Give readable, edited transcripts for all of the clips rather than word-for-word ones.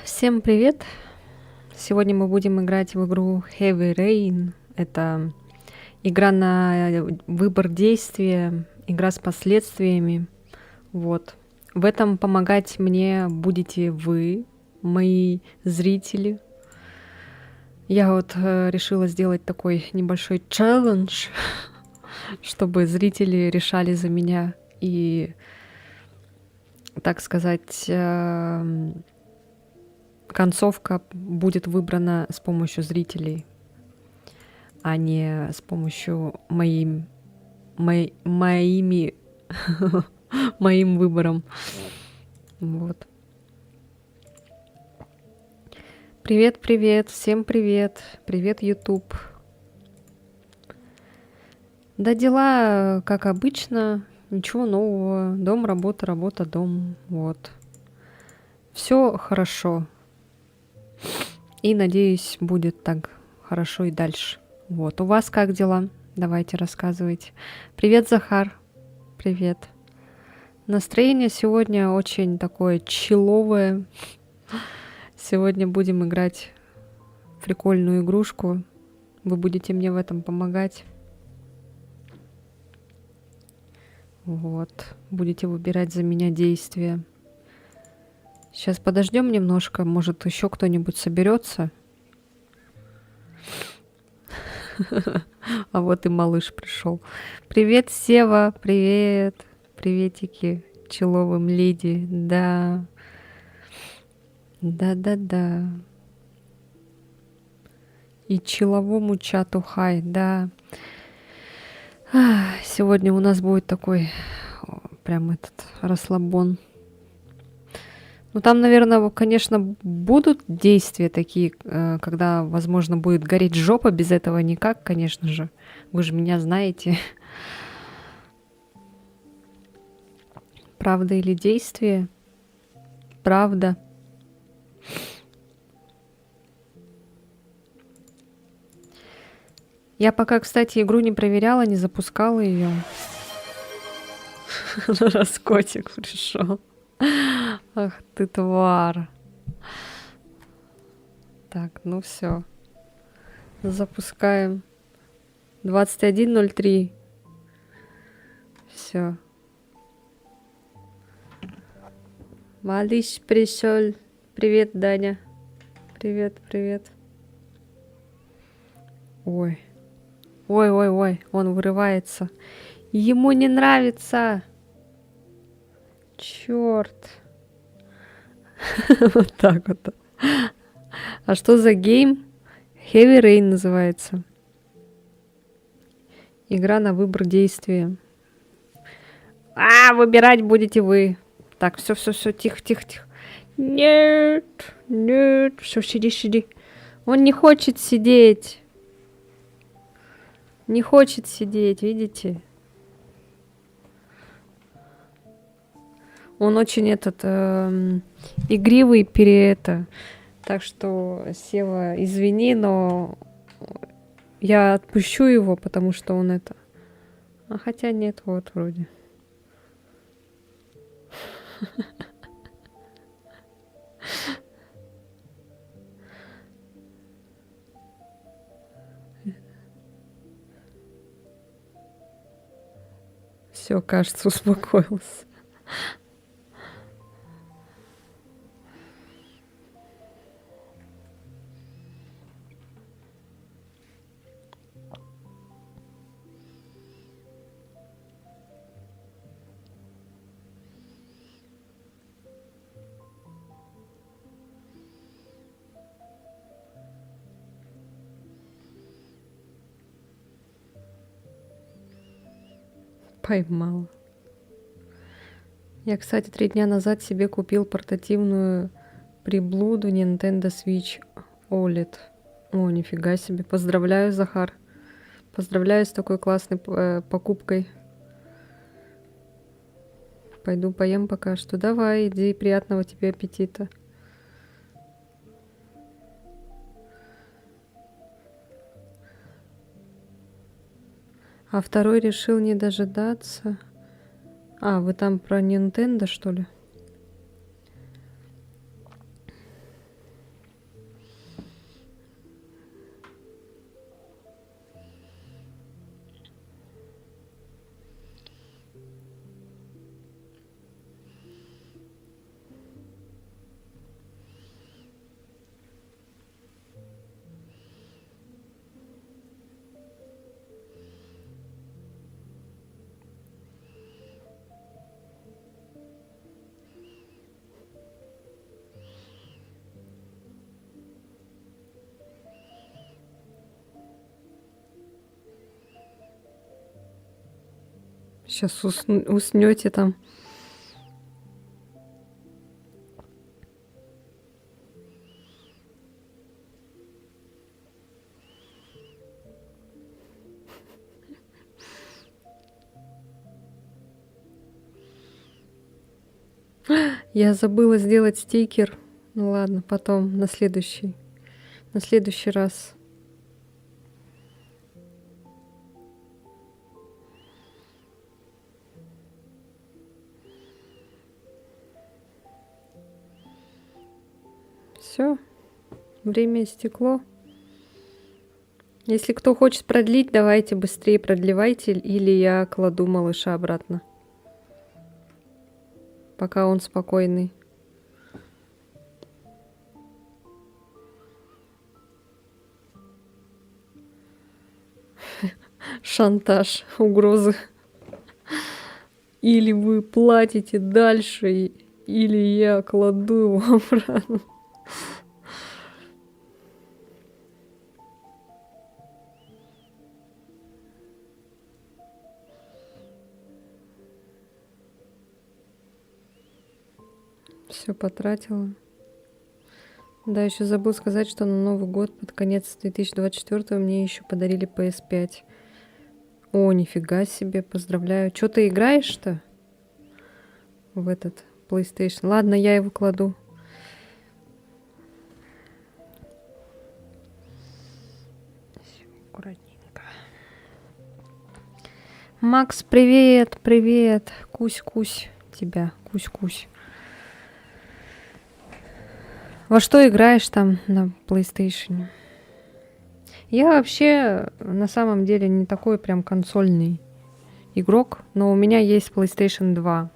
Всем привет! Сегодня мы будем играть в игру Heavy Rain. Это игра на выбор действия, игра с последствиями. Вот. В этом помогать мне будете вы, мои зрители. Я вот решила сделать такой небольшой челлендж, чтобы зрители решали за меня и, так сказать, концовка будет выбрана с помощью зрителей, а не с помощью моим выбором. Вот. Привет, привет, всем привет. Привет, YouTube. Да, дела, как обычно, ничего нового. Дом, работа, работа, дом. Вот. Все хорошо. И, надеюсь, будет так хорошо и дальше. Вот. У вас как дела? Давайте, рассказывайте. Привет, Захар. Привет. Настроение сегодня очень такое чилловое. Сегодня будем играть в прикольную игрушку. Вы будете мне в этом помогать. Вот. Будете выбирать за меня действия. Сейчас подождем немножко. Может, еще кто-нибудь соберется. А вот и малыш пришел. Привет, Сева. Привет. Приветики человым леди. Да. Да-да-да. И человому чату хай. Да. Сегодня у нас будет такой прям этот расслабон. Ну, там, наверное, конечно, будут действия такие, когда, возможно, будет гореть жопа. Без этого никак, конечно же. Вы же меня знаете. Правда или действие? Правда. Я пока, кстати, игру не проверяла, не запускала ее. Раз котик пришел. Ах ты, тварь. Так, ну все. Запускаем. 21:03. Все. Малыш пришел. Привет, Даня. Привет, привет. Ой. Ой, он вырывается. Ему не нравится. Черт. Вот так вот. А что за гейм? Heavy Rain называется. Игра на выбор действия. Выбирать будете вы. Так, все, тихо. Нет, все, сиди. Он не хочет сидеть. Не хочет сидеть, видите? Он очень игривый Так что, Сева, извини, но я отпущу его, потому что он А хотя нет, вот вроде. Все, кажется, успокоился. Поймал. Я, кстати, 3 дня назад себе купил портативную приблуду Nintendo Switch OLED. О, нифига себе. Поздравляю, Захар. Поздравляю с такой классной покупкой. Пойду поем пока что. Давай, иди, приятного тебе аппетита. А второй решил не дожидаться. Вы там про Nintendo, что ли? Сейчас уснете там. Я забыла сделать стикер. Ну ладно, потом, на следующий раз. Все, время истекло. Если кто хочет продлить, давайте быстрее продлевайте, или я кладу малыша обратно, пока он спокойный. Шантаж, угрозы. Или вы платите дальше, или я кладу его обратно. Все потратила. Да, еще забыл сказать, что на Новый год под конец 2024 мне еще подарили PS5. О, нифига себе, поздравляю. Что ты играешь-то в этот PlayStation? Ладно, я его кладу. Аккуратненько. Макс, привет, привет. Кусь-кусь тебя, кусь-кусь. Во что играешь там на PlayStation? Я вообще на самом деле не такой прям консольный игрок, но у меня есть PlayStation 2.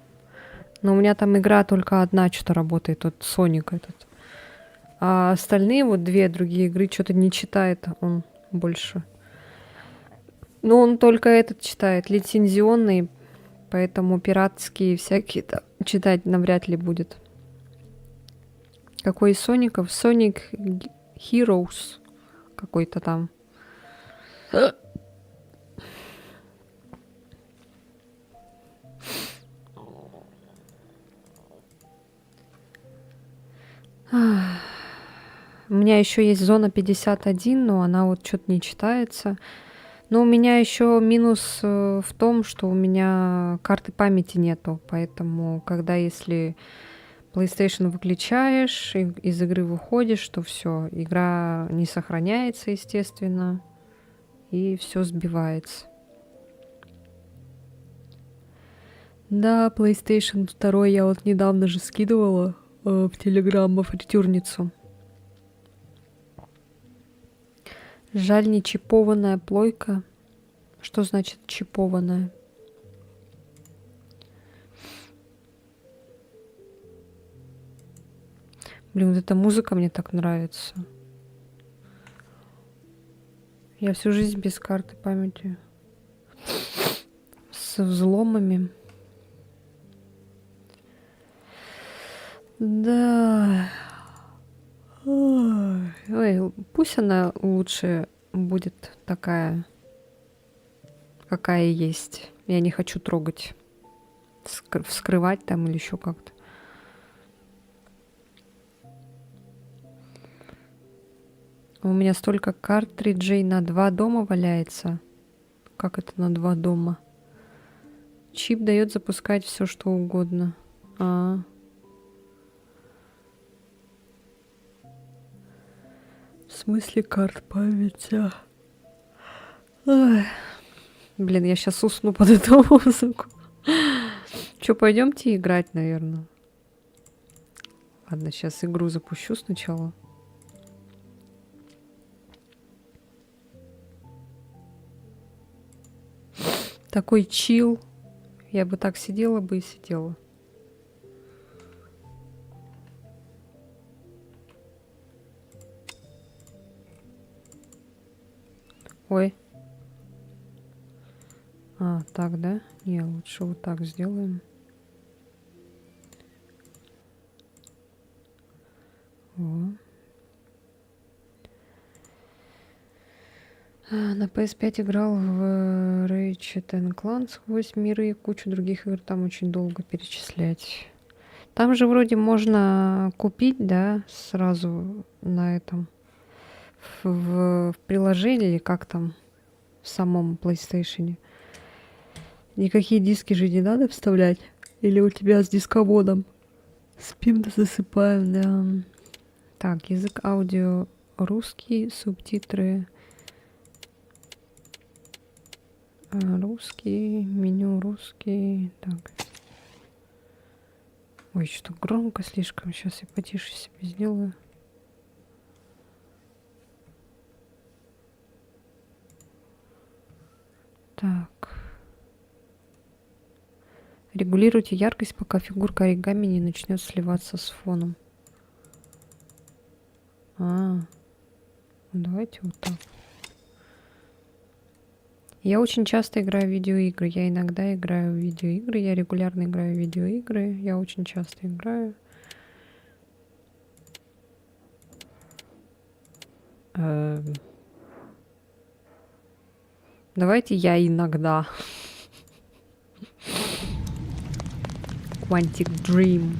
Но у меня там игра только одна что-то работает, вот Sonic этот. А остальные вот две другие игры что-то не читает он больше. Ну, он только этот читает, лицензионный, поэтому пиратские всякие там читать навряд ли будет. Какой из Соников? Sonic Heroes какой-то там. У меня еще есть зона 51, но она вот что-то не читается. Но у меня еще минус в том, что у меня карты памяти нету. Поэтому, когда если PlayStation выключаешь, из игры выходишь, то все, игра не сохраняется, естественно, и все сбивается. Да, PlayStation 2 я вот недавно же скидывала в Telegram в фритюрницу. Жаль, не чипованная плойка. Что значит чипованная? Блин, вот эта музыка мне так нравится. Я всю жизнь без карты памяти. С взломами. Да. Ой, пусть она лучше будет такая, какая есть. Я не хочу трогать, вскрывать там или еще как-то. У меня столько картриджей на 2 дома валяется. Как это на 2 дома? Чип дает запускать все, что угодно. В смысле карт памяти? Ой. Блин, я сейчас усну под эту музыку. Че, пойдемте играть, наверное. Ладно, сейчас игру запущу сначала. Такой чил. Я бы так сидела бы и сидела. Ой. Так, да? Не, лучше вот так сделаем. О. На PS5 играл в Ratchet Clank сквозь миры и кучу других игр. Там очень долго перечислять. Там же вроде можно купить, да, сразу на этом в приложении или как там в самом PlayStation. Никакие диски же не надо вставлять. Или у тебя с дисководом? Спим да засыпаем, да. Так, язык аудио русский, субтитры русский, меню русский. Так. Ой, что громко слишком. Сейчас я потише себе сделаю. Так. Регулируйте яркость, пока фигурка оригами не начнет сливаться с фоном. Давайте вот так. Я очень часто играю в видеоигры. Я иногда играю в видеоигры. Я регулярно играю в видеоигры. Я очень часто играю. Давайте я иногда. Quantic Dream.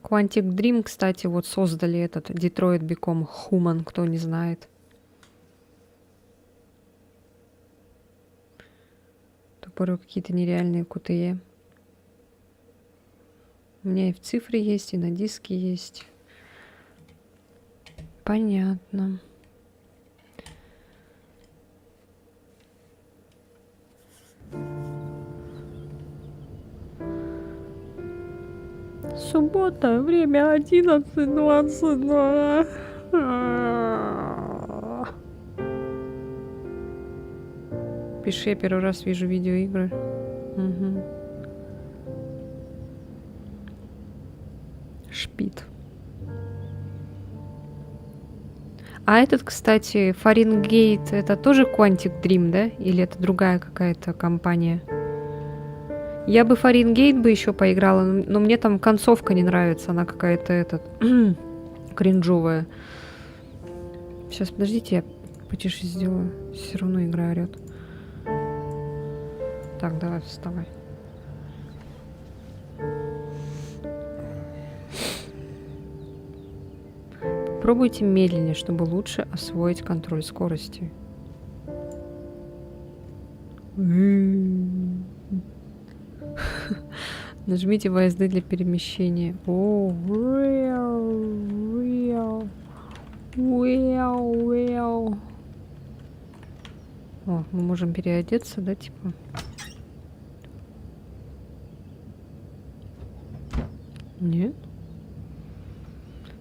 Quantic Dream, кстати, вот создали этот Detroit Become Human, кто не знает. Тупоры какие-то нереальные QTE. У меня и в цифре есть, и на диске есть. Понятно. Суббота, время 11:22. Пиши, я первый раз вижу видеоигры. Угу. Шпит. А этот, кстати, Фаренгейт, это тоже Quantic Dream, да? Или это другая какая-то компания? Я бы Фаренгейт бы еще поиграла, но мне там концовка не нравится, она какая-то кринжовая. Сейчас, подождите, я потише сделаю. Все равно игра орет. Так, давай, вставай. Попробуйте медленнее, чтобы лучше освоить контроль скорости. Нажмите VSD для перемещения. О, О, мы можем переодеться, да, типа? Нет?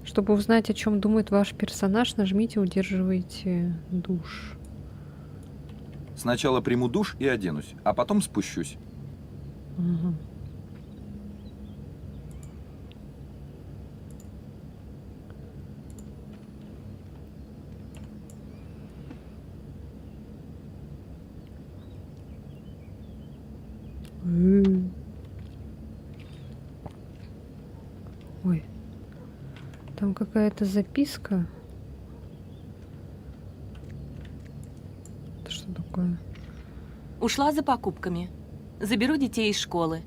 Чтобы узнать, о чем думает ваш персонаж, нажмите «Удерживайте душ». Сначала приму душ и оденусь, а потом спущусь. Ага. Ой, там какая-то записка. Это что такое? Ушла за покупками. Заберу детей из школы.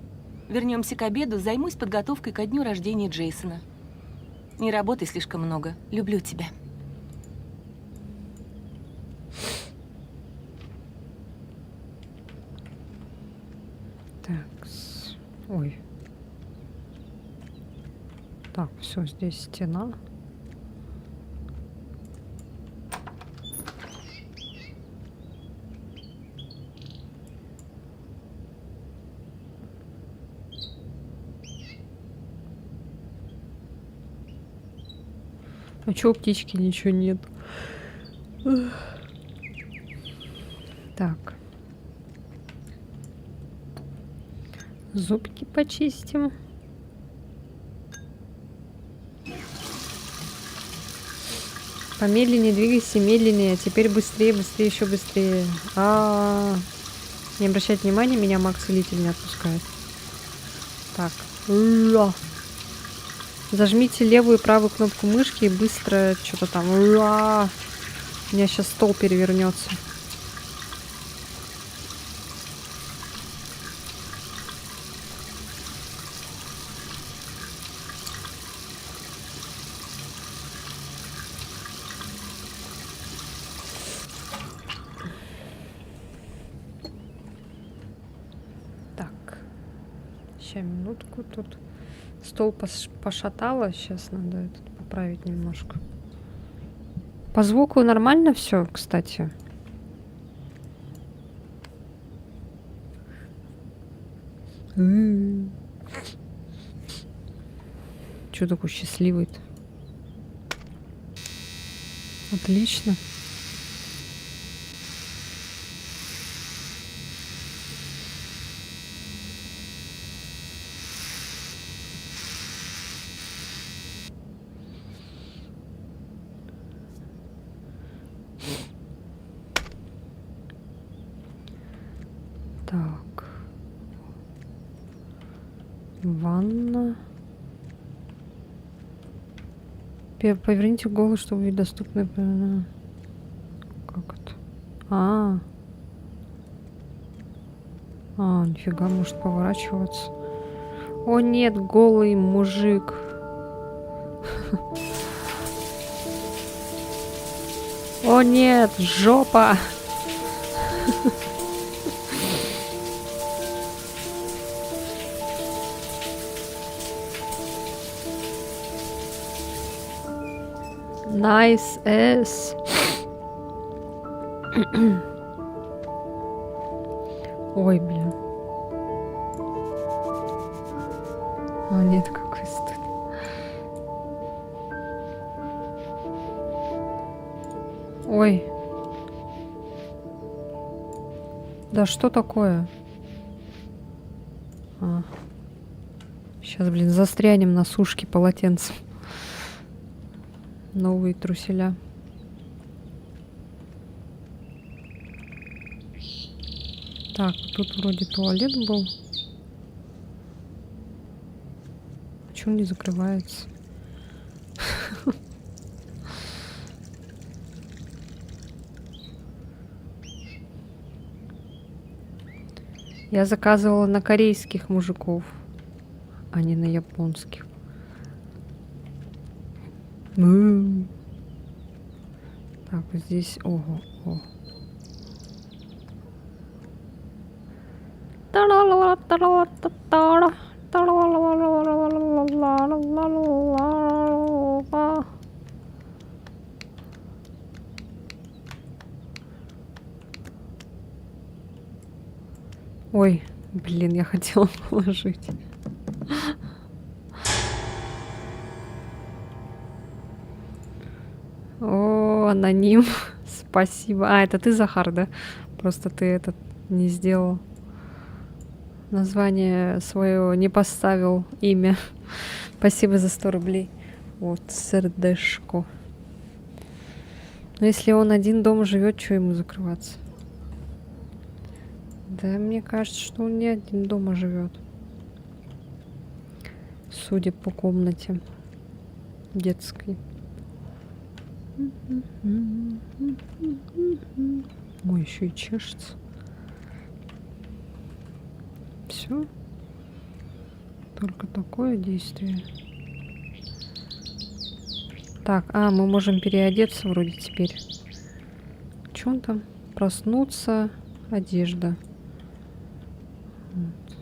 Вернемся к обеду, займусь подготовкой ко дню рождения Джейсона. Не работай слишком много. Люблю тебя. Так, ой. Так, все, здесь стена. А чё у птички ничего нет? Так. Зубки почистим. Помедленнее двигайся, медленнее. Теперь быстрее, быстрее, еще быстрее. Не обращать внимания, меня маг-целитель не отпускает. Так. Зажмите левую и правую кнопку мышки и быстро что-то там. Уа! У меня сейчас стол перевернется. Так. Сейчас минутку тут. Стол пошатало. Сейчас надо этот поправить немножко. По звуку нормально все, кстати. Чё такой счастливый-то? Отлично. Так. Ванна. Поверните голову, чтобы увидеть доступные... Как это? Нифига, может поворачиваться. О нет, голый мужик. О нет, жопа. Nice ass. Ой, блин. О, нет, какой стыд. Ой. Да что такое? Сейчас, блин, застрянем на сушке полотенцем. Новые труселя. Так, тут вроде туалет был. Почему не закрывается? Я заказывала на корейских мужиков, а не на японских. Так, вот здесь... Ого, о. Ой, блин, я хотела положить. О, аноним. Спасибо. Это ты, Захар, да? Просто ты этот не сделал. Название свое не поставил, имя. Спасибо за 100 рублей. Вот, сердешко. Но если он один дома живет, что ему закрываться? Да, мне кажется, что он не один дома живет. Судя по комнате детской. Ой, еще и чешется. Все. Только такое действие. Так, мы можем переодеться вроде теперь. Что он там? Проснуться. Одежда. Вот.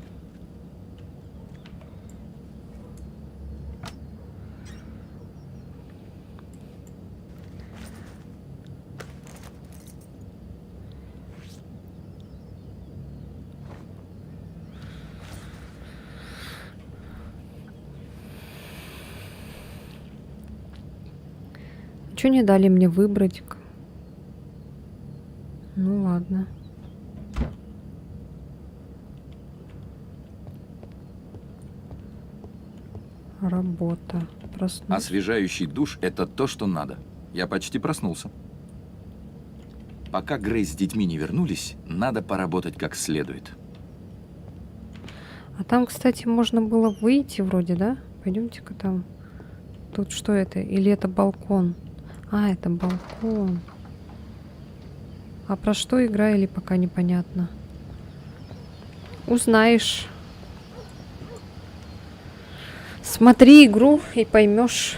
Чё не дали мне выбрать? Ну ладно. Работа. Проснуться. Освежающий душ – это то, что надо. Я почти проснулся. Пока Грейс с детьми не вернулись, надо поработать как следует. А там, кстати, можно было выйти вроде, да? Пойдемте-ка там тут что это? Или это балкон? А, это балкон. А про что игра или пока непонятно? Узнаешь. Смотри игру и поймешь.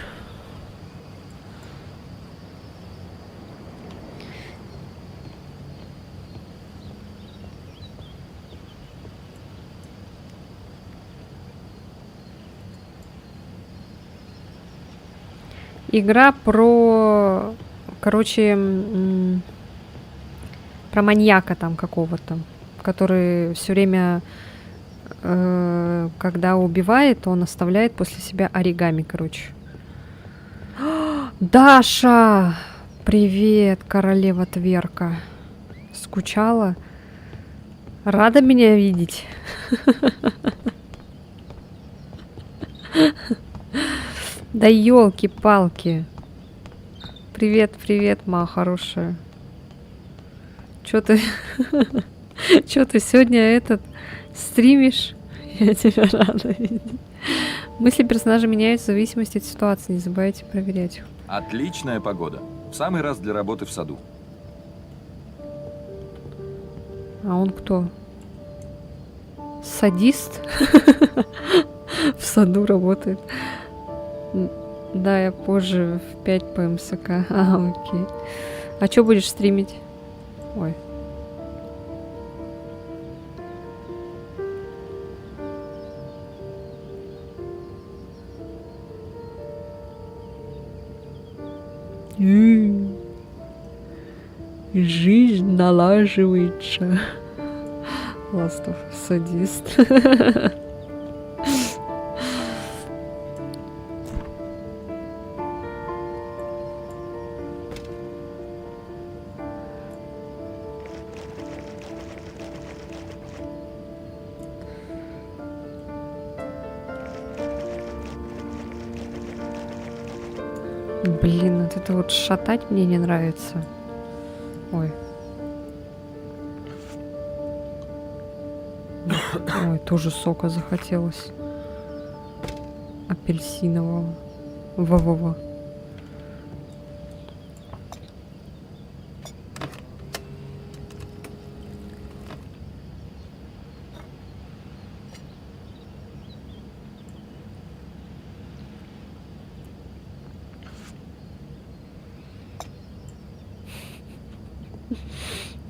Игра про, короче, про маньяка там какого-то, который все время, когда убивает, он оставляет после себя оригами, короче. Даша! Привет, королева Тверка. Скучала? Рада меня видеть? Да елки-палки. Привет, привет, моя хорошая. Чё ты... Чё ты сегодня стримишь? Я тебя рада видеть. Мысли персонажа меняются в зависимости от ситуации. Не забывайте проверять их. Отличная погода. В самый раз для работы в саду. А он кто? Садист? В саду работает. Да, я позже в 5 по МСК. А, окей. А что будешь стримить? Ой. Жизнь налаживается. Ластов, садист. Блин, вот это вот шатать мне не нравится. Ой. Ой, тоже сока захотелось. Апельсинового. Во-во-во.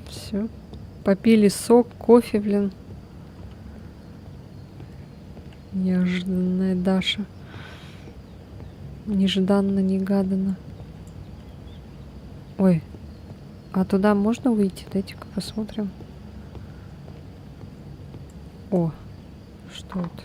Все. Попили сок, кофе, блин. Неожиданная Даша. Нежданно-негаданно. Ой. А туда можно выйти? Дайте-ка посмотрим. О. Что это?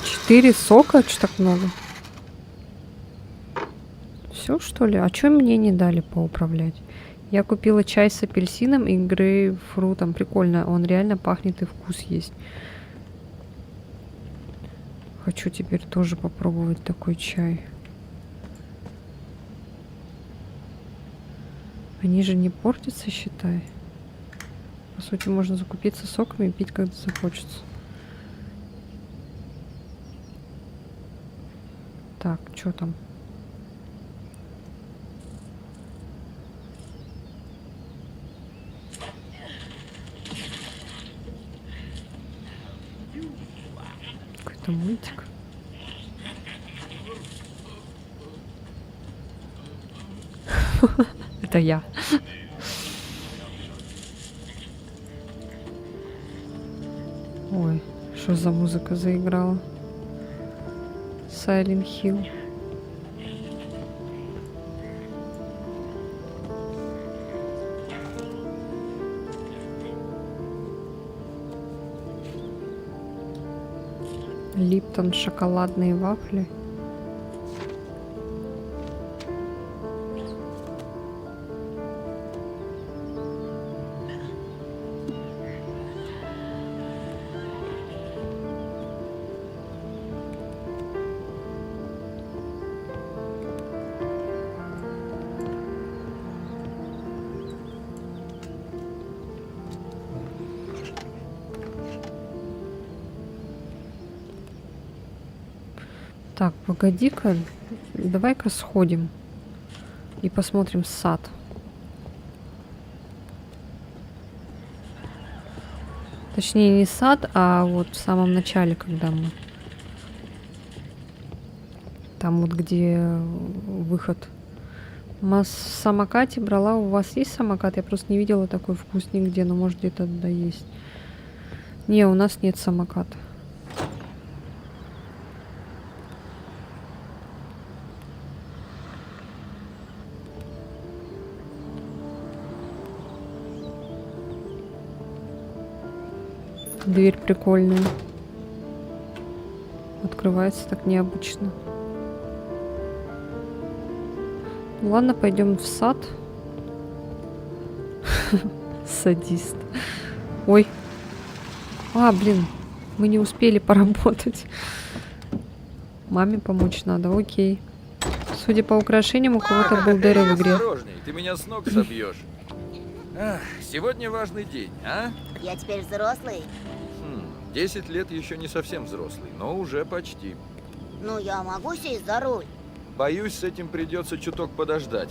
Четыре сока? Что так много? Все, что ли? А что мне не дали поуправлять? Я купила чай с апельсином и грейпфрутом. Прикольно. Он реально пахнет и вкус есть. Хочу теперь тоже попробовать такой чай. Они же не портятся, считай. По сути, можно закупиться соками и пить, когда захочется. Так, что там? Какой-то мультик. Это я. Ой, что за музыка заиграла? Silent Hill. Липтон шоколадные вафли. Так, погоди-ка. Давай-ка сходим. И посмотрим сад. Точнее, не сад, а вот в самом начале, когда мы... Там вот где выход. В самокате брала. У вас есть самокат? Я просто не видела такой вкус нигде, но может где-то да есть. Не, у нас нет самоката. Дверь прикольная. Открывается так необычно. Ну ладно, пойдем в сад. Садист. Ой. А, блин, мы не успели поработать. Маме помочь надо, окей. Судя по украшениям, у кого-то был дыры в игре. Осторожней, ты меня с ног собьешь. Ах, сегодня важный день, а? Я теперь взрослый. 10 лет еще не совсем взрослый, но уже почти. Ну, я могу сесть за руль. Боюсь, с этим придется чуток подождать.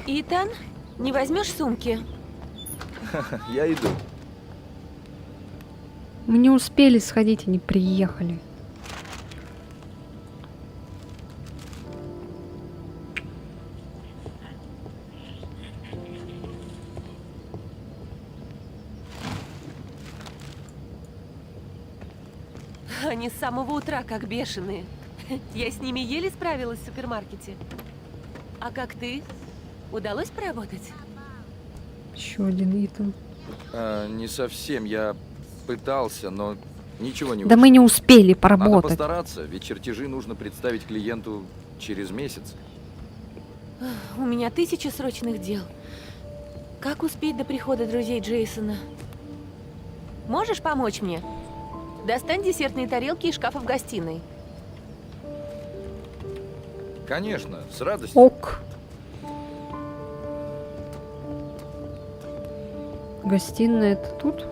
Итан, не возьмешь сумки? Я иду. Мы не успели сходить, они приехали. Они с самого утра как бешеные. Я с ними еле справилась в супермаркете. А как ты? Удалось поработать? Еще один Итан. Не совсем, я пытался, но ничего не Да мы не успели Надо поработать. постараться, ведь чертежи нужно представить клиенту через месяц. У меня 1000 срочных дел. Как успеть до прихода друзей Джейсона? Можешь помочь мне? Достань десертные тарелки из шкафа в гостиной. Конечно, с радостью. Ок. Гостиная это тут?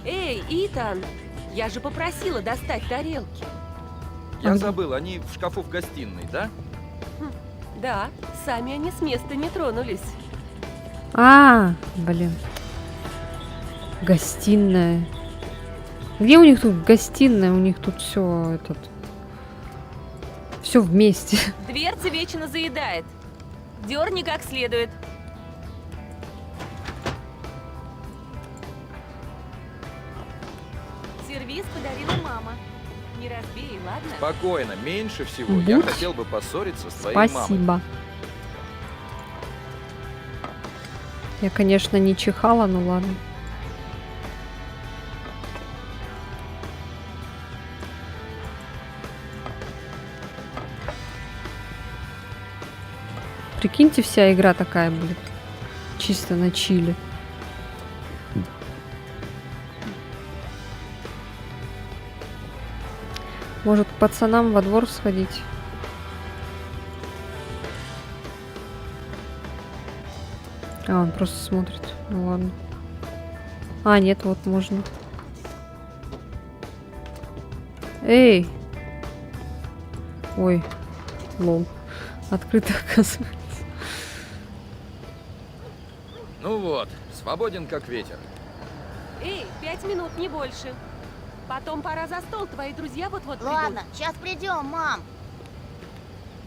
Эй, Итан! Я же попросила достать тарелки. Я забыл, они в шкафу в гостиной, да? Да, сами они с места не тронулись. А, блин. Гостиная. Где у них тут гостиная? У них тут все этот. Все вместе. Дверца вечно заедает. Дерни как следует. Сервиз подарила мама. Не разбей, ладно? Спокойно, меньше всего. Я Будь. хотел бы поссориться с твоей мамой. Спасибо. Я, конечно, не чихала, но ладно. Прикиньте, вся игра такая будет. Чисто на чили. Может, к пацанам во двор сходить? А, он просто смотрит. Ну ладно. А, нет, вот можно. Эй! Ой, лол. Открыто оказывается. Ну вот, свободен как ветер. Эй, 5 минут, не больше. Потом пора за стол, твои друзья вот-вот придут. Ладно, сейчас придем, мам.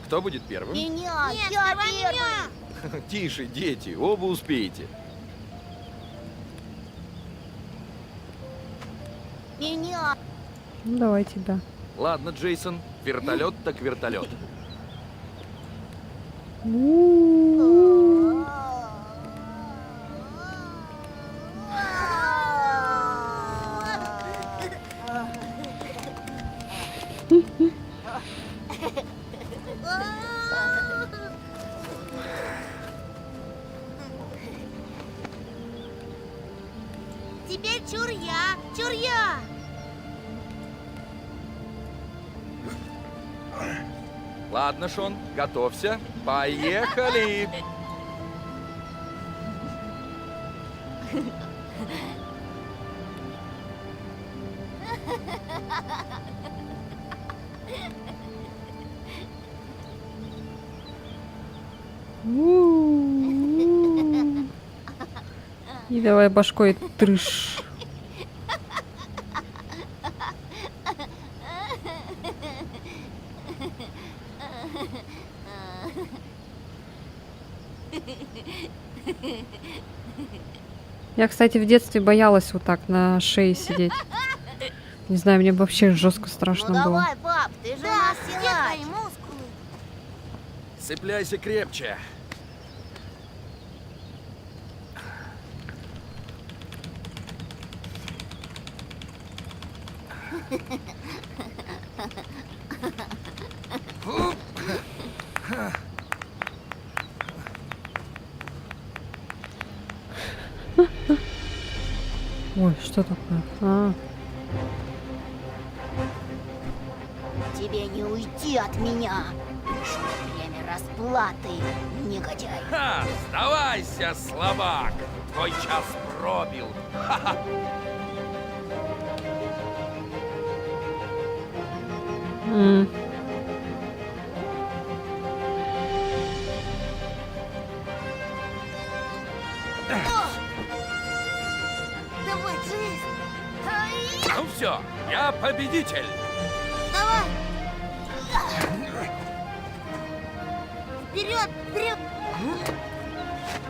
Кто будет первым? Меня, я первый. Тише, дети, оба успеете. Меня. Ну, давайте, да. Ладно, Джейсон, вертолет так вертолет. Теперь чур я, чур я. Ладно, Шон, готовься. Поехали! И давай башкой трыш. Я, кстати, в детстве боялась вот так на шее сидеть. Не знаю, мне вообще жестко Ну страшно было. давай, пап, ты же у нас силач. Мускулы. Цепляйся крепче. Ой, что такое? А, Тебе не уйти от меня. Пришло время расплаты, негодяй. Ха! Сдавайся, слабак! Твой час пробил. м. Давай, Джейс. Ай, Ну все, я победитель. давай. Вперед, вперед.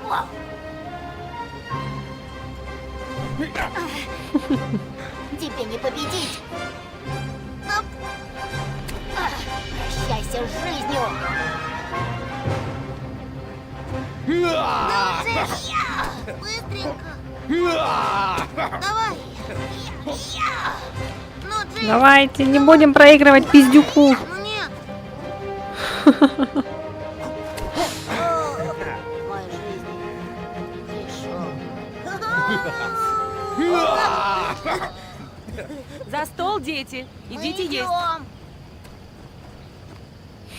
Вау. Тебе не победить. Оп. Прощайся с жизнью. Ну, Джейс, быстренько. Давай. Ну, Джейс, Давайте, не будем проигрывать пиздюку. ну нет. Моей жизни пришел. За стол, дети. Идите есть.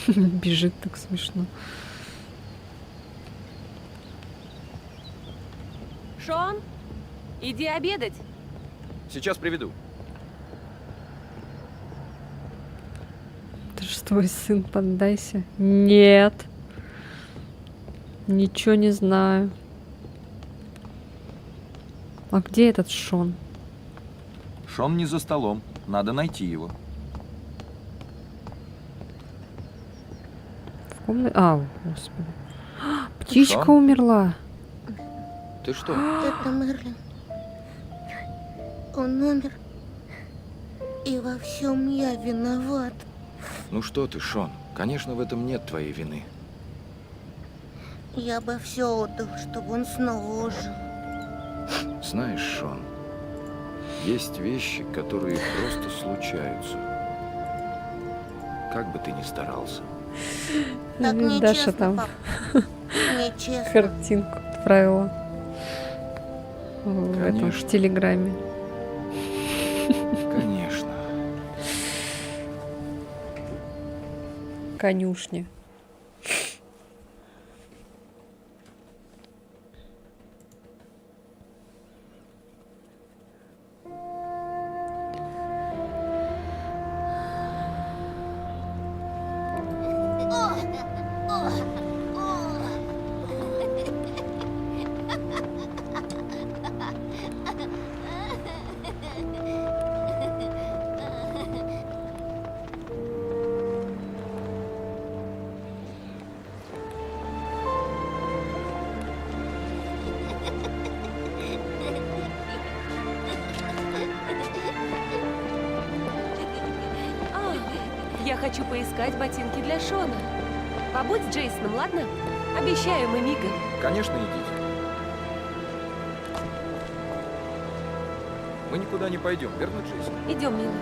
Бежит так смешно. Шон, иди обедать. Сейчас приведу. Ты ж твой сын, поддайся. Нет. Ничего не знаю. А где этот Шон? Шон не за столом. Надо найти его. В комнате? А, господи. Птичка Шон? умерла. Ты что? Это Мерлин. Он умер. И во всем я виноват. Ну что ты, Шон? Конечно, в этом нет твоей вины. Я бы все отдал, чтобы он снова ожил. Знаешь, Шон, есть вещи, которые просто случаются. Как бы ты ни старался. Так Даша нечестно, там пап. Нечестно. картинку отправила. В этом, в Конечно. Телеграме. Конечно. Конюшня. Я хочу поискать ботинки для Шона. Побудь с Джейсоном, ладно? Обещаю, мы мигом. Конечно, идите. Мы никуда не пойдем, верно, Джейсон? Идем, милый.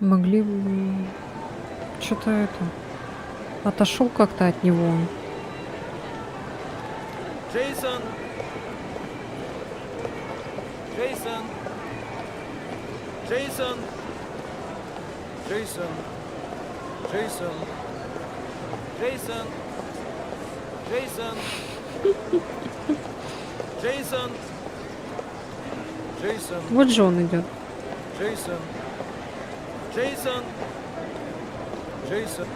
Могли бы... Что-то это... Отошел как-то от него он. Джейсон! Джейсон! Джейсон! Джейсон! Джейсон! Джейсон! Джейсон! Джейсон! Джейсон! Вот же он идет. Джейсон! Джейсон! Джейсон!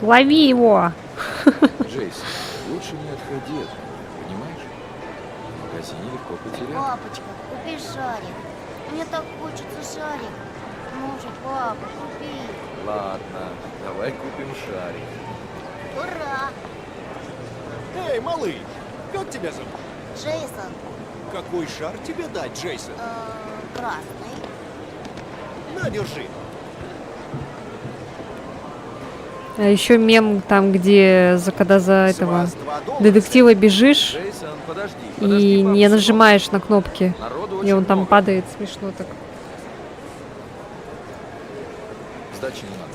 Лови его! Джейсон, лучше не отходи от меня, понимаешь? В магазине легко потерять. Папочка, купи шарик. Мне так хочется шарик. Ну же, папа, купи. Ладно, давай купим шарик. Ура! Эй, малыш, как тебя зовут? Джейсон, Какой шар тебе дать, Джейсон? красный. На, держи. А еще мем там, где когда за С этого вас $2. детектива бежишь Джейсон, подожди, и пару не секунд. нажимаешь на кнопки. Народу И очень он там много. падает смешно так. Сдачи не надо.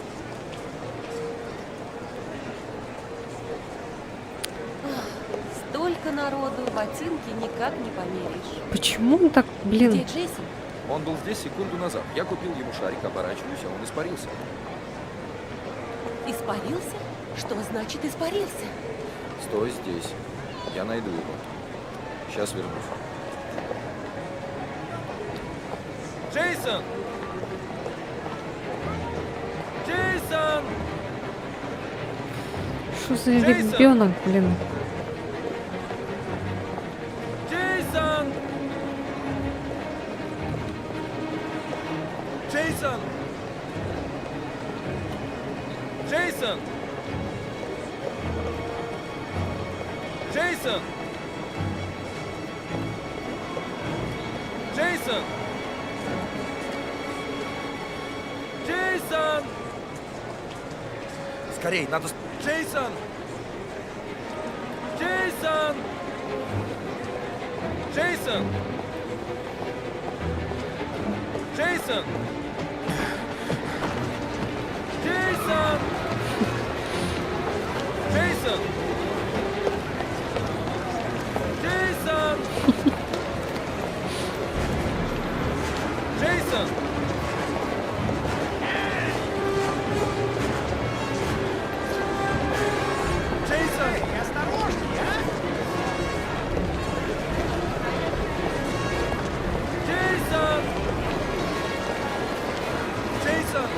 Столько народу, ботинки никак не померяешь. Почему он так, Где блин? Джейсон? Он был здесь секунду назад. Я купил ему шарик, оборачиваюсь, а он испарился. Испарился? Что значит испарился? Стой здесь. Я найду его. Сейчас вернусь. Джейсон! Джейсон! Что за Джейсон! ребенок, блин? Джейсон! Джейсон! Джейсон! Джейсон! Джейсон! Джейсон! Скорей, надо... Джейсон! Джейсон! Джейсон! Джейсон! Джейсон! Джейсон! Джейсон! Джейсон! Джейсон! Джейсон! Джейсон!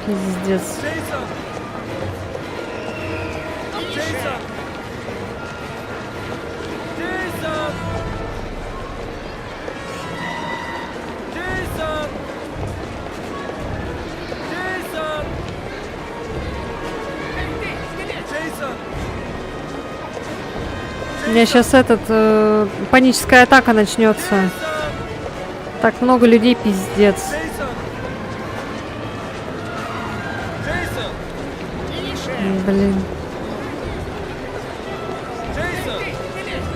Пиздец. Джейсон! Джейсон! Джейсон! Джейсон! Джейсон! Джейсон! У меня сейчас паническая атака начнется. Так много людей, пиздец. Джейсон! Джейсон! Блин. Джейсон! Джейсон!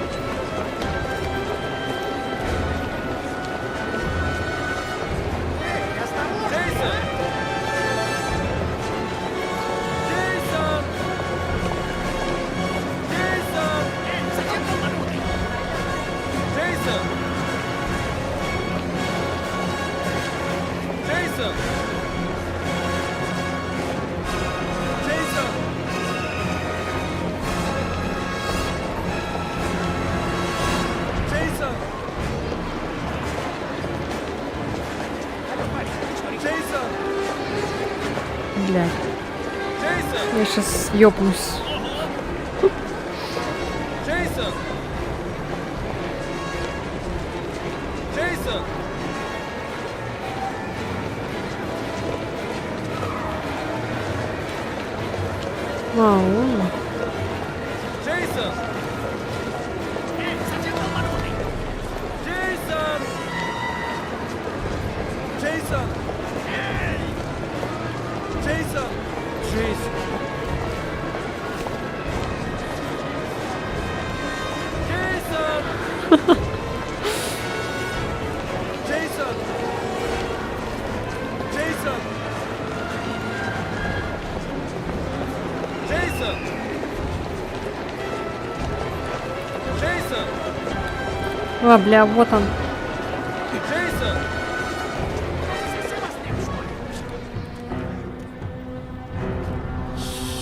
Джейсон! Джейсон! Джейсон! Джейсон! Джейсон! Джейсон! Джейсон! Блядь. Джейсон! Я сейчас ёбнусь. Джейсон! Джейсон! А, он. Джейсон! Джейсон! Джейсон! Джейсон! Джейсон! Джейсон! Джейсон! Джейсон! А, бля, вот он. Джейсон!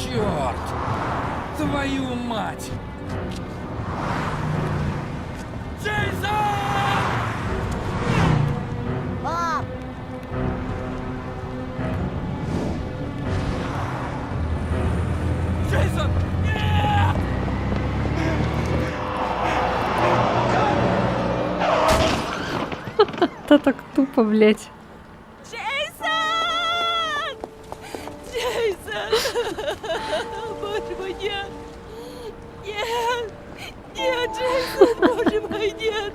Черт! Твою мать! Пап! Джейсон! Нет! Это так тупо, блядь. Джейсон! Джейсон! Боже мой, нет! Нет! Нет, Джейсон, боже мой, нет!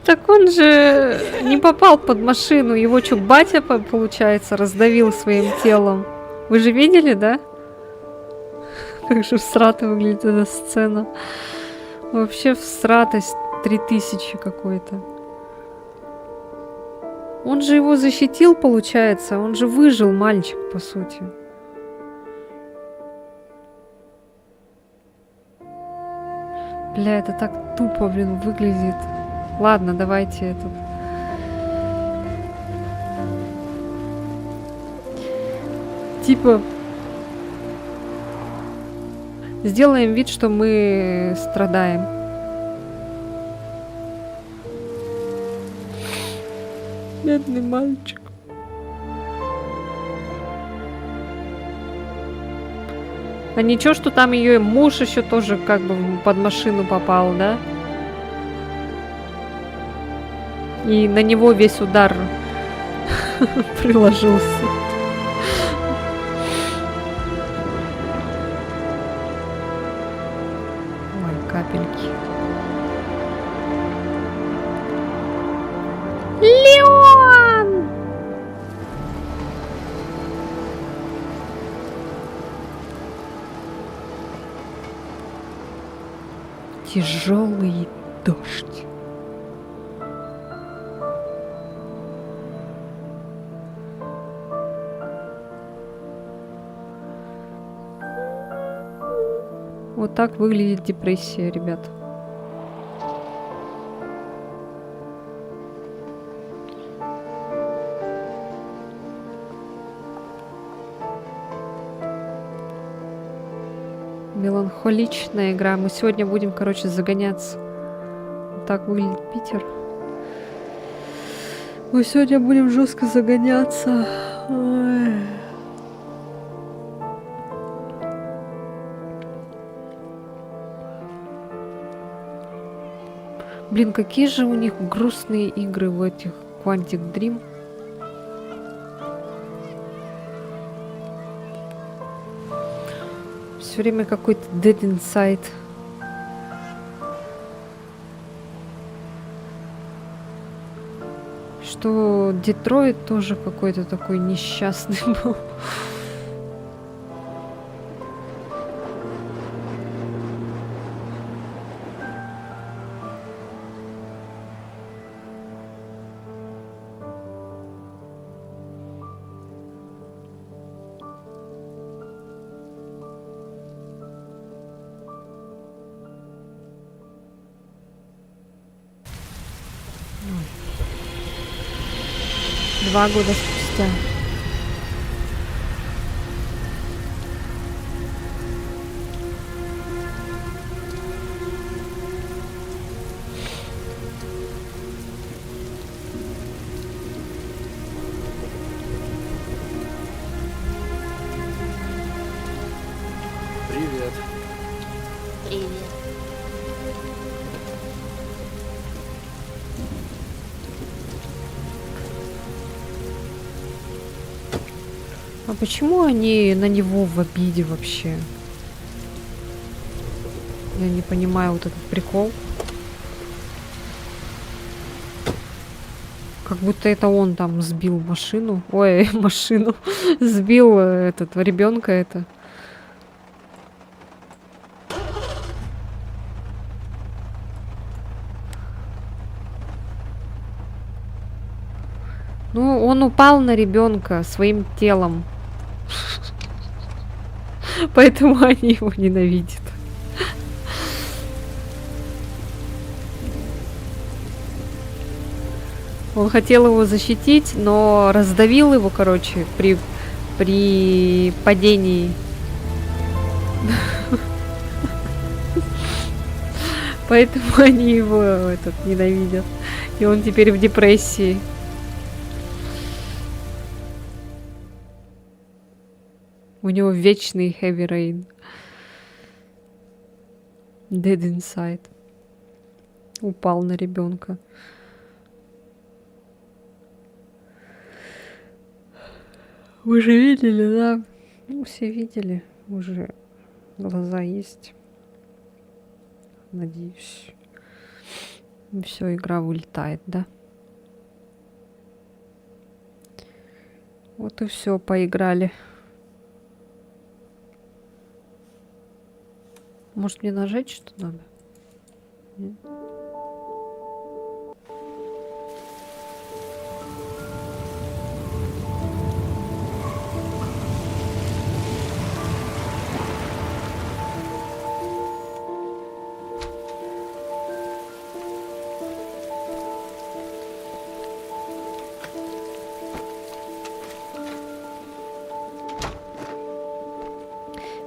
Так он же не попал под машину. Его что, батя, получается, раздавил своим телом? Вы же видели, да? Как же всрато выглядит эта сцена. Вообще всратость 3000 какой-то. Он же его защитил, получается. Он же выжил, мальчик, по сути. Бля, это так тупо, блин, выглядит. Ладно, давайте этот. Типа. Сделаем вид, что мы страдаем. Бедный мальчик. А ничего, что там ее муж еще тоже как бы под машину попал, да? И на него весь удар приложился. Ой, капельки. Леон! Тяжелый дождь. Вот так выглядит депрессия, ребят. Меланхоличная игра. Мы сегодня будем, короче, загоняться. Вот так выглядит Питер. Мы сегодня будем жестко загоняться. Ой. Блин, какие же у них грустные игры в этих Quantic Dream. Все время какой-то Dead Inside. Что Детройт тоже какой-то такой несчастный был. Два года спустя. Привет. Привет. А почему они на него в обиде вообще? Я не понимаю вот этот прикол. Как будто это он там сбил машину. Ой, машину. Сбил этот ребенка это. Ну, он упал на ребенка своим телом. Поэтому они его ненавидят. Он хотел его защитить, но раздавил его, короче, при падении. Поэтому они его ненавидят. И он теперь в депрессии. У него вечный heavy rain. Dead inside. Упал на ребенка. Вы же видели, да? Ну, все видели. Уже глаза есть. Надеюсь. Все, игра вылетает, да? Вот и все, поиграли. Может, мне нажать что надо? Нет?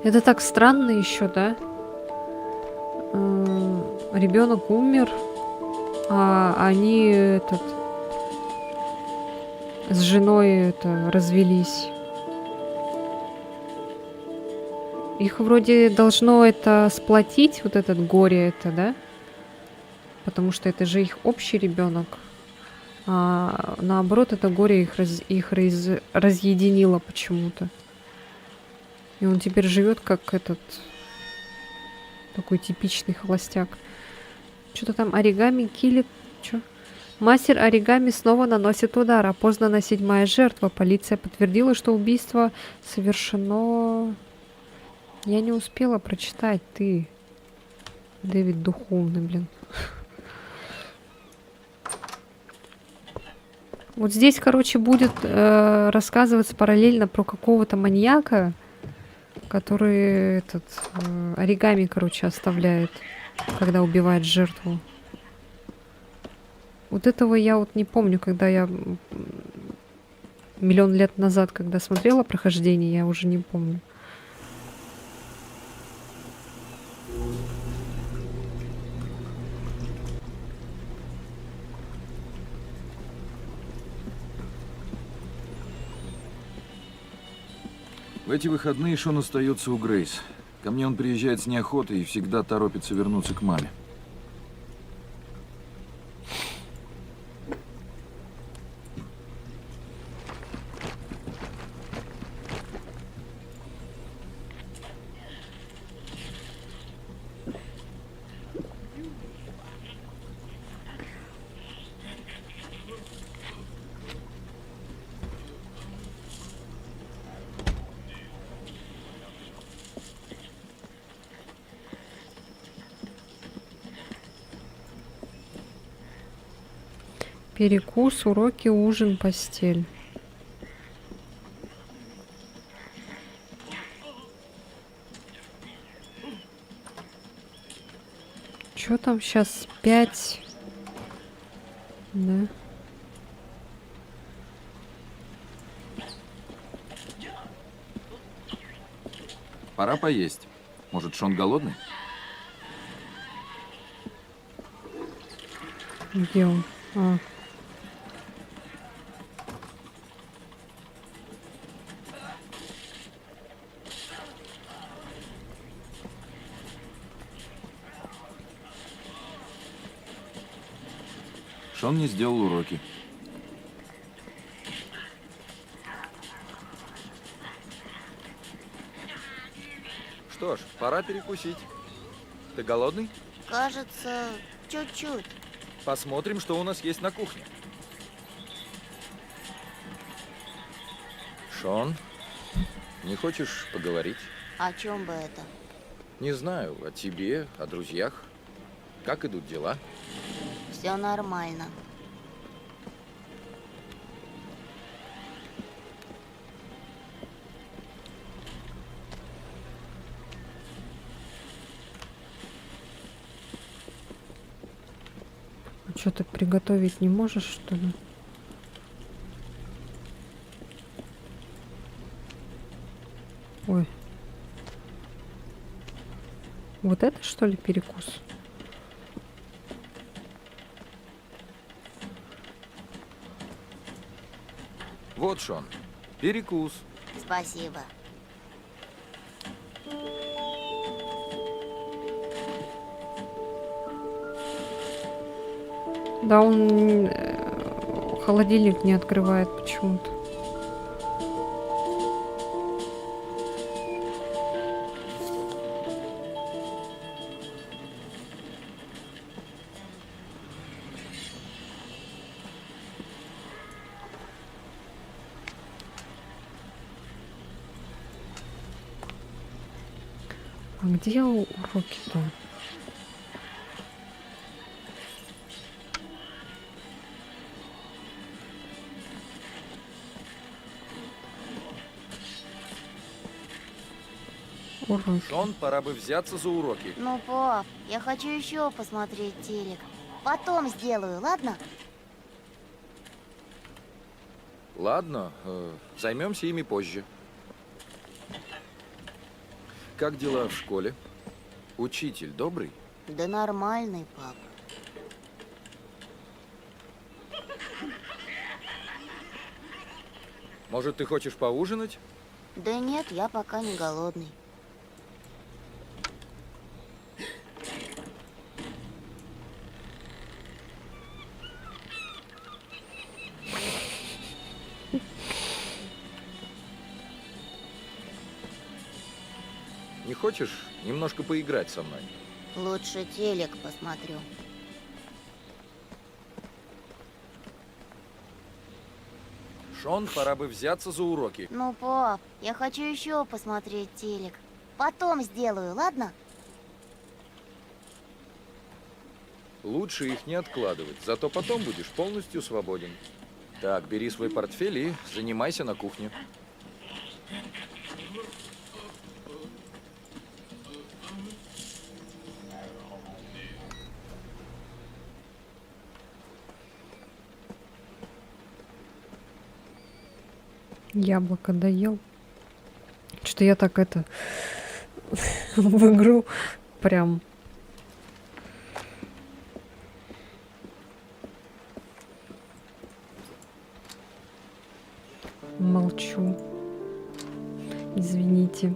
Это так странно еще, да? Ребенок умер, а они с женой развелись. Их вроде должно это сплотить, вот этот горе да? Потому что это же их общий ребенок. А наоборот, это горе их разъединило почему-то. И он теперь живет как такой типичный холостяк. Что-то там оригами килит. Чё? Мастер оригами снова наносит удар. Опознана 7-я жертва. Полиция подтвердила, что убийство совершено... Я не успела прочитать. Ты, Дэвид Духовный, блин. Вот здесь, короче, будет рассказываться параллельно про какого-то маньяка, который оригами, короче, оставляет, когда убивает жертву. Вот этого я вот не помню, когда я миллион лет назад, когда смотрела прохождение, я уже не помню. В эти выходные Шон остается у Грейс. Ко мне он приезжает с неохотой и всегда торопится вернуться к маме. Перекус, уроки, ужин, постель. Чё там сейчас? 5? Да. Пора поесть. Может, Шон голодный? Где он? А. Шон не сделал уроки. Что ж, пора перекусить. Ты голодный? Кажется, чуть-чуть. Посмотрим, что у нас есть на кухне. Шон, не хочешь поговорить? О чем бы это? Не знаю, о тебе, о друзьях. Как идут дела? Все нормально. Что ты приготовить не можешь, что ли? Вот это что ли перекус? Вот, Шон, перекус. Спасибо. Да, он холодильник не открывает почему-то. А где уроки-то? Уроки. Шон, пора бы взяться за уроки. Ну, пап, я хочу еще посмотреть телек. Потом сделаю, ладно? Ладно, займемся ими позже. Как дела в школе? Учитель добрый? Да нормальный, пап. Может, ты хочешь поужинать? Да нет, я пока не голодный. Не хочешь немножко поиграть со мной? Лучше телек посмотрю. Шон, пора бы взяться за уроки. Ну, пап, я хочу еще посмотреть телек. Потом сделаю, ладно? Лучше их не откладывать, зато потом будешь полностью свободен. Так, бери свой портфель и занимайся на кухне. Яблоко доел. Что я так это в игру прям молчу. Извините.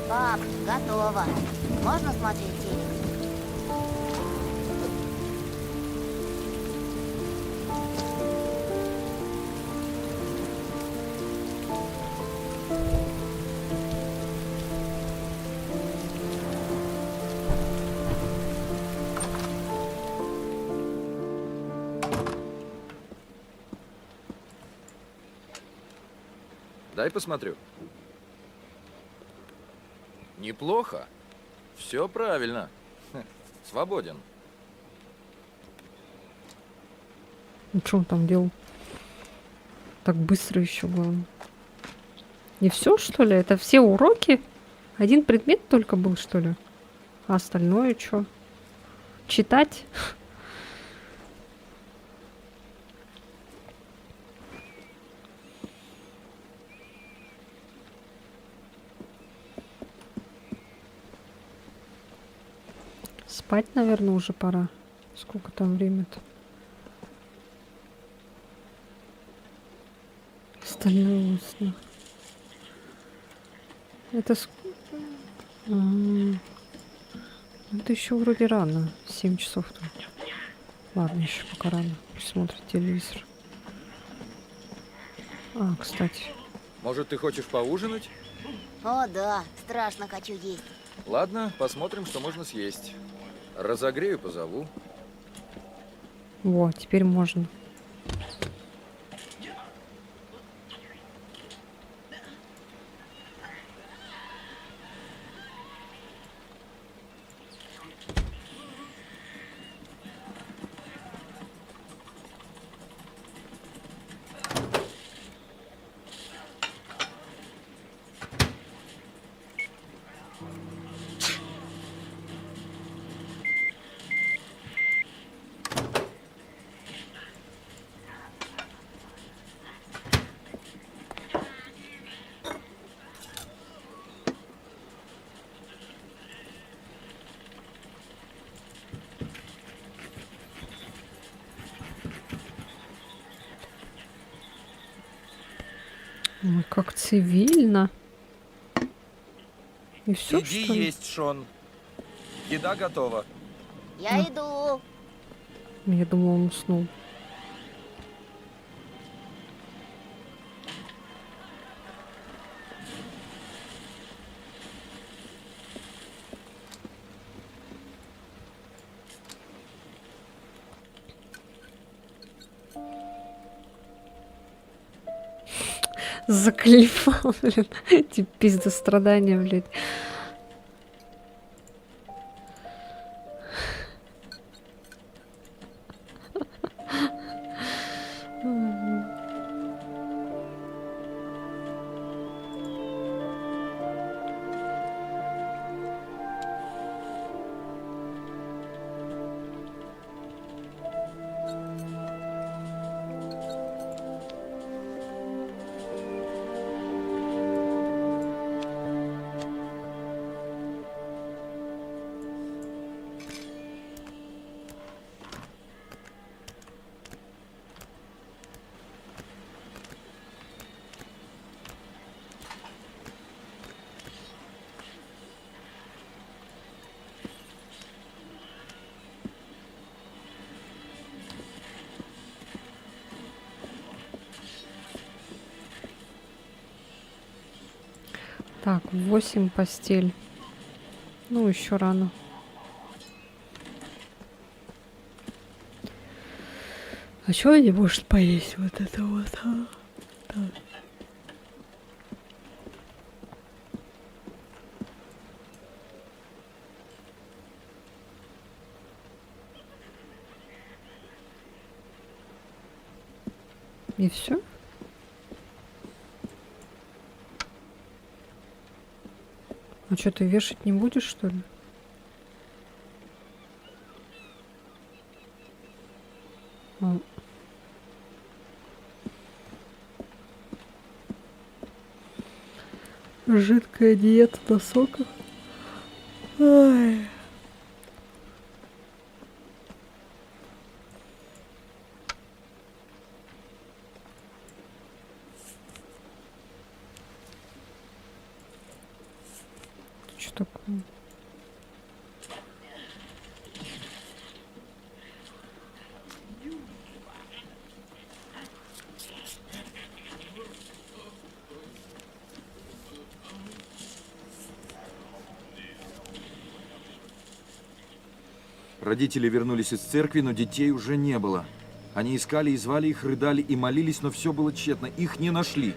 Пап, готово. Можно смотреть телек? Дай посмотрю. Неплохо. Все правильно. Свободен. Ну, что он там делал? Так быстро еще, главное. Не все, что ли? Это все уроки? Один предмет только был, что ли? А остальное что? Читать? Спать, наверное, уже пора. Сколько там время-то? Остальное устно. Это Это еще вроде рано. 7 часов тут. Ладно, еще пока рано. Пусть смотрит телевизор. А, кстати. Может, ты хочешь поужинать? О, да, страшно хочу есть. Ладно, посмотрим, что можно съесть. Разогрею, позову. Во, теперь можно. Ой, как цивильно. И все, Иди что ли? есть, Шон. Еда готова. Я иду. Я думала, он уснул. Заклепал, блин. Эти пиздострадания, блядь. Так, 8 постель. Ну, еще рано. А чего не может поесть вот это вот? А? Так. И все? А что, ты вешать не будешь, что ли? А. Жидкая диета на соках. Ай. Что такое? Родители вернулись из церкви, но детей уже не было. Они искали и звали их, рыдали и молились, но все было тщетно. Их не нашли.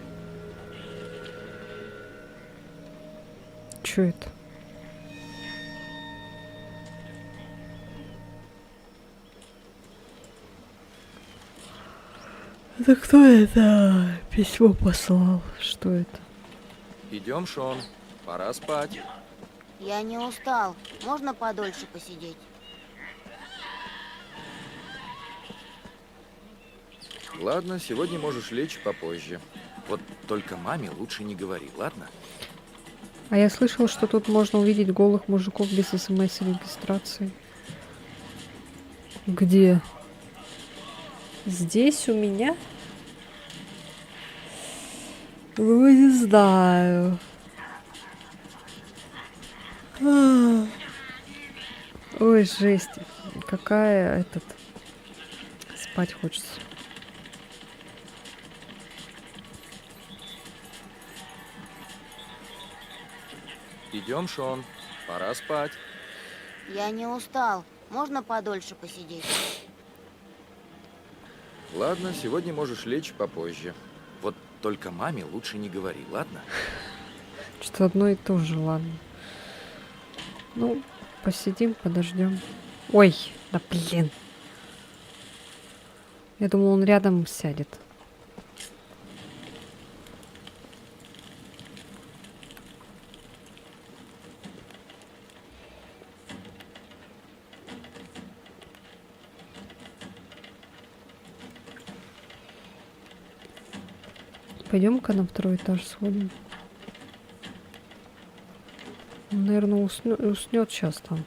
Что это? Это кто это письмо послал? Что это? Идем, Шон. Пора спать. Я не устал. Можно подольше посидеть? Ладно, сегодня можешь лечь попозже. Вот только маме лучше не говори, ладно? А я слышала, что тут можно увидеть голых мужиков без смс и регистрации. Где? Здесь у меня? Ну, не знаю. Ой, жесть. Какая этот... Спать хочется. Идем, Шон. Пора спать. Я не устал. Можно подольше посидеть? Ладно, сегодня можешь лечь попозже. Вот только маме лучше не говори, ладно? Что одно и то же, ладно. Ну, посидим, подождем. Ой, да блин. Я думал, он рядом сядет. Пойдем-ка на второй этаж сходим. Он, наверное, уснет сейчас там.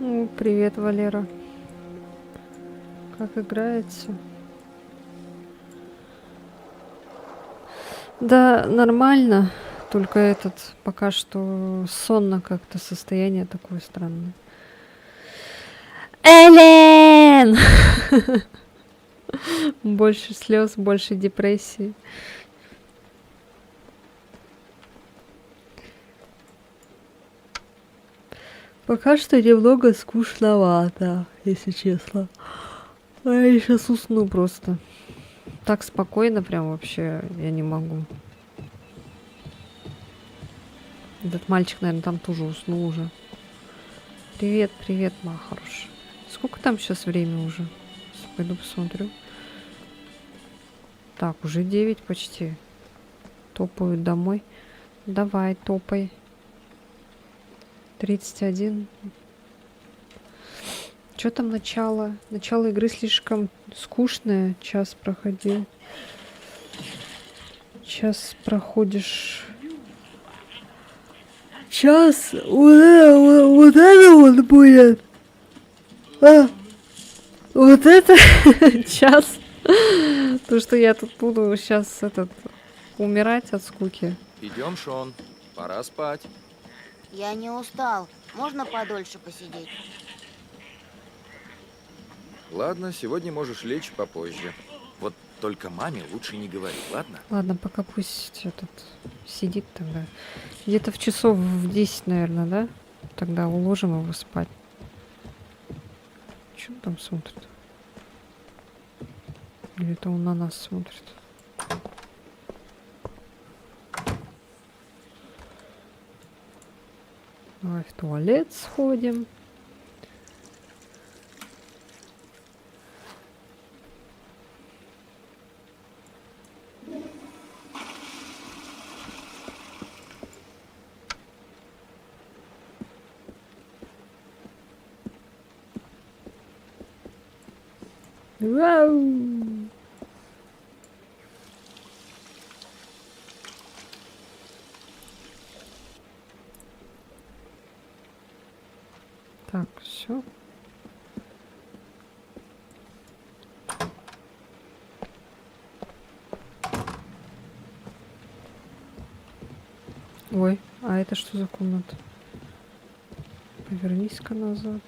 Ну, привет, Валера. Как играется? Да, нормально. Только этот пока что сонно как-то, состояние такое странное. Элен! Больше слез, больше депрессии. Пока что немного скучновато, если честно. А я сейчас усну просто. Так спокойно прям вообще я не могу. Этот мальчик, наверное, там тоже уснул уже. Привет, привет, моя хорошая. Сколько там сейчас время уже? Пойду посмотрю. Так, уже 9 почти. Топают домой. Давай, топай. 31. Что там начало? Начало игры слишком скучное. Час проходил. Час проходишь. Час. Вот это вот будет. Вот это час. То, что я тут буду сейчас умирать от скуки. Идем, Шон. Пора спать. Я не устал. Можно подольше посидеть? Ладно, сегодня можешь лечь попозже. Вот только маме лучше не говори, ладно? Ладно, пока пусть этот сидит тогда. Где-то в часов в 10, наверное, да? Тогда уложим его спать. Что он там смотрит? Или это он на нас смотрит? Давай в туалет сходим. Вау! Так, все. Ой, а это что за комната? Повернись-ка назад.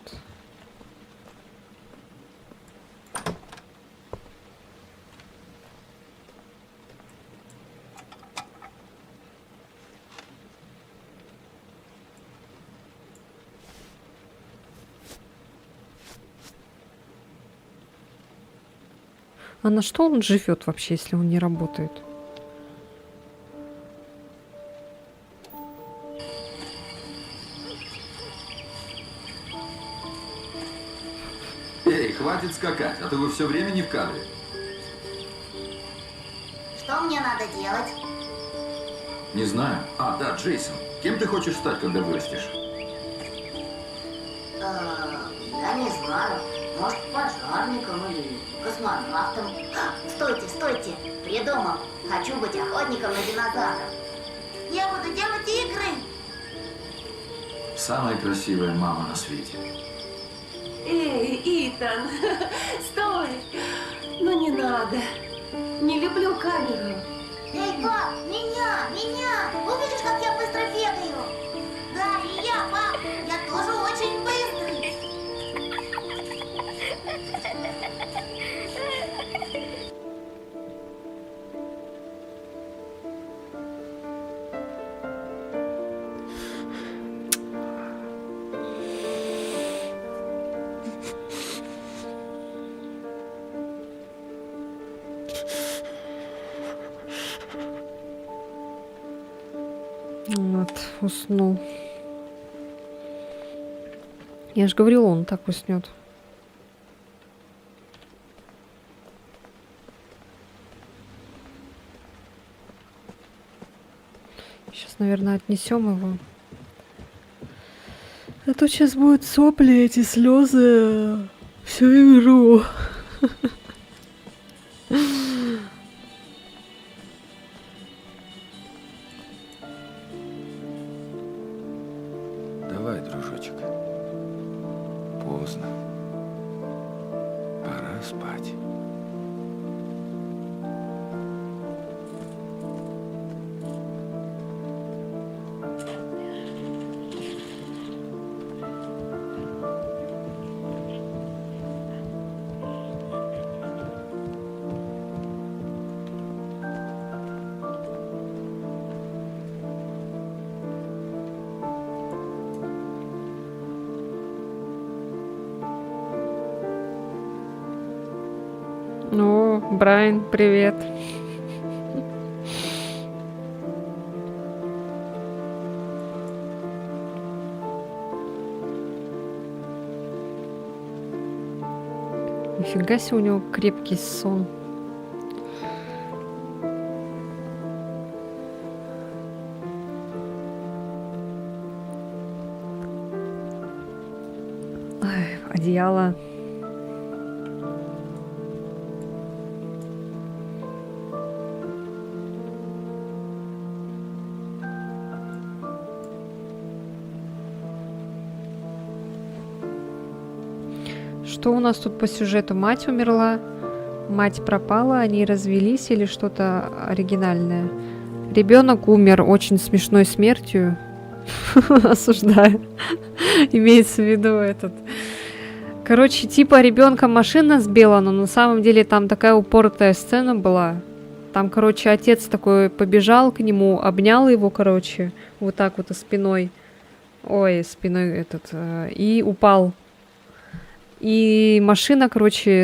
А на что он живет вообще, если он не работает? Эй, хватит скакать, а то вы все время не в кадре. Что мне надо делать? Не знаю. А, да, Джейсон. Кем ты хочешь стать, когда вырастешь? Я не знаю. Может, пожарником или космонавтом. Стойте, стойте. Придумал. Хочу быть охотником на динозавров. Я буду делать игры. Самая красивая мама на свете. Эй, Итан, стой! Ну не надо. Не люблю камеру. Эй, пап, меня! Увидишь, как я быстро бегаю? Да, и я, пап. Я тоже очень быстрый. Вот, уснул. Я же говорила, он так уснет. Сейчас, наверное, отнесем его. А то сейчас будут сопли, эти слезы всю игру. Давай, дружочек. Поздно. Пора спать. О, Брайан, привет. Нифига себе, у него крепкий сон. Ай, одеяло. Что у нас тут по сюжету? Мать умерла, мать пропала, они развелись или что-то оригинальное? Ребенок умер очень смешной смертью. Осуждаю. Имеется в виду этот. Короче, типа ребенка машина сбила, но на самом деле там такая упоротая сцена была. Там, короче, отец такой побежал к нему, обнял его, короче, вот так вот спиной. Ой, спиной этот. И упал. И машина, короче,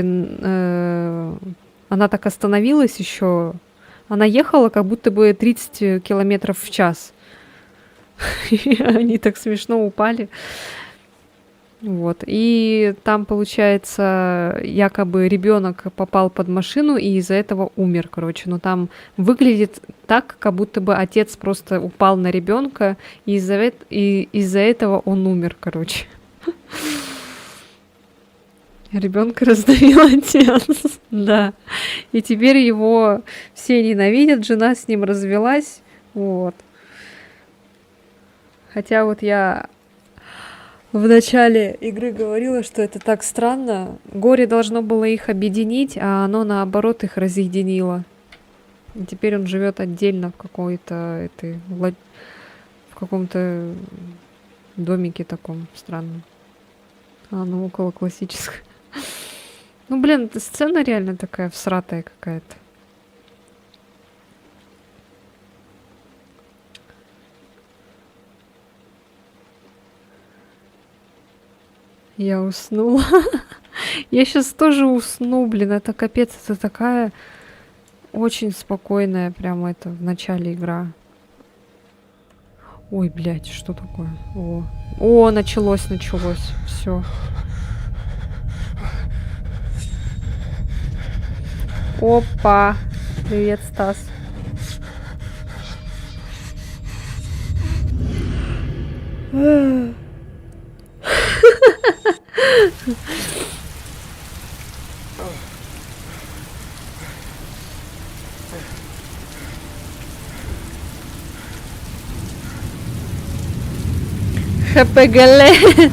она так остановилась еще. Она ехала как будто бы 30 километров в час. И они так смешно упали. Вот. И там, получается, якобы ребенок попал под машину и из-за этого умер, короче. Но там выглядит так, как будто бы отец просто упал на ребенка, и из-за этого он умер, короче. Ребенка раздавил отец. Да. И теперь его все ненавидят, жена с ним развелась. Вот. Хотя вот я в начале игры говорила, что это так странно. Горе должно было их объединить, а оно наоборот их разъединило. И теперь он живет отдельно в каком-то домике таком странном. Оно около классическое. Ну, блин, эта сцена реально такая всратая какая-то. Я уснула. Я сейчас тоже усну, блин, это капец, это такая очень спокойная прямо это в начале игра. Ой, блядь, что такое? О, началось, все. Опа. Привет, Стас. ХПГЛ.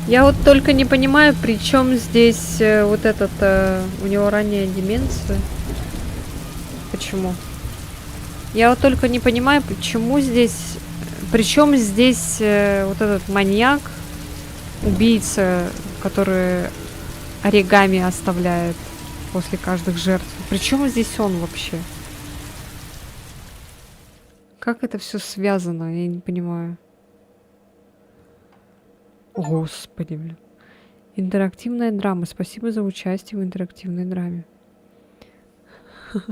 Я вот только не понимаю, при чем здесь вот этот, у него ранняя деменция. Почему? Я вот только не понимаю, почему здесь, причем здесь вот этот маньяк, убийца, который оригами оставляет после каждых жертв. Причем здесь он вообще? Как это все связано? Я не понимаю. Господи, блин. Интерактивная драма. Спасибо за участие в интерактивной драме.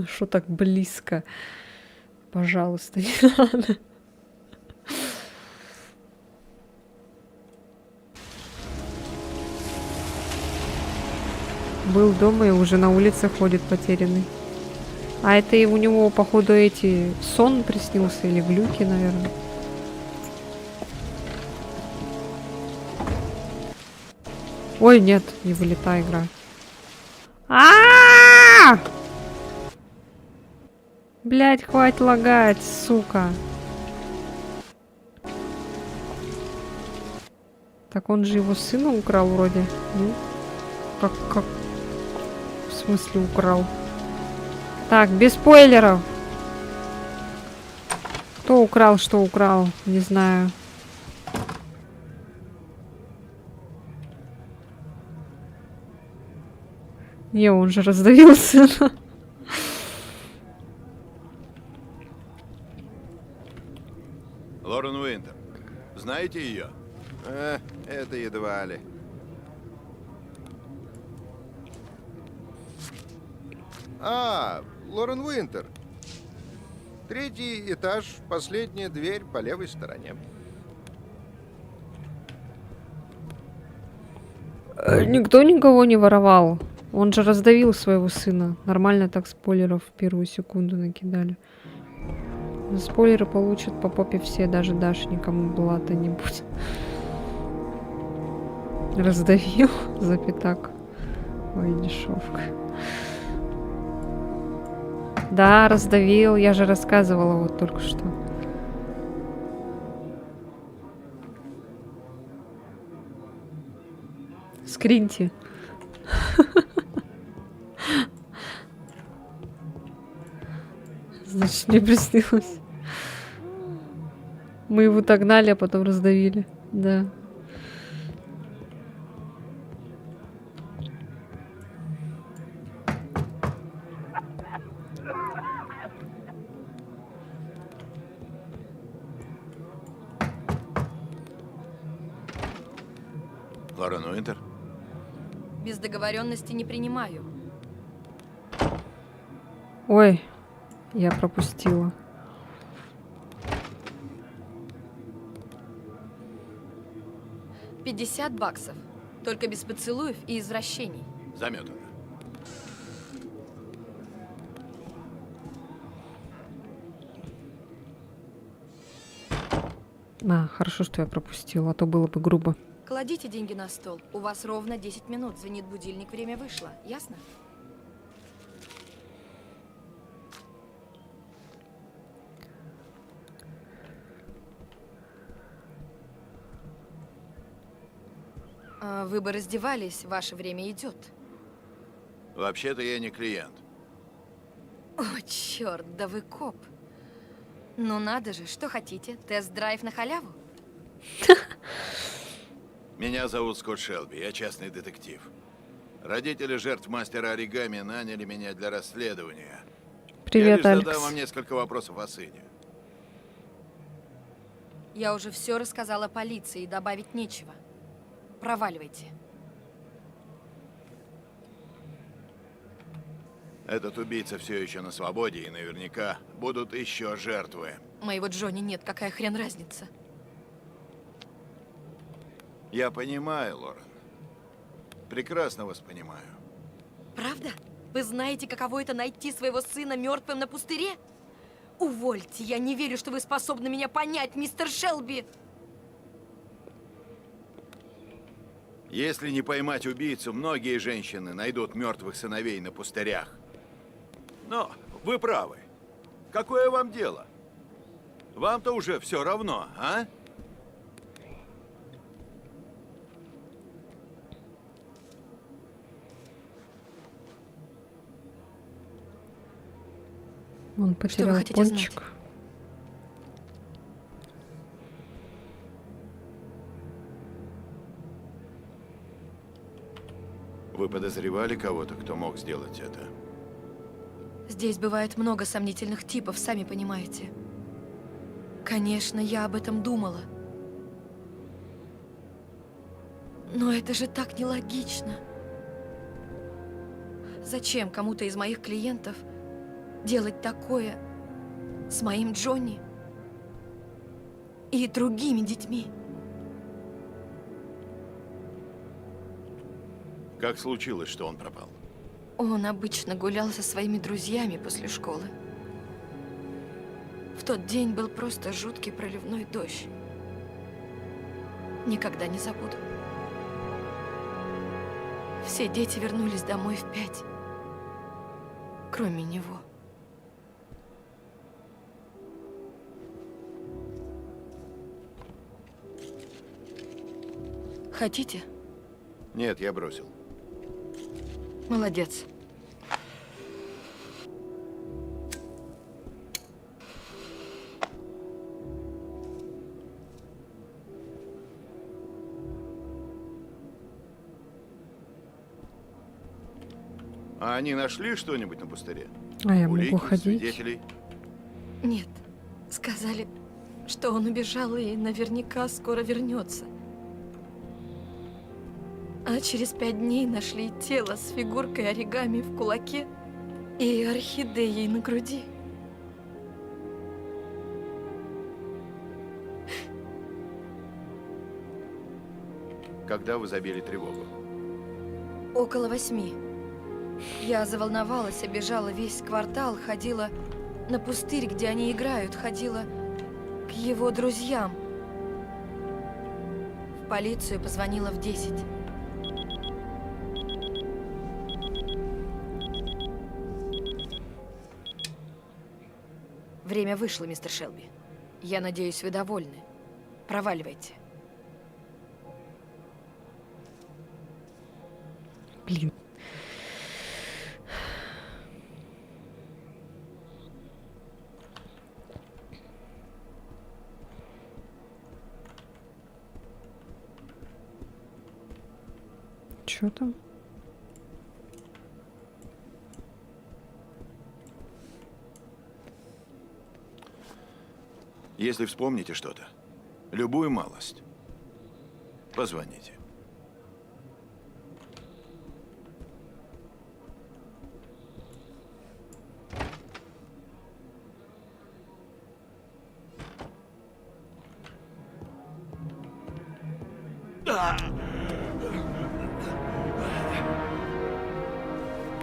Что так близко? Пожалуйста, не надо. Был дома и уже на улице ходит потерянный. А это и у него, походу, эти сон приснился или глюки, наверное. Ой, нет, не вылетай, игра. Блять, хватит лагать, сука. Так он же его сына украл вроде. Ну, как? В смысле украл? Так, без спойлеров. Кто украл, что украл? Не знаю. Не, он же раздавил сына. Лорен Уинтер. Знаете ее? Это едва ли. Лорен Уинтер. 3-й этаж, последняя дверь по левой стороне. Никто никого не воровал. Он же раздавил своего сына. Нормально так спойлеров в первую секунду накидали. За спойлеры получат по попе все, даже Даша никому блата не будет. Раздавил за пятак. Ой, дешевка. Да, раздавил. Я же рассказывала вот только что. Скриньте. Значит, мне приснилось. Мы его догнали, а потом раздавили. Да. Лорен Уинтер? Без договоренности не принимаю. Ой, я пропустила. $50. Только без поцелуев и извращений. Заметано. Хорошо, что я пропустила, а то было бы грубо. Кладите деньги на стол. У вас ровно 10 минут. Звенит будильник, время вышло. Ясно? Вы бы раздевались, ваше время идет. Вообще-то я не клиент. О, черт, да вы коп. Ну надо же, что хотите? Тест-драйв на халяву? Меня зовут Скотт Шелби, я частный детектив. Родители жертв мастера оригами наняли меня для расследования. Привет, я лишь Алекс. задам вам несколько вопросов о сыне. Я уже все рассказала полиции, добавить нечего. Проваливайте. Этот убийца все еще на свободе, и наверняка будут еще жертвы. Моего Джонни нет, какая хрен разница? Я понимаю, Лорен. Прекрасно вас понимаю. Правда? Вы знаете, каково это найти своего сына мертвым на пустыре? Увольте, я не верю, что вы способны меня понять, мистер Шелби. Если не поймать убийцу, многие женщины найдут мертвых сыновей на пустырях. Но вы правы. Какое вам дело? Вам-то уже все равно, а? Он потерял хотите пончик. знать? Вы подозревали кого-то, кто мог сделать это? Здесь бывает много сомнительных типов, сами понимаете. Конечно, я об этом думала. Но это же так нелогично. Зачем кому-то из моих клиентов делать такое с моим Джонни и другими детьми? Как случилось, что он пропал? Он обычно гулял со своими друзьями после школы. В тот день был просто жуткий проливной дождь. Никогда не забуду. Все дети вернулись домой в 5, кроме него. Хотите? Нет, я бросил. Молодец. А они нашли что-нибудь на пустыре? А я Улики, могу ходить? свидетелей? Нет. Сказали, что он убежал и наверняка скоро вернется. А через 5 дней нашли тело с фигуркой оригами в кулаке и орхидеей на груди. Когда вы забили тревогу? Около 8. Я заволновалась, обежала весь квартал, ходила на пустырь, где они играют, ходила к его друзьям. В полицию позвонила в 10. Время вышло, мистер Шелби. Я надеюсь, вы довольны. Проваливайте. Блин. Чё там? Если вспомните что-то, любую малость, позвоните.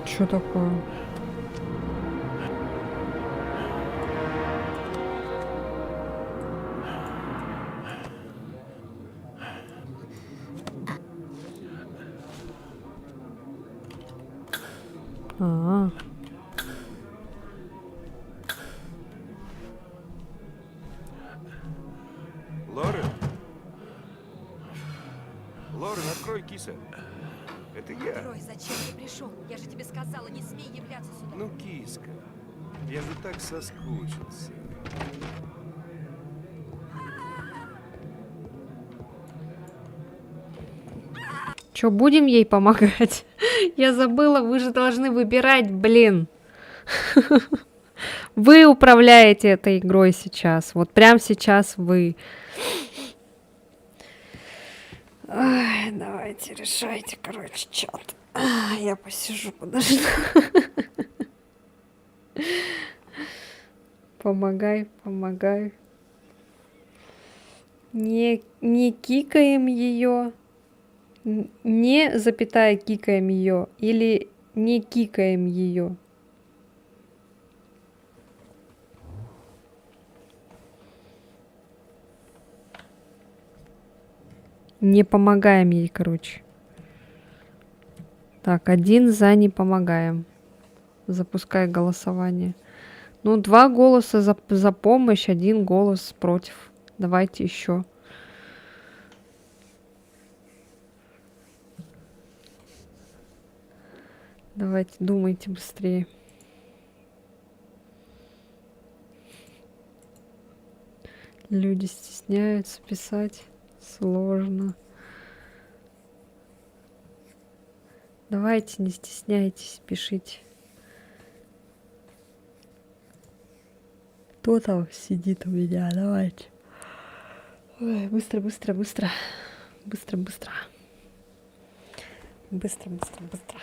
Чё такое? А, Лорен? Лорен, открой, киса. Это я. Рой, зачем ты пришел? Я же тебе сказала, не смей являться сюда. Ну, киска, я же так соскучился. чё, будем ей помогать? Я забыла, вы же должны выбирать, блин. Вы управляете этой игрой сейчас. Вот прям сейчас вы. Ай, давайте решайте, короче, чат. Я посижу, подожду. Помогай, помогай. Не кикаем ее. Не запятая кикаем ее. Или не кикаем ее. Не помогаем ей, короче. Так, 1 за не помогаем. Запускай голосование. Ну, 2 голоса за помощь, 1 голос против. Давайте еще. Давайте, думайте быстрее. Люди стесняются писать. Сложно. Давайте, не стесняйтесь, пишите. Кто там сидит у меня? Давайте. Ой, быстро, быстро, быстро. Быстро, быстро. Быстро, быстро, быстро.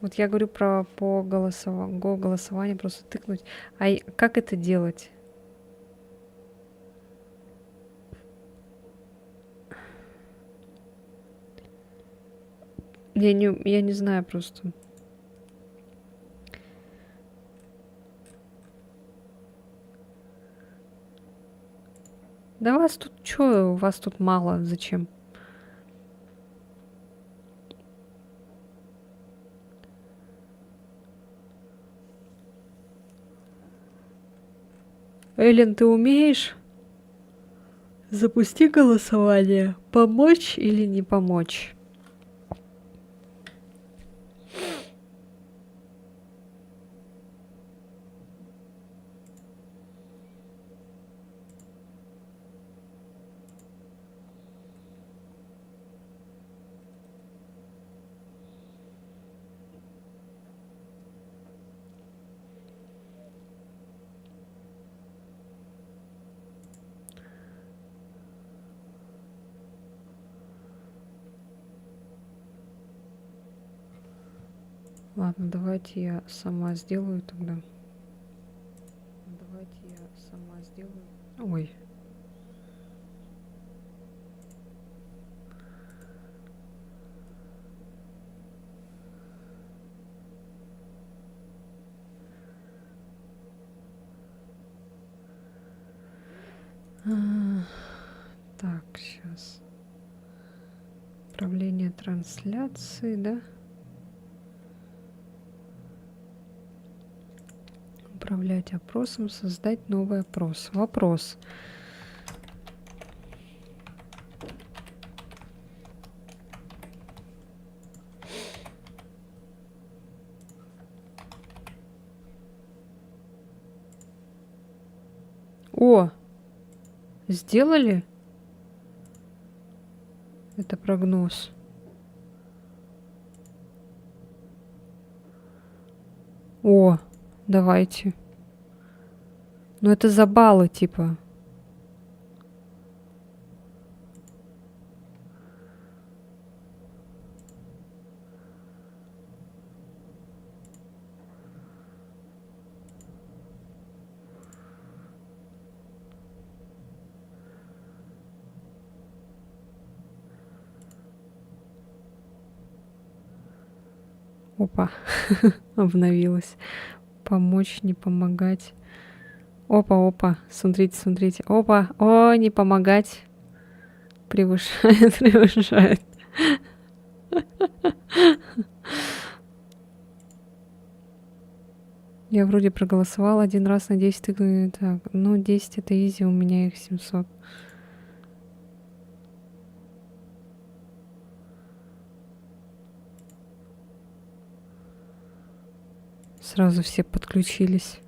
Вот я говорю про по голосованию, просто тыкнуть. А как это делать? Я не знаю просто. Да вас тут чё? Вас тут мало. Зачем? Эллен, ты умеешь? Запусти голосование. Помочь или не помочь? Ладно, давайте я сама сделаю тогда. Давайте я сама сделаю. Ой. Так, сейчас. Управление трансляцией, да? Управлять опросом, создать новый опрос. Вопрос. О! Сделали? Это прогноз. О! Давайте. Ну это за баллы, типа. Опа. Обновилась. Помочь, не помогать. Опа, опа. Смотрите, смотрите. Опа. О, не помогать. Превышает, превышает. Я вроде проголосовала 1 раз на 10. Так, ну 10 это изи, у меня их 700. Сразу все подключились.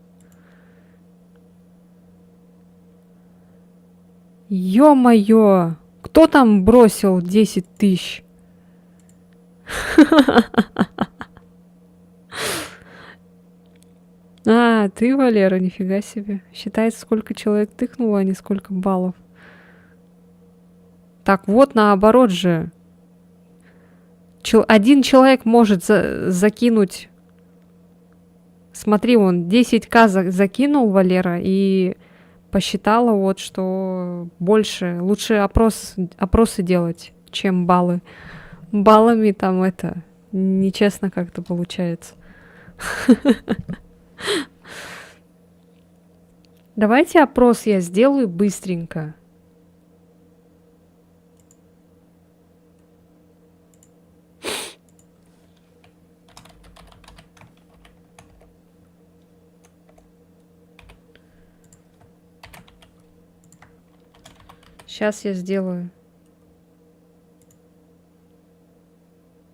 Ё-моё! Кто там бросил 10 тысяч? А, ты, Валера, нифига себе. Считается, сколько человек тыкнуло, а не сколько баллов. Так, вот наоборот же. Один человек может закинуть Смотри, он 10К закинул, Валера, и посчитала вот, что больше, лучше опросы делать, чем баллы. Баллами там это нечестно как-то получается. Давайте опрос я сделаю быстренько. Сейчас я сделаю.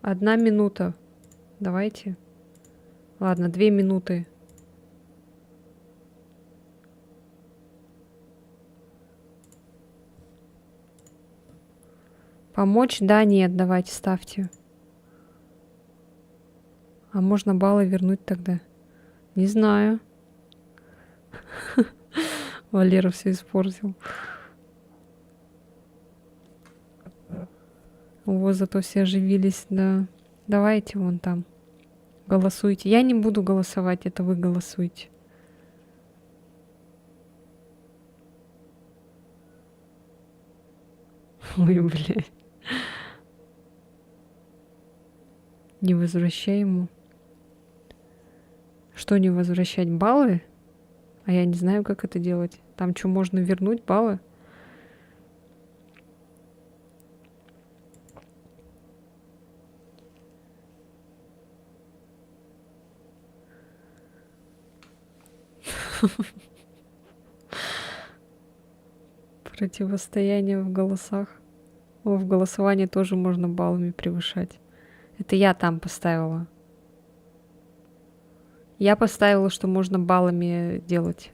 1 минута. Давайте. Ладно, 2 минуты. Помочь? Да, нет, давайте ставьте. А можно баллы вернуть тогда? Не знаю. Валера все испортил. Вот, зато все оживились, да. Давайте вон там. Голосуйте. Я не буду голосовать, это вы голосуйте. Ой, блядь. Не возвращай ему. Что не возвращать? Баллы? А я не знаю, как это делать. Там что, можно вернуть баллы? Противостояние в голосах. О, в голосовании тоже можно баллами превышать. Это я там поставила. Я поставила, что можно баллами делать.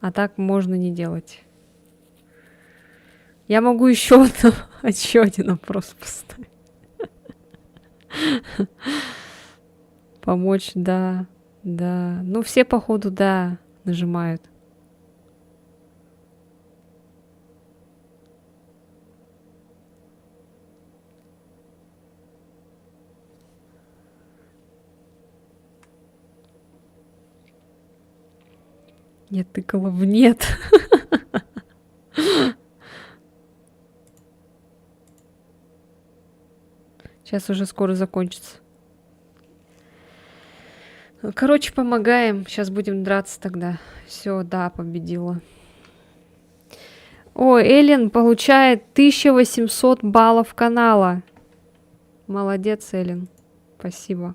А так можно не делать. Я могу еще один опрос поставить. Помочь, да. Да. Ну, все, походу, да, нажимают. Я тыкала в нет. Сейчас уже скоро закончится. Короче, помогаем. Сейчас будем драться тогда. Все, да, победила. О, Эллен получает 1800 баллов канала. Молодец, Эллен. Спасибо.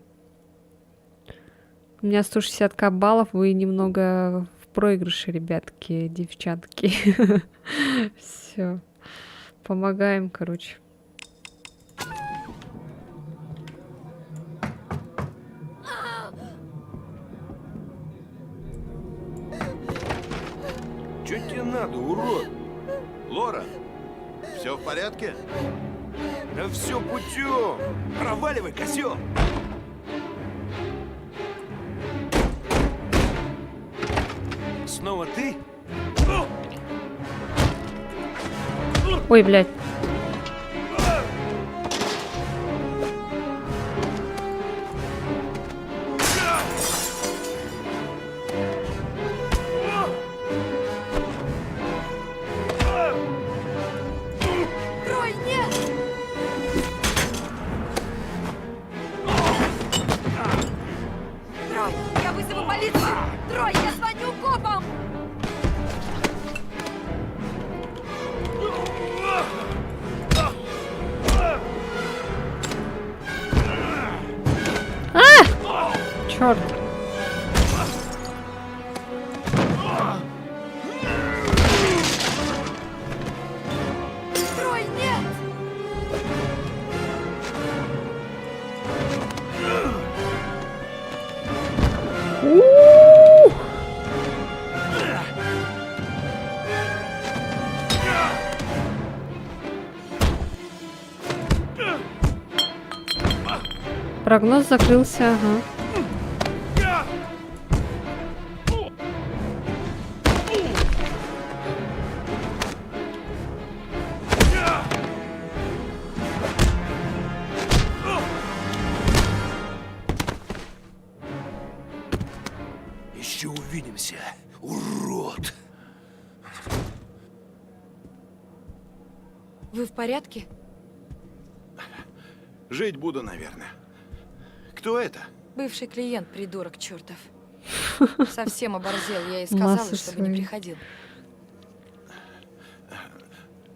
У меня 160к баллов. Вы немного в проигрыше, ребятки, девчатки. Все. Помогаем, короче. Что тебе надо, урод? Лора, все в порядке? Да все путем. Проваливай, козел. Снова ты? Ой, блядь. Трой, нет! Трой, я вызову полицию! Трой, я звоню копам! Черт. Трой, нет! Прогноз закрылся, ага. Еще увидимся, урод. Вы в порядке? Жить буду, наверное. Кто это? Бывший клиент, придурок чертов. Совсем оборзел, я и сказала, Масса чтобы не своей. приходил.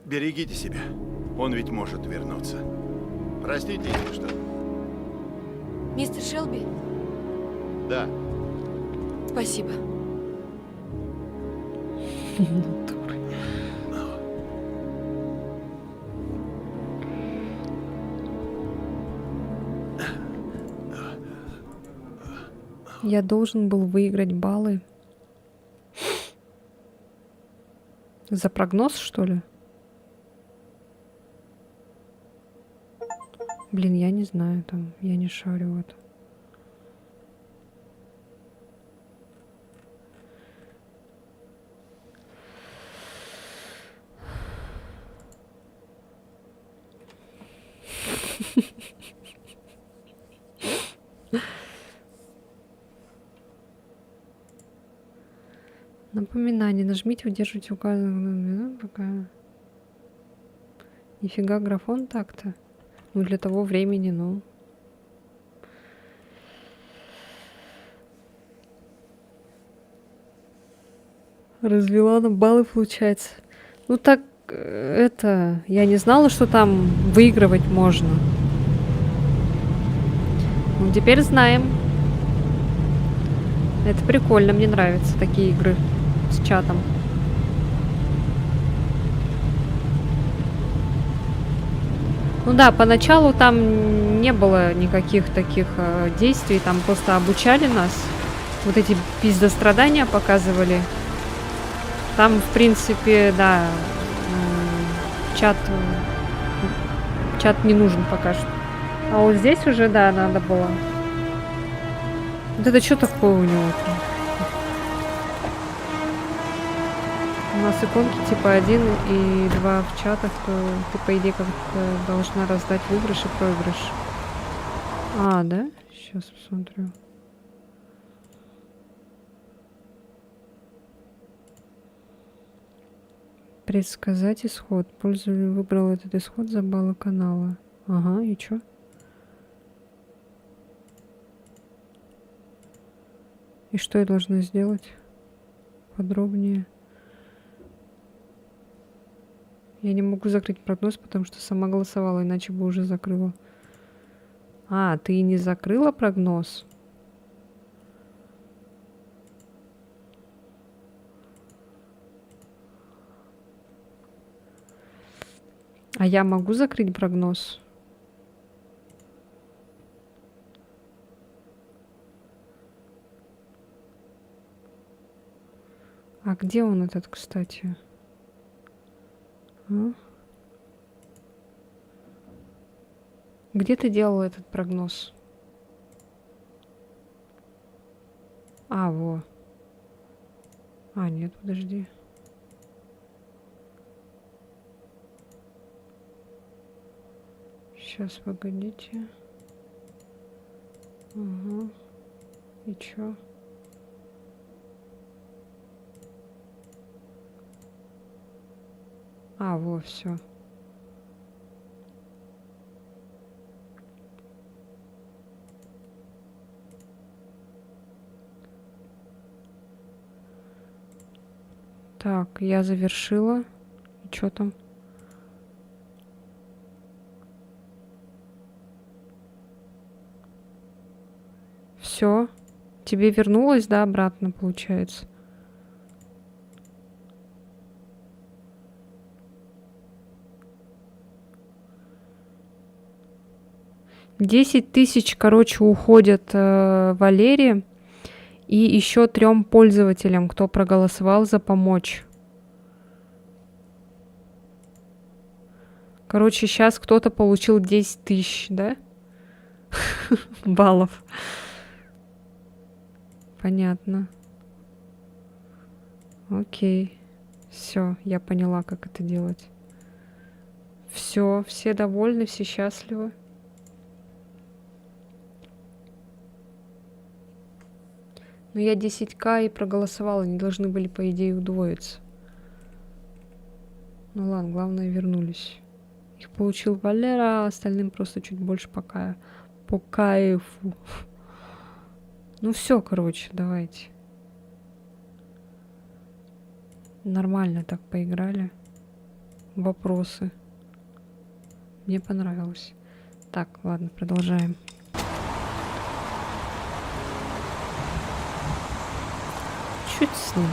Берегите себя. Он ведь может вернуться. Простите, если что. Мистер Шелби, Да. спасибо. Я должен был выиграть баллы. За прогноз, что ли? Блин, я не знаю, там, я не шарю в этом. Напоминание. Нажмите, удерживайте указанную пока. Нифига графон так-то. Ну, для того времени, ну. Развела на баллы, получается. Ну так, это... Я не знала, что там выигрывать можно. Ну, теперь знаем. Это прикольно, мне нравятся такие игры с чатом. Ну да, поначалу там не было никаких таких действий, там просто обучали нас. Вот эти пиздострадания показывали. Там, в принципе, да, чат не нужен пока что. А вот здесь уже, да, надо было. Вот это что такое у него? У нас иконки типа 1 и 2 в чатах, то ты, по идее, как-то должна раздать выигрыш и проигрыш. А, да? Сейчас посмотрю. Предсказать исход. Пользователь выбрал этот исход за баллы канала. Ага, и чё? И что я должна сделать? Подробнее. Я не могу закрыть прогноз, потому что сама голосовала, иначе бы уже закрыла. А, ты не закрыла прогноз? А я могу закрыть прогноз? А где он этот, кстати? А? Где ты делала этот прогноз? А, во. А, нет, подожди. Сейчас, погодите. Ага. И чё? А, во, все. Так, я завершила. И чё там? Все. Тебе вернулось, да, обратно, получается? $10 000, короче, уходят Валере и еще 3 пользователям, кто проголосовал за помочь. Короче, сейчас кто-то получил 10 000, да? Баллов. Понятно. Окей. Все, я поняла, как это делать. Все довольны, все счастливы. Ну я 10К и проголосовала, они должны были, по идее, удвоиться. Ну ладно, главное, вернулись. Их получил Валера, а остальным просто чуть больше по кайфу. Ну все, короче, давайте. Нормально так поиграли. Вопросы. Мне понравилось. Так, ладно, продолжаем. Чуть с ним.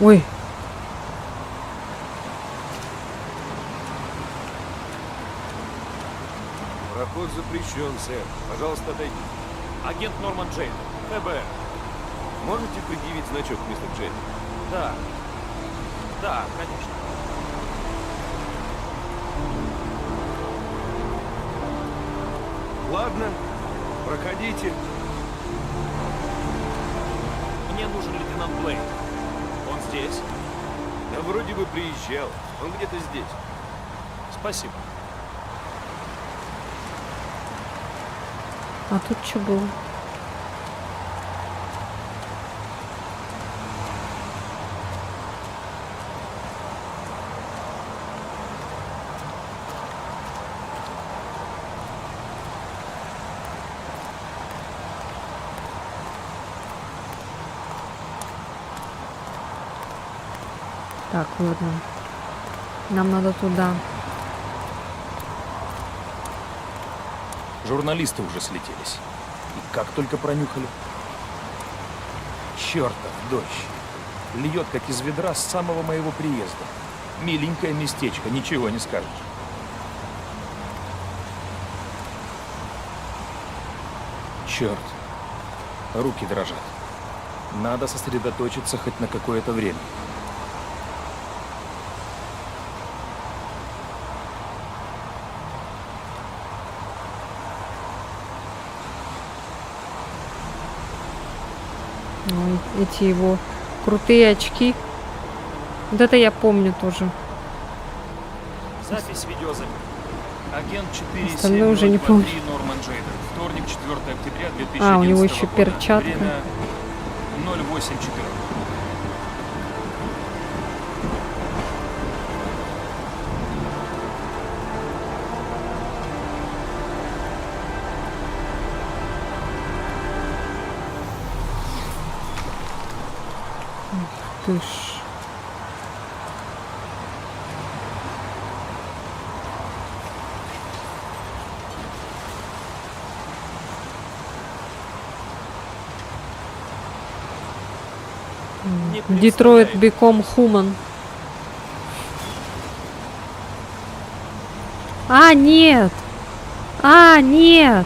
Ой. Проход запрещен, сэр. Пожалуйста, отойдите. Агент Норман Джейн, ФБР. Можете предъявить значок, мистер Джейн? Да. Да, конечно. Ладно, проходите. Мне нужен лейтенант Блейк. Он здесь? Да вроде бы приезжал. Он где-то здесь. Спасибо. А тут что было? Так, ладно. Нам надо туда. Журналисты уже слетелись. И как только пронюхали. Чертов дождь. Льет, как из ведра, с самого моего приезда. Миленькое местечко, ничего не скажешь. Черт. Руки дрожат. Надо сосредоточиться хоть на какое-то время. Ой, эти его крутые очки. Вот это я помню тоже. Запись видеозапись. Агент 47023 Остальное уже не помню. Норман Джейдер. Вторник, 4 октября 2011 А, у него еще года. перчатка. Время 08:14. Ты ж. Детройт Become Human. А, нет! А, нет!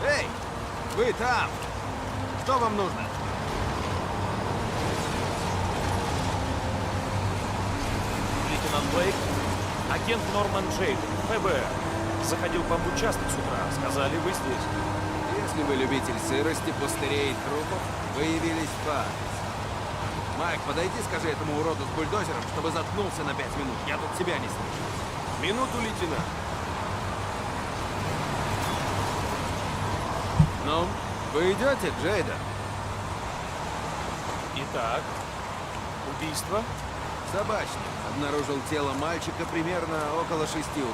Эй, вы там! Что вам нужно? Лейтенант Блейк, агент Норман Джейдер, ФБР. Заходил по участок с утра. Сказали, вы здесь. Если вы любитель сырости, пустырей и трупов, вы явились по адресу. Майк, подойди, скажи этому уроду с бульдозером, чтобы заткнулся на 5 минут. Я тут себя не слышу. Минуту, лейтенант. Ну, вы идете, Джейдер? Итак, убийство. Собачник обнаружил тело мальчика примерно около 6 утра.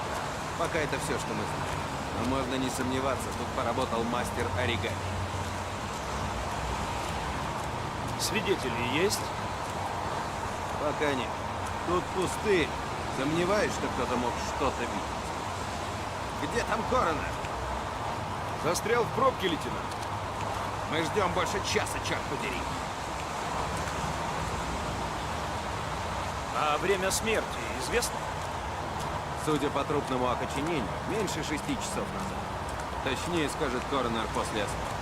Пока это все, что мы знаем. Но можно не сомневаться, тут поработал мастер оригами. Свидетели есть? Пока нет. Тут пустырь. Сомневаюсь, что кто-то мог что-то видеть. Где там коронер? Застрял в пробке, лейтенант. Мы ждем больше часа, черт подери. А время смерти известно? Судя по трупному окоченению, меньше 6 часов назад. Точнее, скажет коронер после осмотра.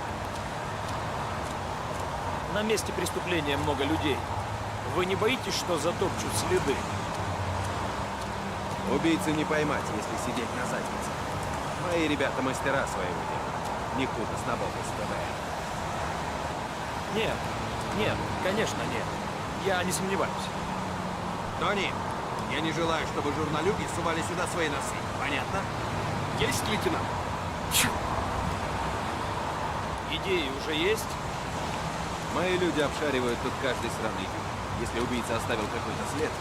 На месте преступления много людей. Вы не боитесь, что затопчут следы? Убийцу не поймать, если сидеть на заднице. Мои ребята мастера своего дела. Не хуже снобов из ФБР. Нет, нет, конечно нет. Я не сомневаюсь. Тони, я не желаю, чтобы журналюги сували сюда свои носы. Понятно? Есть, лейтенант? Идеи уже есть? Мои люди обшаривают тут каждый сраный дюйм. Если убийца оставил какой-то след,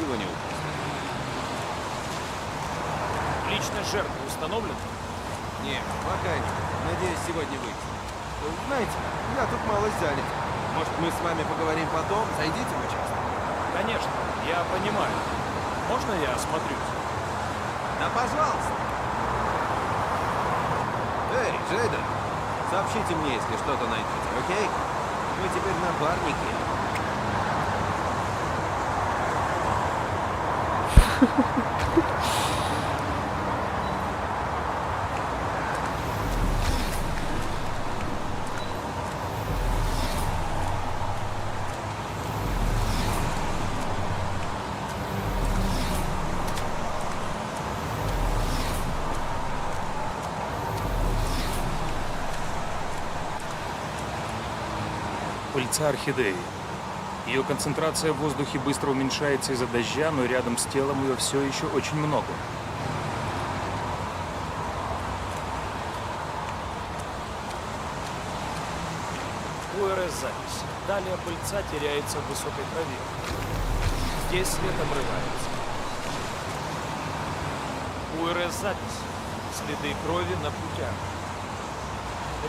его не упустят. Личность жертвы установлена? Нет, пока нет. Надеюсь, сегодня выйдет. Знаете, я тут малость занят. Может, мы с вами поговорим потом? Зайдите в участок. Конечно, я понимаю. Можно я осмотрюсь? Да, пожалуйста. Эй, Джейден, сообщите мне, если что-то найдете, окей? Мы теперь напарники. Пыльца орхидеи. Ее концентрация в воздухе быстро уменьшается из-за дождя, но рядом с телом ее все еще очень много. УРС-запись. Далее пыльца теряется в высокой траве. Здесь след обрывается. УРС-запись. Следы крови на путях.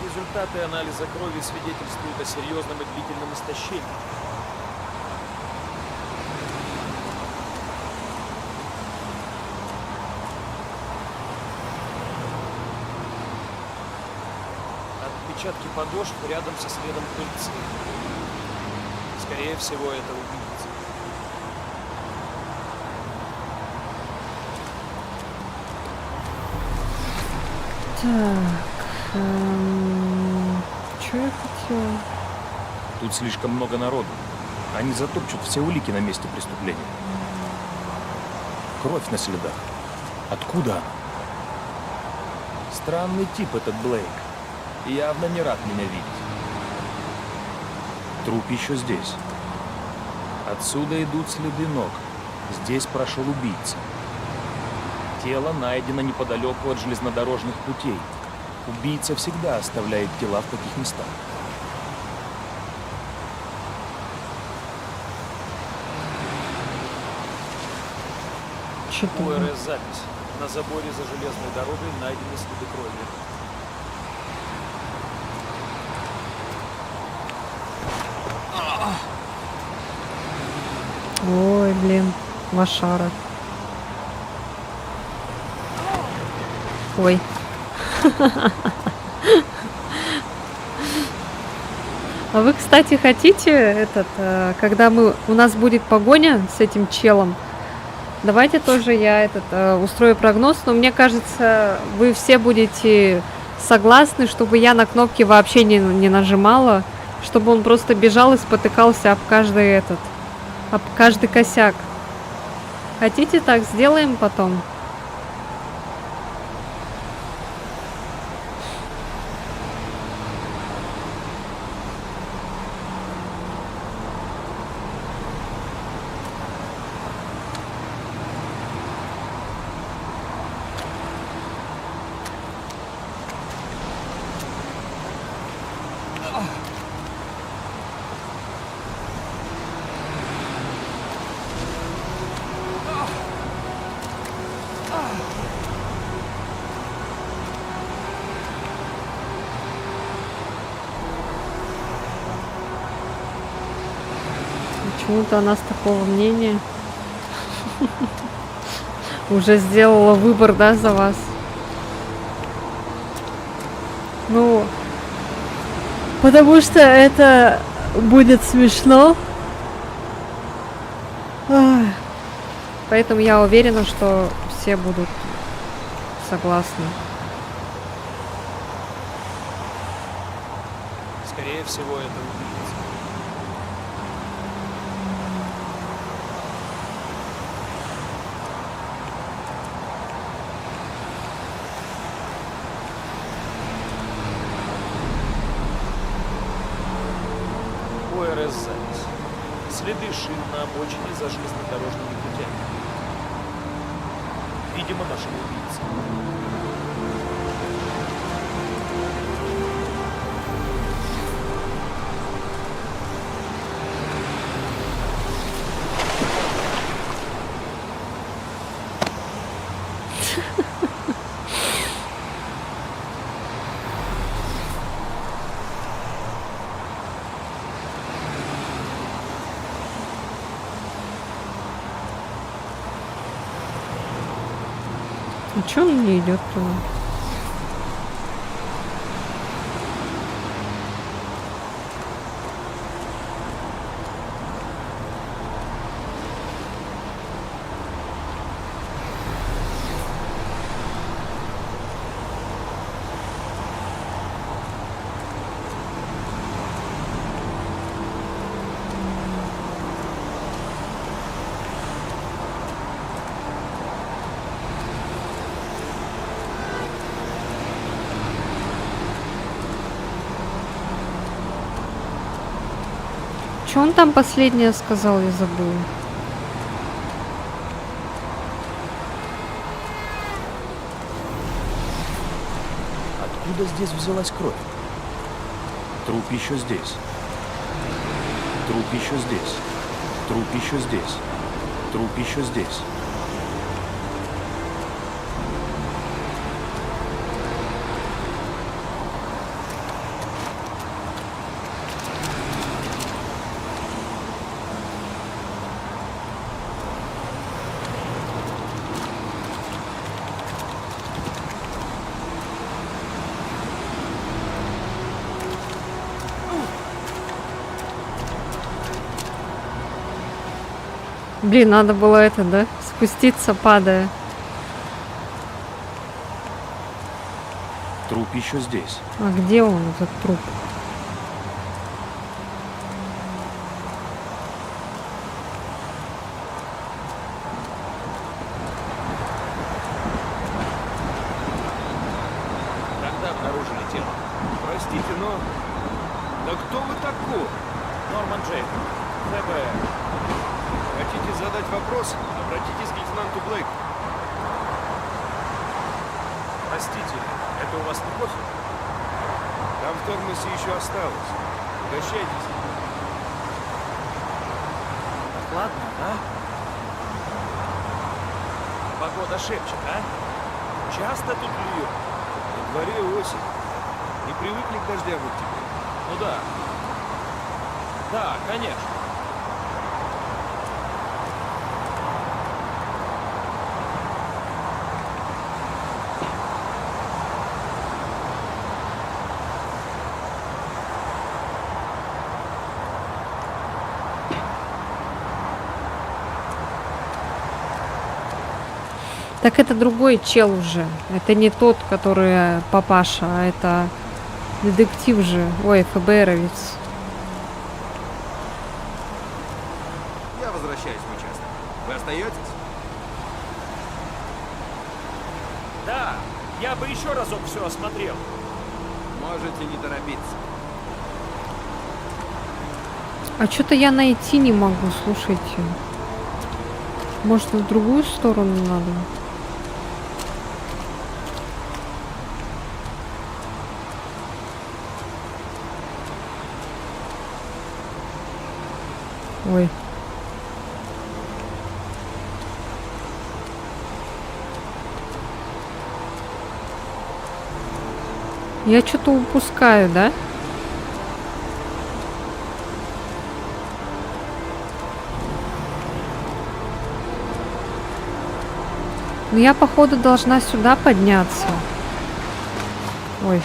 Результаты анализа крови свидетельствуют о серьезном и длительном истощении. Отпечатки подошв рядом со следом пыльцы. Скорее всего, это убийца. Так, что я хотела? Тут слишком много народу. Они затопчут все улики на месте преступления. Кровь на следах. Откуда она? Странный тип этот Блейк. Явно не рад меня видеть. Труп еще здесь. Отсюда идут следы ног. Здесь прошел убийца. Тело найдено неподалеку от железнодорожных путей. Убийца всегда оставляет тела в таких местах. Что-то... УРС-запись. На заборе за железной дорогой найдены следы крови. Ой, блин, лошара. Ой. А вы, кстати, хотите когда у нас будет погоня с этим челом, давайте тоже я устрою прогноз, но мне кажется, вы все будете согласны, чтобы я на кнопки вообще не нажимала, чтобы он просто бежал и спотыкался об каждый косяк. Хотите, так сделаем потом? Почему-то она с такого мнения уже сделала выбор, да, за вас. Ну, потому что это будет смешно. Ах. Поэтому я уверена, что все будут согласны. Скорее всего, это убийца. Следы шин на обочине за железнодорожными путями. Видимо, нашего убийцы. А чё он не идет туда? Что он там последнее сказал, я забыла. Откуда здесь взялась кровь? Труп еще здесь. Труп еще здесь. Труп еще здесь. Труп еще здесь. Блин, надо было это, да? Спуститься, падая. Труп еще здесь. А где он, этот труп? Когда обнаружили тело? Простите, но... Да кто вы такой? Норман Джейк. ФБР. Хотите задать вопрос? Обратитесь к лейтенанту Блейку. Простите, это у вас не кофе? Там в термосе еще осталось. Угощайтесь. Ладно, а? Погода шепчет, а? Часто тут льет. На дворе осень. Не привыкли к дождям в октябре? Ну да. Да, конечно. Так это другой чел уже. Это не тот, который папаша, а это детектив же. Ой, ФБРовец. Я возвращаюсь в участок. Вы остаетесь? Да, я бы еще разок все осмотрел. Можете не торопиться. А что-то я найти не могу, слушайте. Может, в другую сторону надо? Ой. Я что-то упускаю, да? Ну, я, походу, должна сюда подняться. Ой.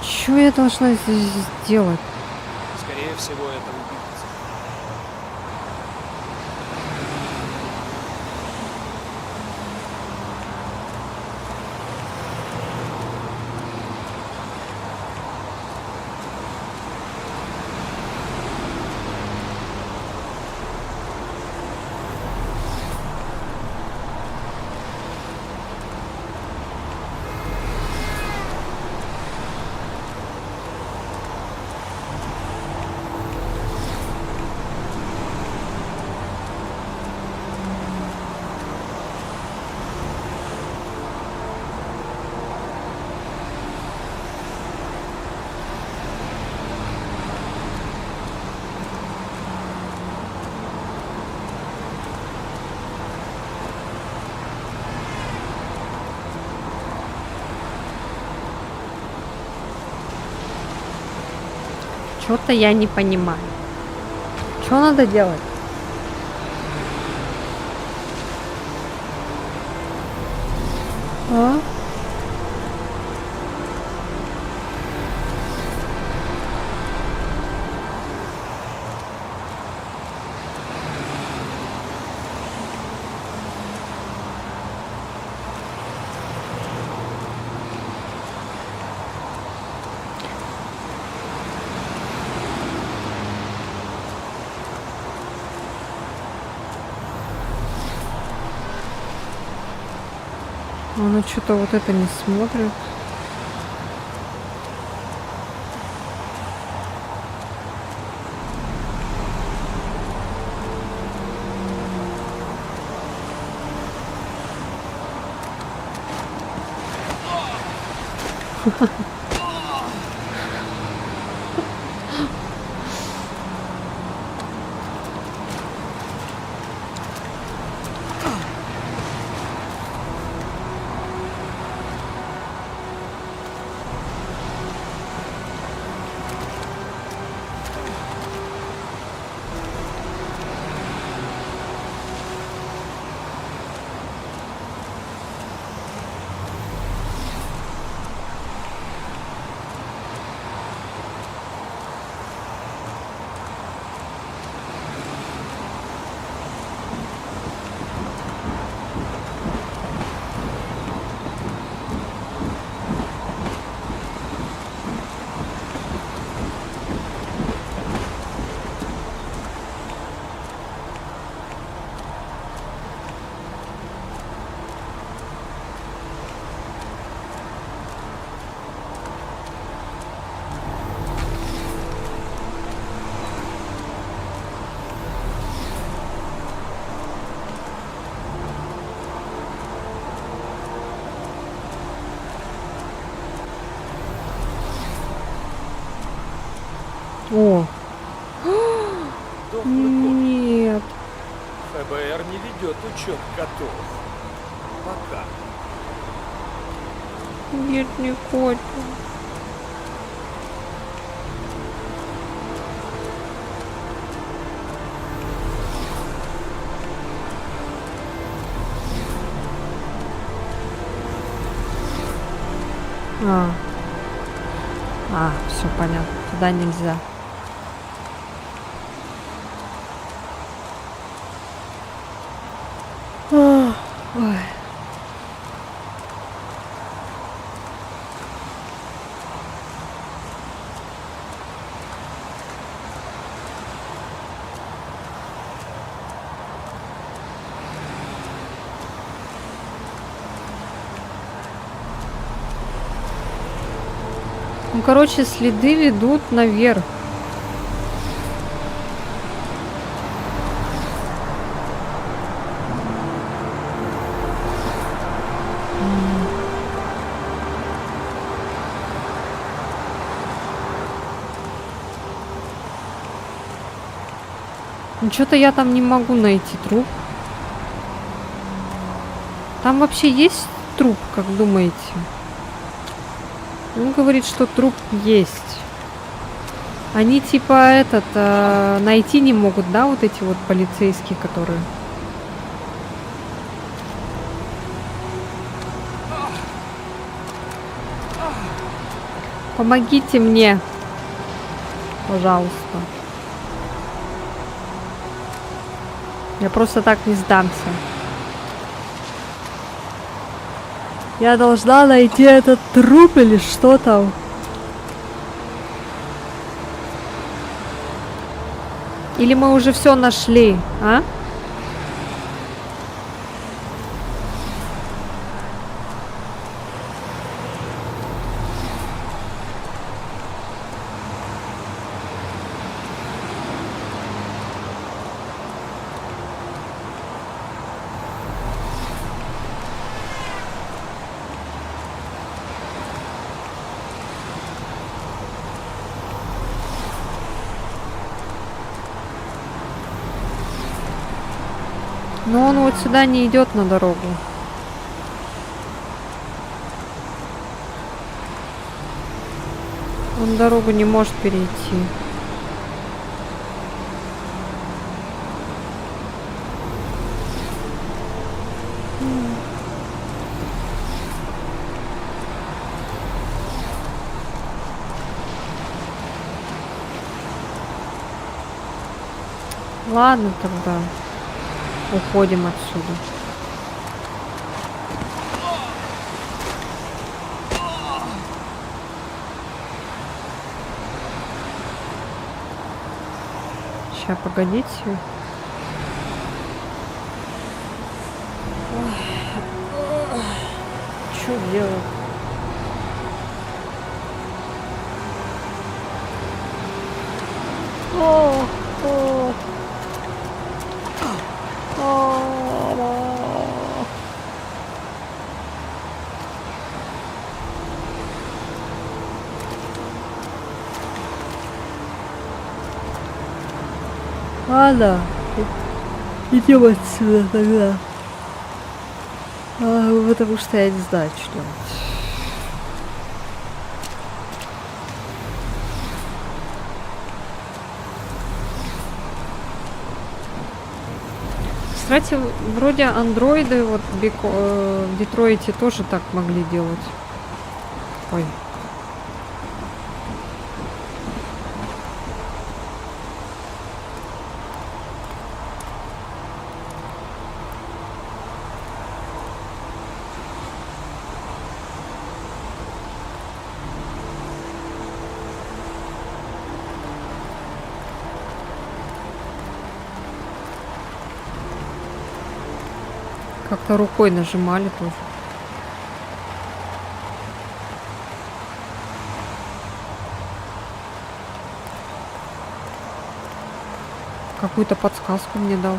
Что я должна здесь сделать? Скорее всего, это убийца. Что-то я не понимаю. Что надо делать? А? Она что-то вот это не смотрит. О, нет. ФБР не ведет учет котов. Пока. Нет, не котик. Все понятно. Туда нельзя. Ой. Ну, короче, следы ведут наверх. Ну, что-то я там не могу найти труп. Там вообще есть труп, как думаете? Он говорит, что труп есть. Они типа найти не могут, да, вот эти вот полицейские, которые... Помогите мне. Пожалуйста. Я просто так не сдамся. Я должна найти этот труп или что там. Или мы уже все нашли, а? Но он вот сюда не идет на дорогу. Он дорогу не может перейти. Ладно тогда. Уходим отсюда. Сейчас, погодите. Что делать? Ладно, идем отсюда тогда. Потому что я не знаю, что делать. Кстати, вроде андроиды вот в Детройте тоже так могли делать. Ой. Как-то рукой нажимали тоже. Какую-то подсказку мне дал.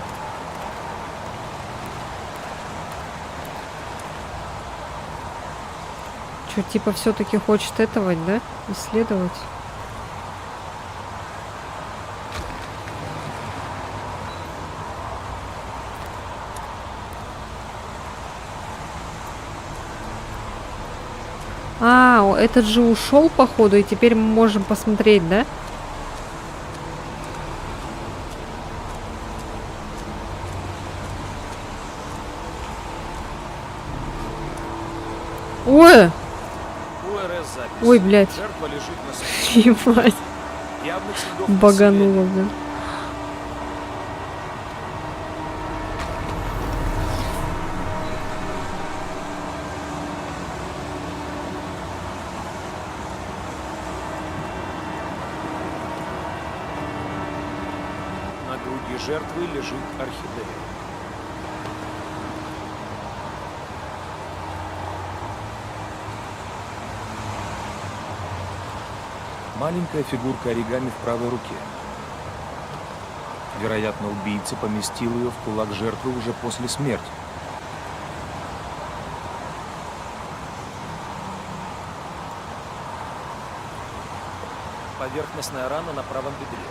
Что, типа все-таки хочет этого, да? Исследовать? А, этот же ушел, походу, и теперь мы можем посмотреть, да? Ой! Ой, блядь. Ебать. Багануло, блядь. На груди жертвы лежит орхидея. Маленькая фигурка оригами в правой руке. Вероятно, убийца поместил ее в кулак жертвы уже после смерти. Поверхностная рана на правом бедре.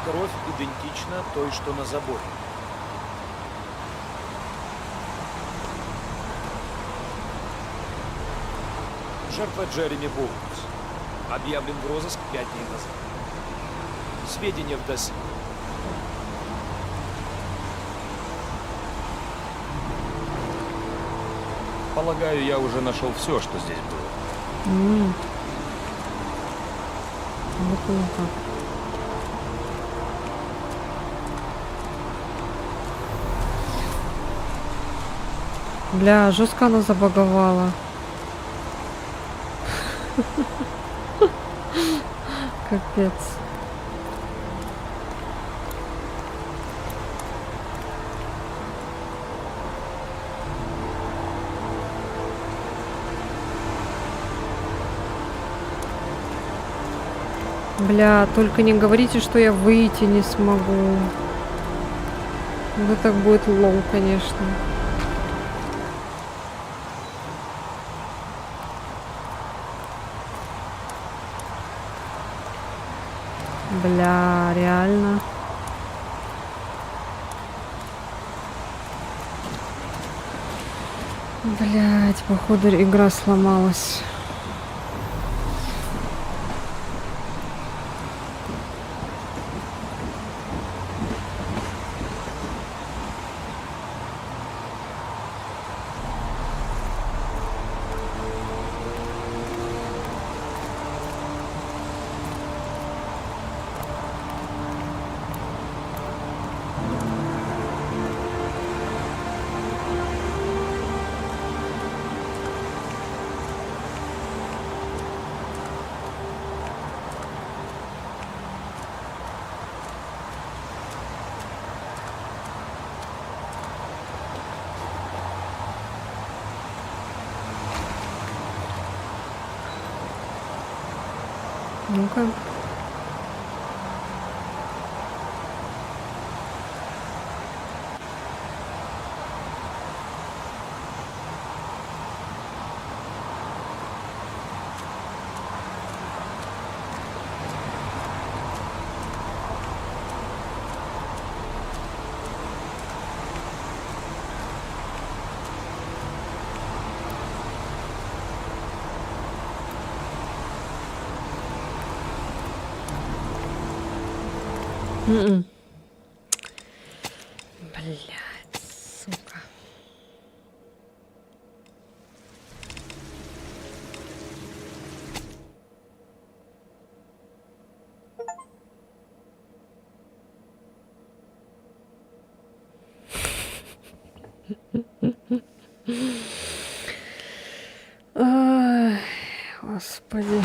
Кровь идентична той, что на заборе. Жертва Джереми Боуэнс. Объявлен в розыск 5 дней назад. Сведения в досье. Полагаю, я уже нашел все, что здесь было. Вот оно как. Бля, жестко она забаговала. Капец. Бля, только не говорите, что я выйти не смогу. Вот так будет лол, конечно. Бля, реально. Блять, походу игра сломалась. Ну-ка. М-м. Блядь, сука. Ай, господи.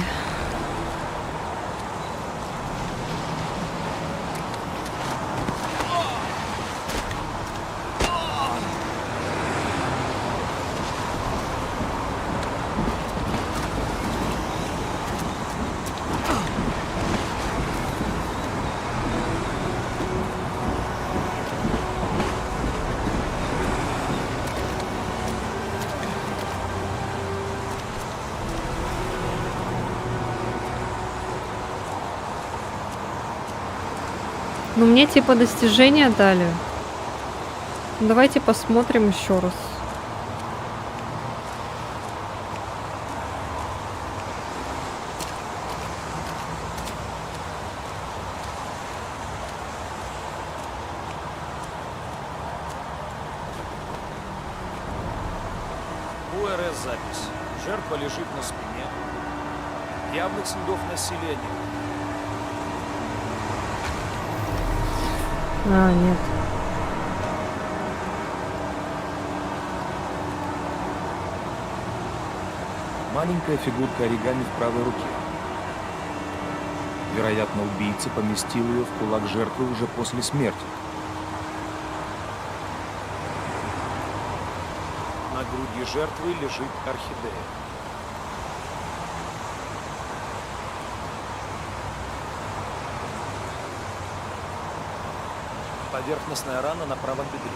Ну, мне типа достижения дали. Давайте посмотрим еще раз. УРС запись. Жертва лежит на спине. Явных следов насилия нет. А, нет. Маленькая фигурка оригами в правой руке. Вероятно, убийца поместил ее в кулак жертвы уже после смерти. На груди жертвы лежит орхидея. Поверхностная рана на правом бедре.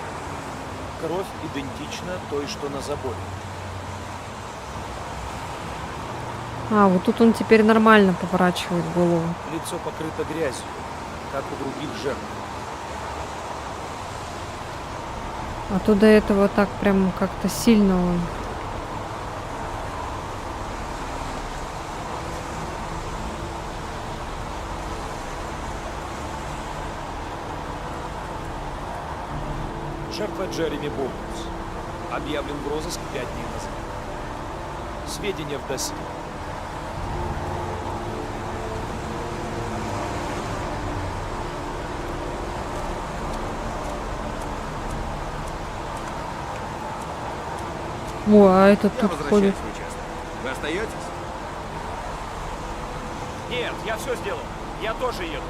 Кровь идентична той, что на заборе. А, вот тут он теперь нормально поворачивает голову. Лицо покрыто грязью, как у других жертв. А то до этого так прям как-то сильно он. Жертва Джереми Боулс. Объявлен в розыск 5 дней назад. Сведения в досье. О, а этот Я тут возвращаюсь ходит. в участок. Вы остаетесь? Нет, я все сделал. Я тоже еду.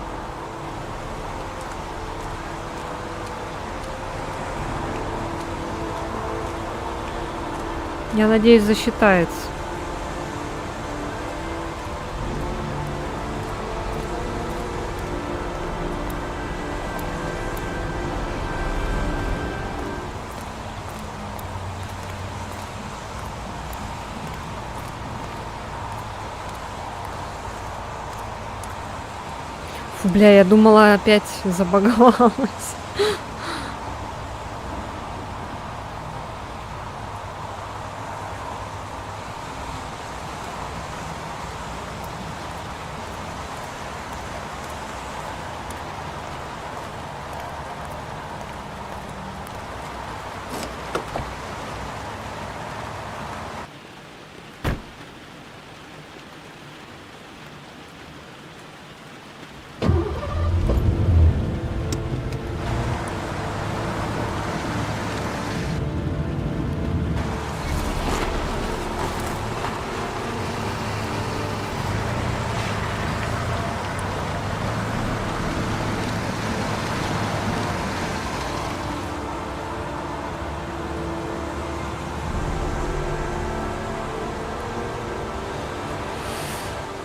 Я надеюсь, засчитается. Фу, бля, я думала, опять забагалась.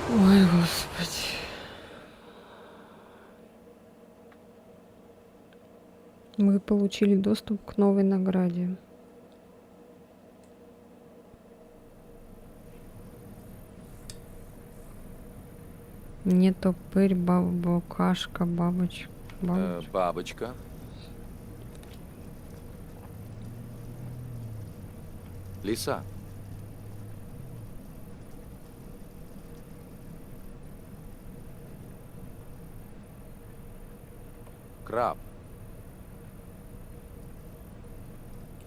Ой, господи. Мы получили доступ к новой награде. Не топырь, бабукашка, бабочка. Бабочка. Лиса. Краб.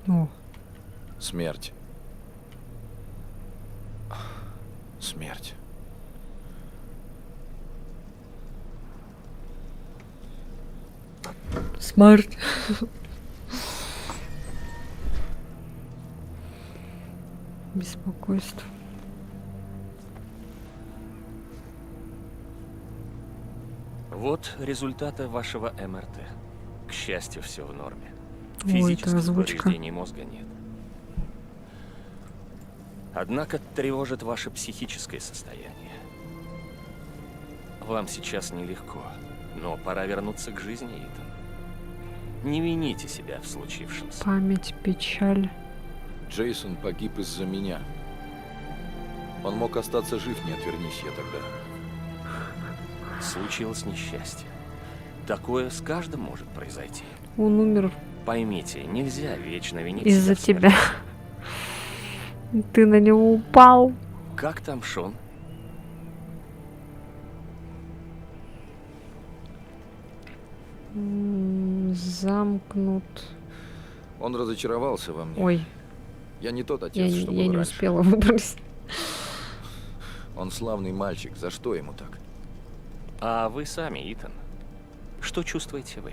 О, Смерть. Смерть. смерть. Беспокойство. Вот результаты вашего МРТ. К счастью, все в норме. Ой, Физических это озвучка. повреждений мозга нет. Однако тревожит ваше психическое состояние. Вам сейчас нелегко, но пора вернуться к жизни, Итан. Не вините себя в случившемся. Память, печаль. Джейсон погиб из-за меня. Он мог остаться жив, не отвернись я тогда. Случилось несчастье. Такое с каждым может произойти. Он умер Поймите, нельзя вечно винить из-за себя в тебя. смерти. Ты на него упал. Как там Шон? Замкнут. Он разочаровался во мне. Ой, Я не тот я, отец, что я был не раньше. успела выбрать. Он славный мальчик. За что ему так? А вы сами, Итан, что чувствуете вы?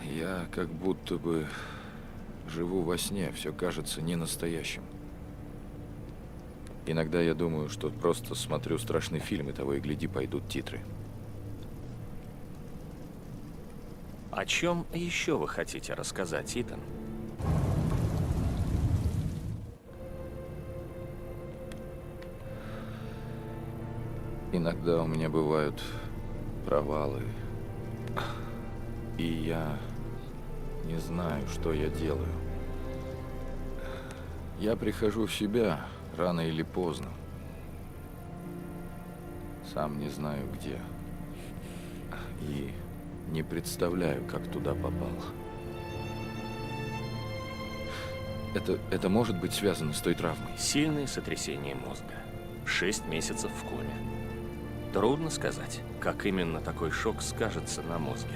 Я как будто бы живу во сне. Все кажется ненастоящим. Иногда я думаю, что просто смотрю страшный фильм, и того и гляди, пойдут титры. О чем еще вы хотите рассказать, Итан? Иногда у меня бывают провалы. И я не знаю, что я делаю. Я прихожу в себя рано или поздно. Сам не знаю где. И не представляю, как туда попал. Это может быть связано с той травмой? Сильное сотрясение мозга. 6 месяцев в коме. Трудно сказать, как именно такой шок скажется на мозге.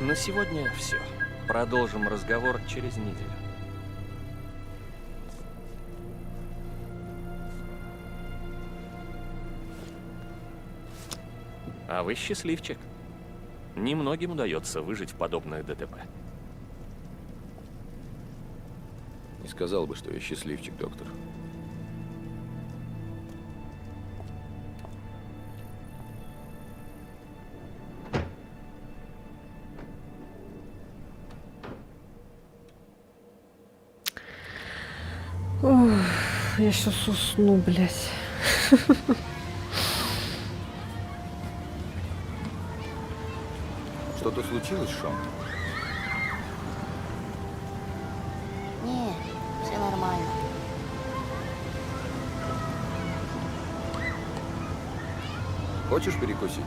На сегодня все. Продолжим разговор через неделю. А вы счастливчик. Немногим удается выжить в подобных ДТП. Не сказал бы, что я счастливчик, доктор. Ох, я сейчас усну, блядь. Что-то случилось, Шон? Не, все нормально. Хочешь перекусить?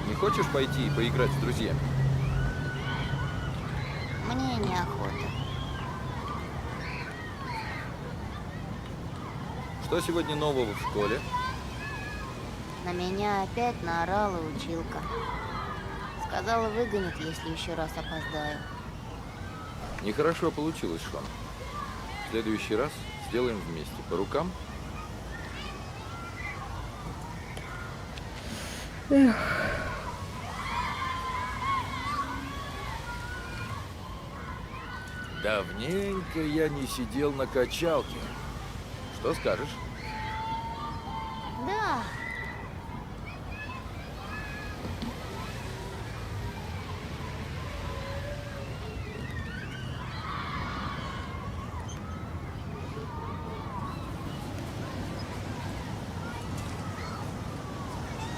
Не хочешь пойти и поиграть с друзьями? Мне неохота. Что сегодня нового в школе? На меня опять наорала училка. Сказала, выгонит, если еще раз опоздаю. Нехорошо получилось, Шон. В следующий раз сделаем вместе. По рукам? Эх. Давненько я не сидел на качалке. Что скажешь? Да.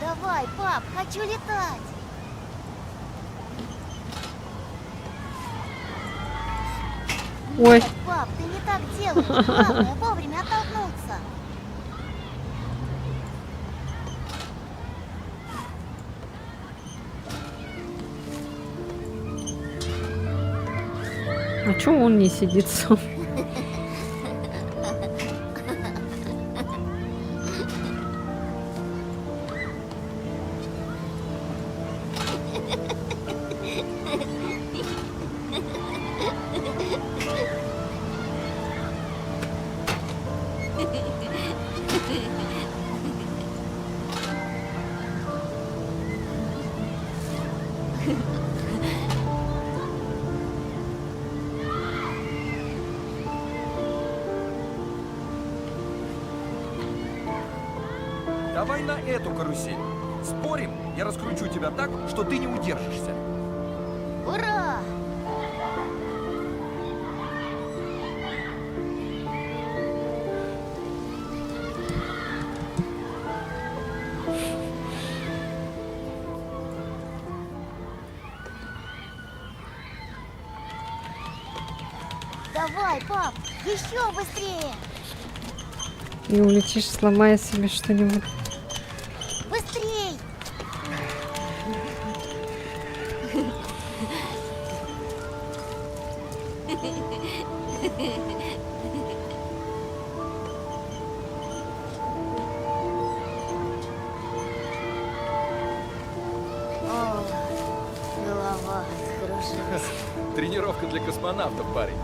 Давай, пап, хочу летать. Ой. Нет, пап, ты не так делаешь. Главное, вовремя оттолкнуться. А чё он не сидит сам? Давай на эту карусель. Спорим, я раскручу тебя так, что ты не удержишься. Ура! Давай, пап, еще быстрее! И улетишь, сломая себе что-нибудь. Быстрей! О, голова скружилась. Тренировка для космонавтов, парень.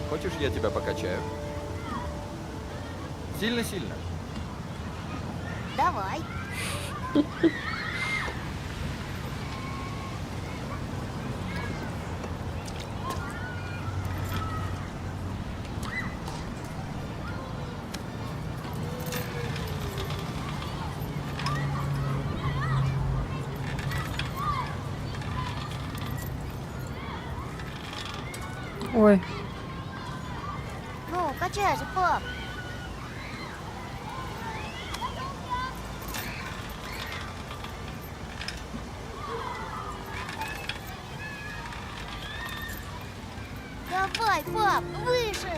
Хочешь, я тебя покачаю? Сильно-сильно. Давай. Ой. Ну, качай же, пап. Давай, пап, выше!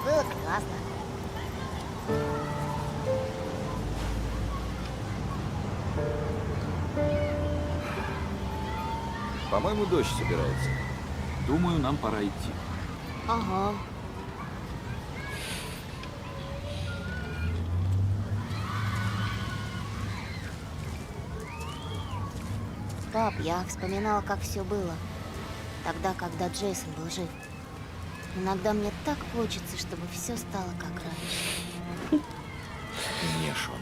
Было классно. По-моему, дождь собирается. Думаю, нам пора идти. Ага. Пап, я вспоминала, как все было. Тогда, когда Джейсон был жив. Иногда мне так хочется, чтобы все стало как раньше. И мне, Шон.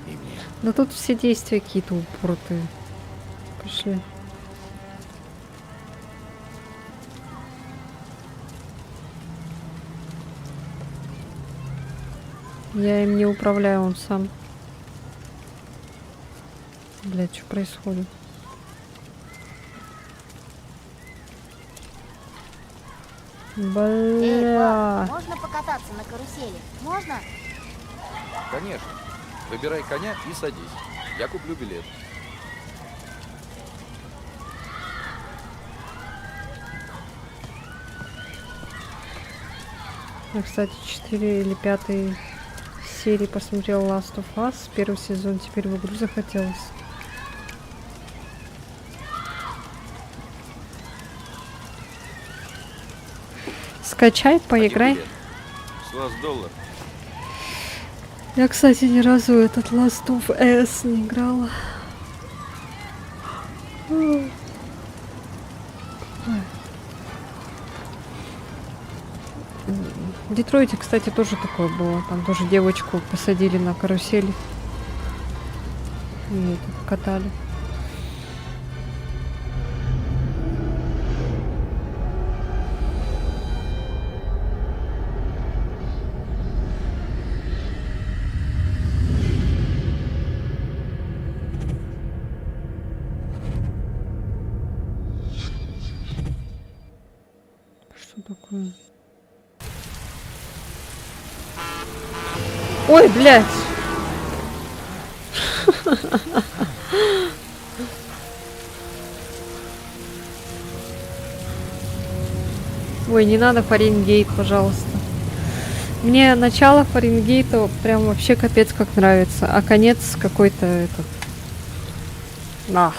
И мне. Да тут все действия какие-то упоротые. Пошли. Я им не управляю, он сам. Блядь, что происходит? Бля. Пап, можно покататься на карусели? Можно? Конечно. Выбирай коня и садись. Я куплю билет. Я, кстати, 4 или 5 серии посмотрел Last of Us. Первый сезон, теперь в игру захотелось. Скачай, поиграй. С вас $1. Я, кстати, ни разу этот Last of Us не играла. В Детройте, кстати, тоже такое было. Там тоже девочку посадили на карусели. И катали. Что такое? Ой, блядь! Ой, не надо Фаренгейт, пожалуйста. Мне начало Фаренгейта прям вообще капец как нравится, а конец какой-то этот... На.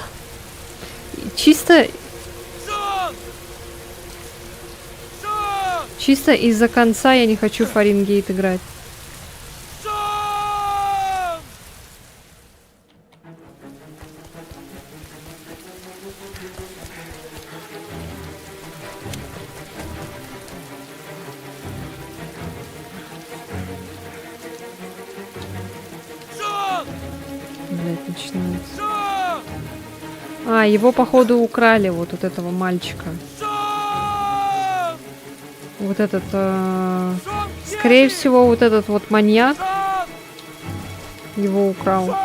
Чисто из-за конца я не хочу Фаренгейт играть. Блять, начинается. А, его походу украли, вот этого мальчика. Вот этот, скорее всего, вот этот вот маньяк его украл,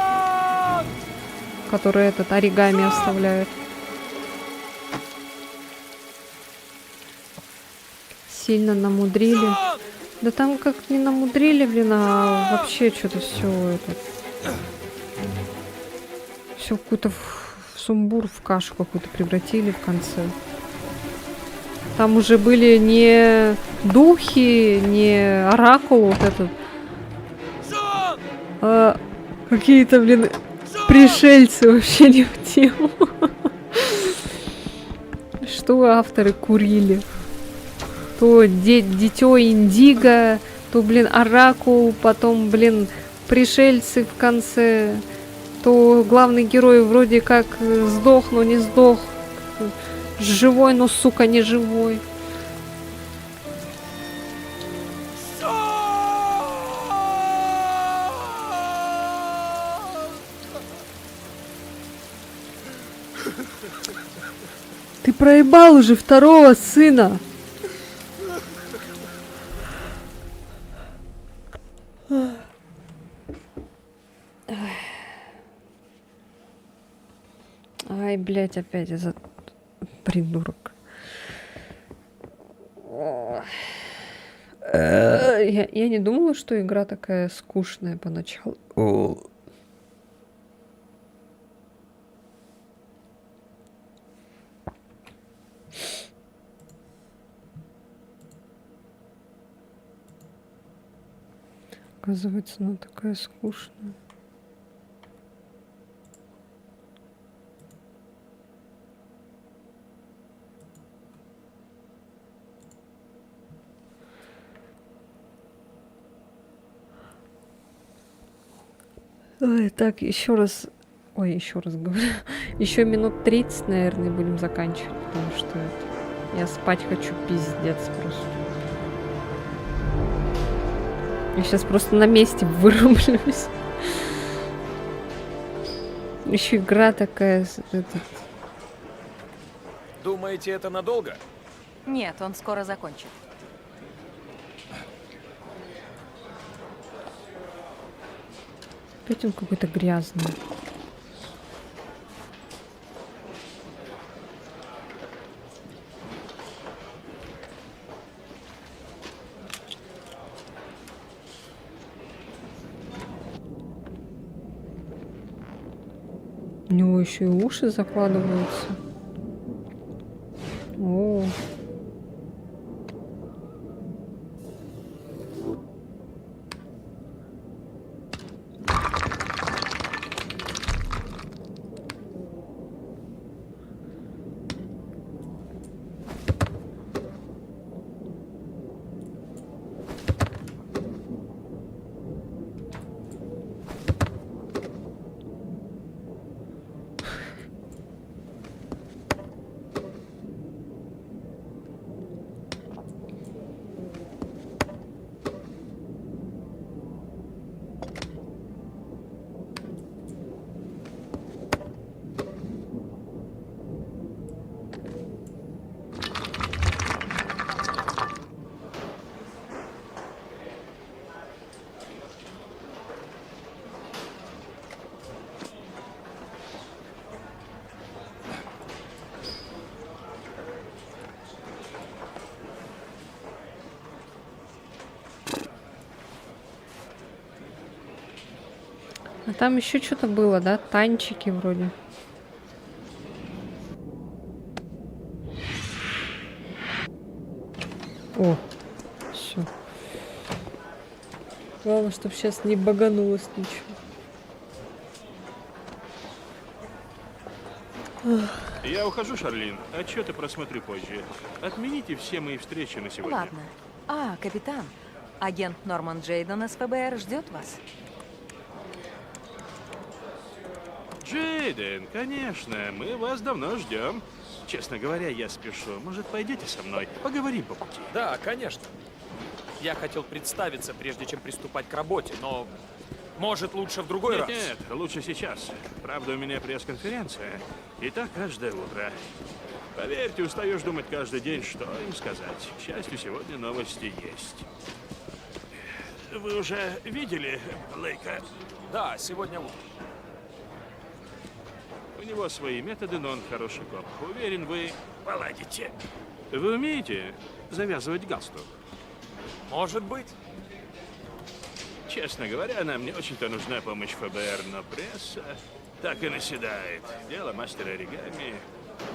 который этот оригами оставляет. Сильно намудрили. Да там как не намудрили, блин, а вообще что-то все это. Все какой-то в сумбур, в кашу какую-то превратили в конце. Там уже были не духи, не оракул вот этот, а какие-то, блин, пришельцы вообще не в тему. Что авторы курили? То дитё Индиго, то, блин, оракул, потом, блин, пришельцы в конце, то главный герой вроде как сдох, но не сдох. Живой, но, сука, не живой. Ты проебал уже второго сына. Ай, блядь, опять этот придурок. Я не думала, что игра такая скучная поначалу. Оказывается, она такая скучная. Ой, так, еще раз... Ой, еще раз говорю. Еще минут 30, наверное, будем заканчивать, потому что это... Я спать хочу, пиздец просто. Я сейчас просто на месте вырублюсь. Еще игра такая... Думаете, это надолго? Нет, он скоро закончит. Опять он какой-то грязный. У него еще и уши закладываются. О. А там еще что-то было, да? Танчики вроде. О, все. Главное, чтобы сейчас не баганулось ничего. Я ухожу, Шарлин. Отчеты просмотрю позже. Отмените все мои встречи на сегодня. Ладно. А, капитан. Агент Норман Джейден из ФБР ждет вас. Джейден, конечно, мы вас давно ждем. Честно говоря, я спешу. Может, пойдете со мной? Поговорим по пути. Да, конечно. Я хотел представиться, прежде чем приступать к работе, но... Может, лучше в другой раз? Нет, лучше сейчас. Правда, у меня пресс-конференция. И так каждое утро. Поверьте, устаешь думать каждый день, что им сказать. К счастью, сегодня новости есть. Вы уже видели Блейка? Да, сегодня утром. У него свои методы, но он хороший коп. Уверен, вы поладите. Вы умеете завязывать галстук? Может быть. Честно говоря, нам не очень-то нужна помощь ФБР, но пресса так и наседает. Дело мастера оригами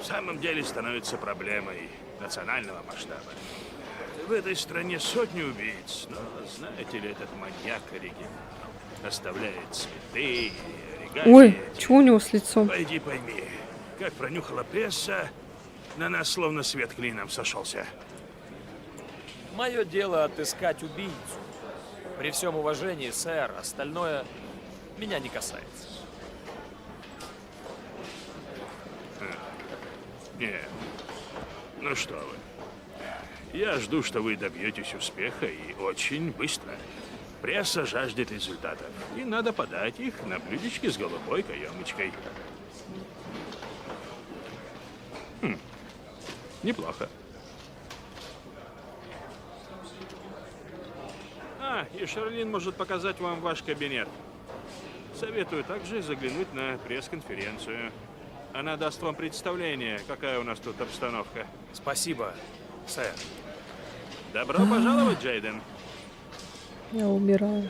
в самом деле становится проблемой национального масштаба. В этой стране сотни убийц, но знаете ли, этот маньяк оригинал оставляет цветы и оригами. Ой, что у него с лицом? Пойди пойми, как пронюхала пресса, на нас словно свет клином сошелся. Мое дело отыскать убийцу. При всем уважении, сэр, остальное меня не касается. Нет. Ну что вы. Я жду, что вы добьетесь успеха и очень быстро. Пресса жаждет результатов. И надо подать их на блюдечке с голубой каемочкой. Неплохо. И Шарлин может показать вам ваш кабинет. Советую также заглянуть на пресс-конференцию. Она даст вам представление, какая у нас тут обстановка. Спасибо, сэр. Добро пожаловать, Джейден. Я умираю.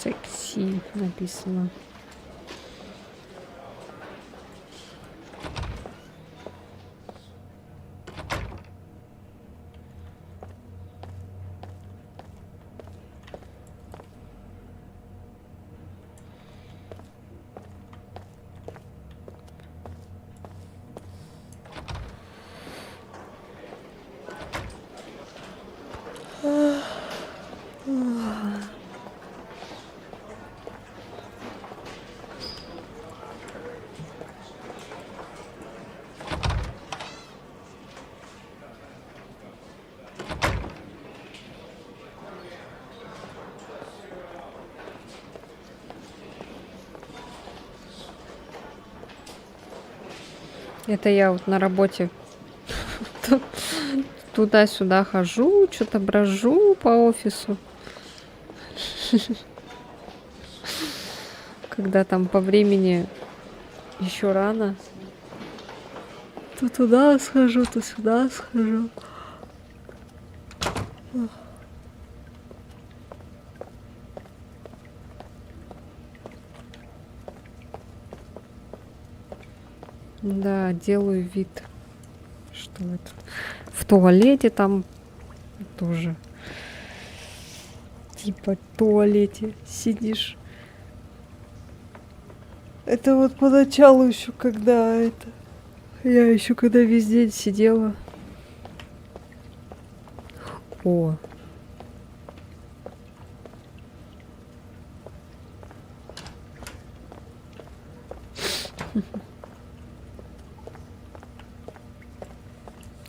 Секси написано. Это я вот на работе туда-сюда хожу, что-то брожу по офису. Когда там по времени еще рано. То туда схожу, то сюда схожу. Да, делаю вид, что это в туалете там тоже. Типа в туалете сидишь. Это вот поначалу еще, когда это... Я еще когда весь день сидела. О.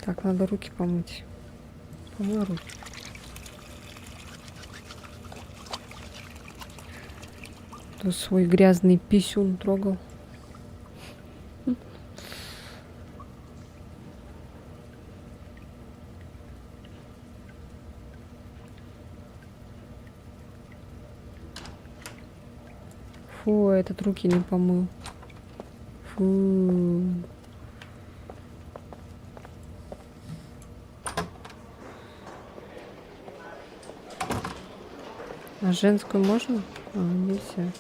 Так, надо руки помыть. Помой руки. Тут свой грязный писюн трогал. Фу, этот руки не помыл. Фу. А женскую можно? А, нельзя.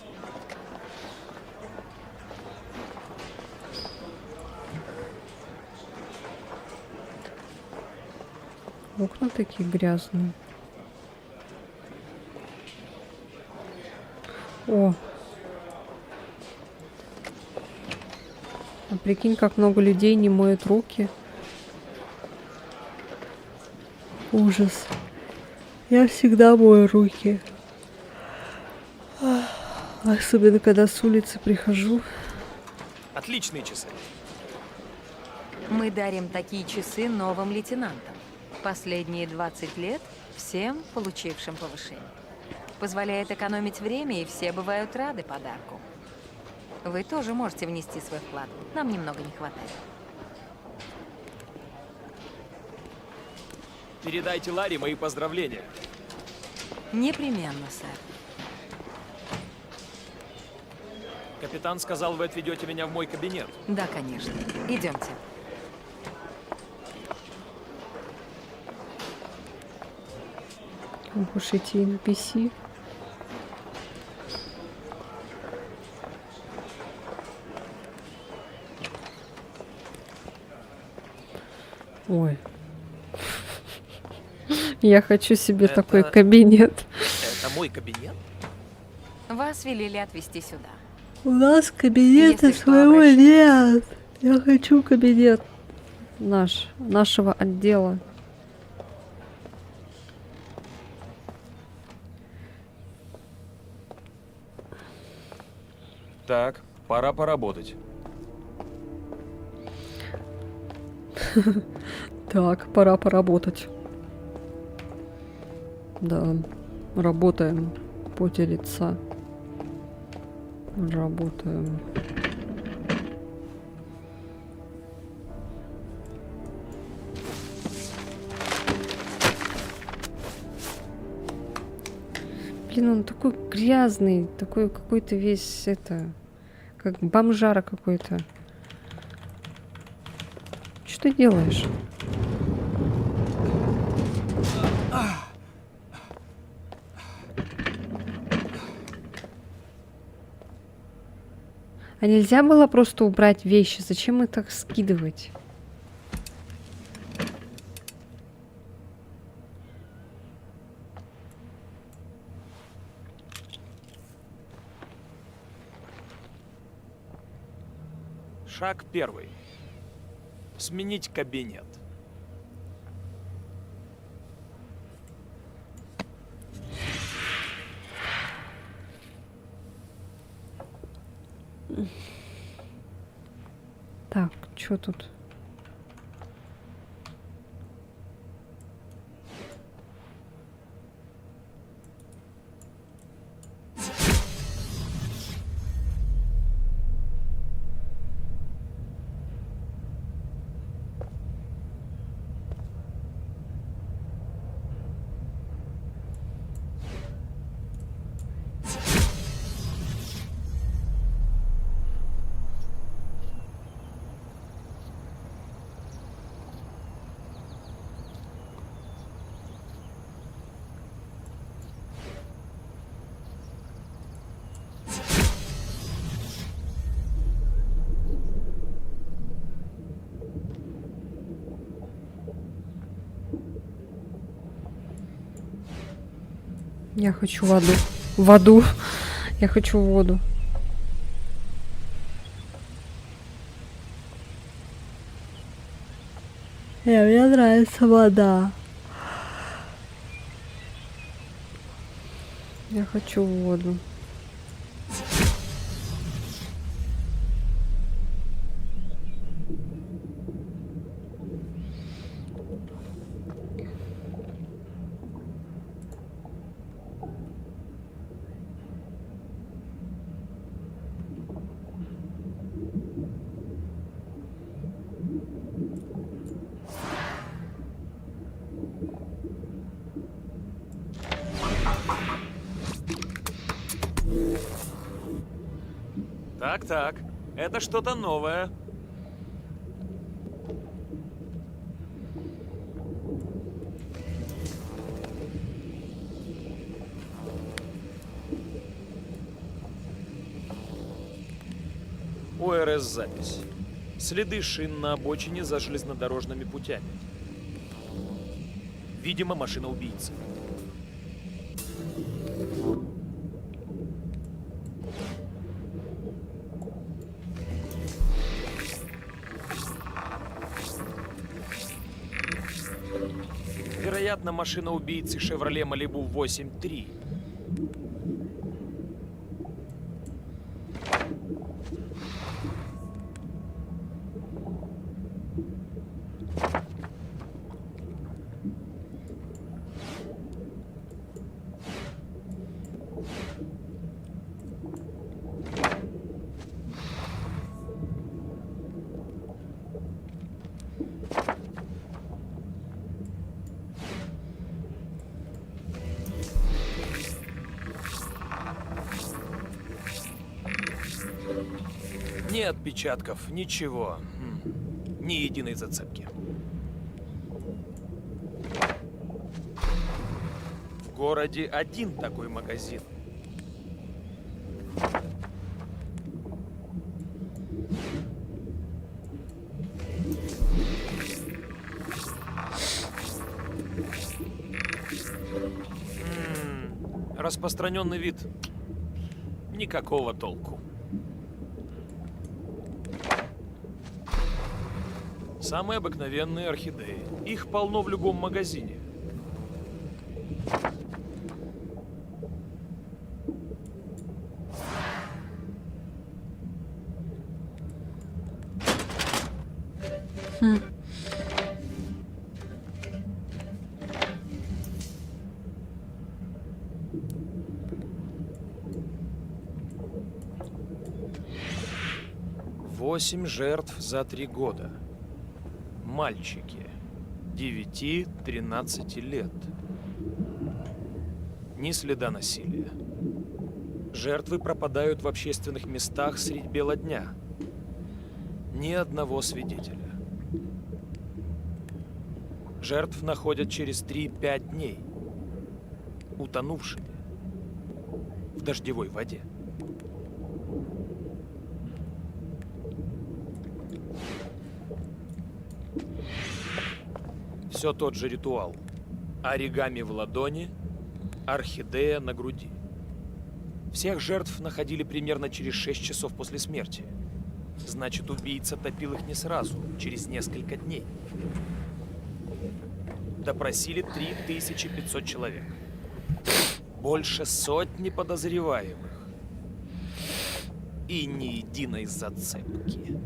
Окна такие грязные. О! А прикинь, как много людей не моют руки. Ужас. Я всегда мою руки. Особенно, когда с улицы прихожу. Отличные часы. Мы дарим такие часы новым лейтенантам. Последние 20 лет всем, получившим повышение. Позволяет экономить время, и все бывают рады подарку. Вы тоже можете внести свой вклад. Нам немного не хватает. Передайте Ларе мои поздравления. Непременно, сэр. Капитан сказал, вы отведете меня в мой кабинет. Да, конечно. Идемте. Уж эти NPC. Ой. Я хочу себе такой кабинет. Это мой кабинет? Вас велели отвезти сюда. У нас кабинета Если что, своего нет. Я хочу кабинет нашего отдела. Так, пора поработать. Так, пора поработать. Да, работаем. В поте лица. Работаем. Блин, он такой грязный, такой какой-то весь это, как бомжара какой-то. Что ты делаешь? А нельзя было просто убрать вещи? Зачем их так скидывать? Шаг первый. Сменить кабинет. Так, что тут? Я хочу воду. Воду. Я хочу воду. Мне нравится вода. Я хочу воду. Так, это что-то новое. ОРС-запись. Следы шин на обочине за железнодорожными путями. Видимо, машина убийцы. Вероятно, машина убийцы Chevrolet Malibu 8.3. Ни отпечатков, ничего. Ни единой зацепки. В городе один такой магазин. Распространенный вид. Никакого толку. Самые обыкновенные орхидеи. Их полно в любом магазине. 8 жертв за 3 года. Мальчики 9-13 лет. Ни следа насилия. Жертвы пропадают в общественных местах средь бела дня. Ни одного свидетеля. Жертв находят через 3-5 дней. Утонувшими. В дождевой воде. Все тот же ритуал. Оригами в ладони, орхидея на груди. Всех жертв находили примерно через 6 часов после смерти. Значит, убийца топил их не сразу, через несколько дней. Допросили 3500 человек. Больше сотни подозреваемых. И ни единой зацепки.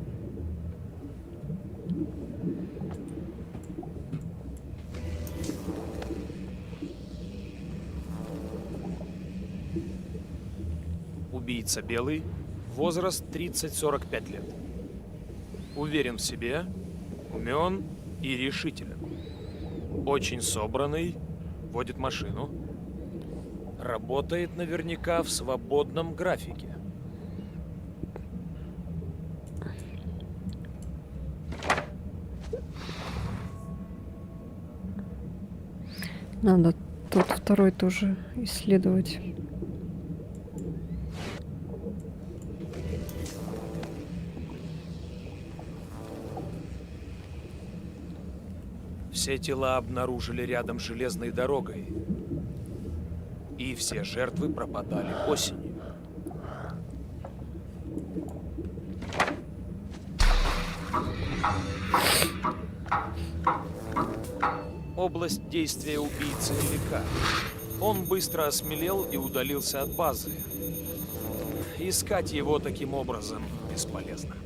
Убийца белый, возраст 30-45 лет. Уверен в себе, умен и решителен. Очень собранный, водит машину. Работает наверняка в свободном графике. Надо тот второй тоже исследовать. Все тела обнаружили рядом с железной дорогой. И все жертвы пропадали осенью. Область действия убийцы велика. Он быстро осмелел и удалился от базы. Искать его таким образом бесполезно.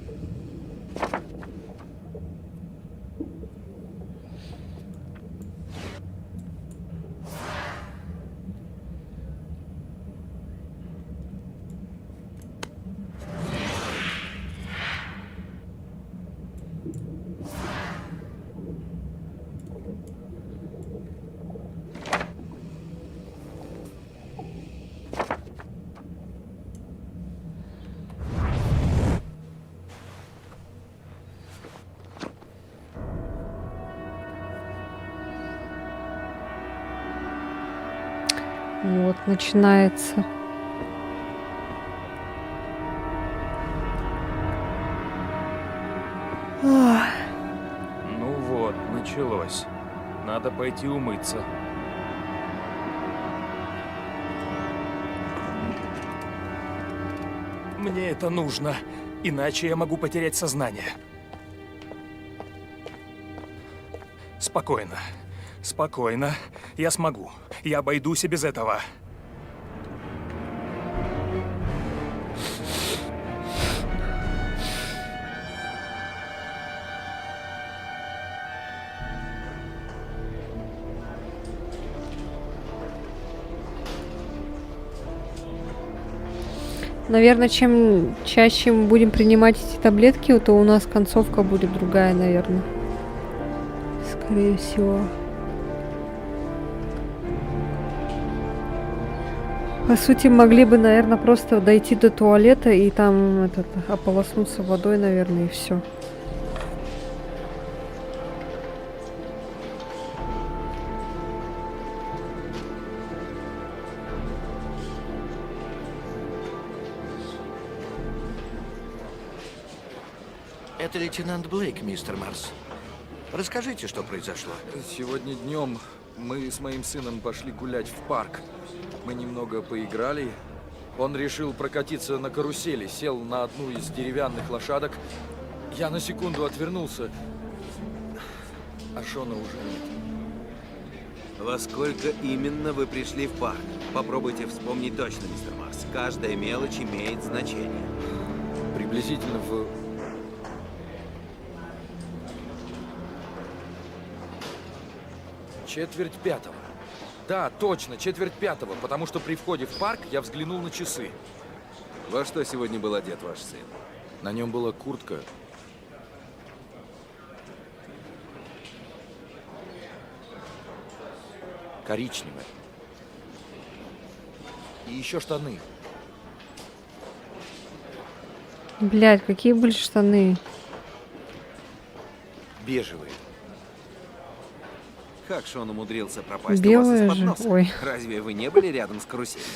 Вот, начинается. Ах. Ну вот, началось. Надо пойти умыться. Мне это нужно, иначе я могу потерять сознание. Спокойно. Спокойно. Я смогу. Я обойдусь и без этого. Наверное, чем чаще мы будем принимать эти таблетки, то у нас концовка будет другая, наверное. Скорее всего. По сути, могли бы, наверное, просто дойти до туалета и там ополоснуться водой, наверное, и все. Это лейтенант Блейк, мистер Марс. Расскажите, что произошло. Сегодня днем мы с моим сыном пошли гулять в парк. Мы немного поиграли. Он решил прокатиться на карусели, сел на одну из деревянных лошадок. Я на секунду отвернулся, а Шона уже нет. Во сколько именно вы пришли в парк? Попробуйте вспомнить точно, мистер Марс. Каждая мелочь имеет значение. Приблизительно в... четверть пятого. Да, точно, четверть пятого, потому что при входе в парк я взглянул на часы. Во что сегодня был одет ваш сын? На нем была куртка. Коричневая. И еще штаны. Блядь, какие были штаны? Бежевые. Как же он умудрился пропасть у вас Белые из-под же. носа? Ой. Разве вы не были рядом с каруселью?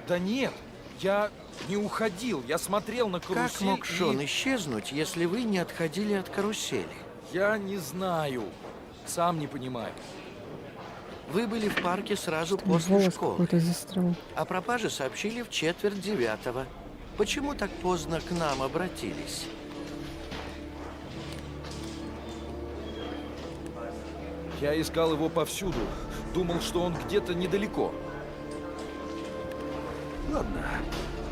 Да нет, я не уходил, я смотрел на карусель. Как мог Шон исчезнуть, если вы не отходили от карусели? Я не знаю. Сам не понимаю. Вы были в парке сразу после Волос школы. какой-то застрял. О пропаже сообщили в 8:45. Почему так поздно к нам обратились? Я искал его повсюду. Думал, что он где-то недалеко. Ладно,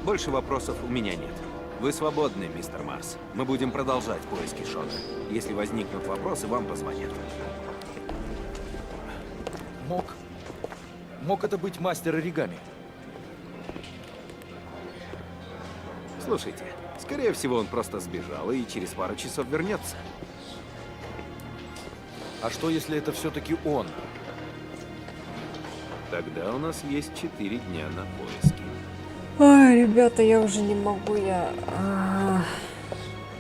больше вопросов у меня нет. Вы свободны, мистер Марс. Мы будем продолжать поиски Шона. Если возникнут вопросы, вам позвонят. Мог это быть мастер оригами? Слушайте, скорее всего, он просто сбежал и через пару часов вернется. А что, если это все-таки он? Тогда у нас есть 4 дня на поиски. Ой, ребята, я уже не могу, я,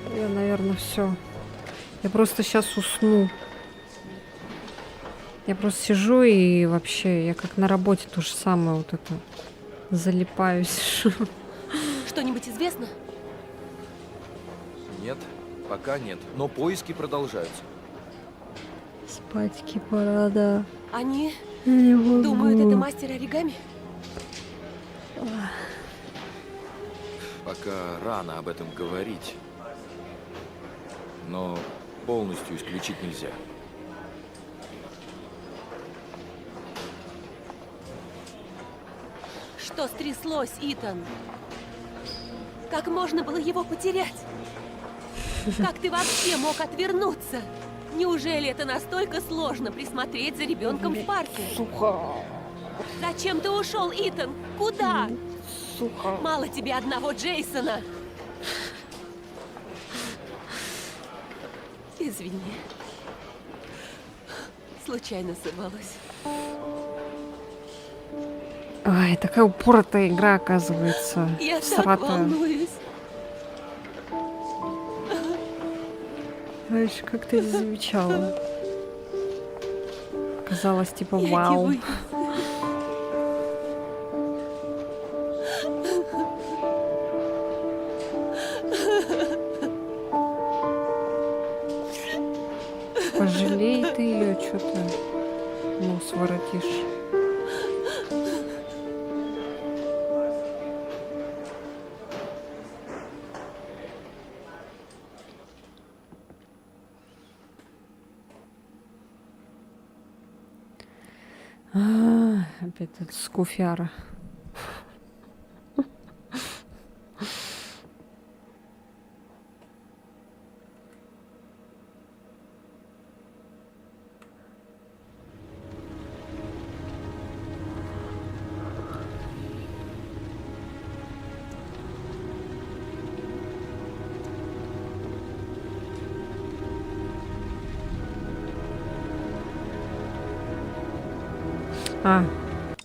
наверное, все. Я просто сейчас усну. Я просто сижу и вообще, я как на работе то же самое вот это залипаюсь. Что-нибудь известно? Нет, пока нет. Но поиски продолжаются. Спатьки пора, да. Они Я не могу. думают, это мастер оригами? Пока рано об этом говорить. Но полностью исключить нельзя. Что стряслось, Итан? Как можно было его потерять? Как ты вообще мог отвернуться? Неужели это настолько сложно присмотреть за ребенком в парке? Зачем ты ушел, Итан? Куда? Мало тебе одного Джейсона. Извини. Случайно сорвалась. Ай, такая упоротая игра, оказывается. Я так Всратая. волнуюсь. Знаешь, как ты замечала. Казалось, типа, Я не вау. выйду. Пожалей ты ее, что-то нос воротишь. Опять этот скуфяра.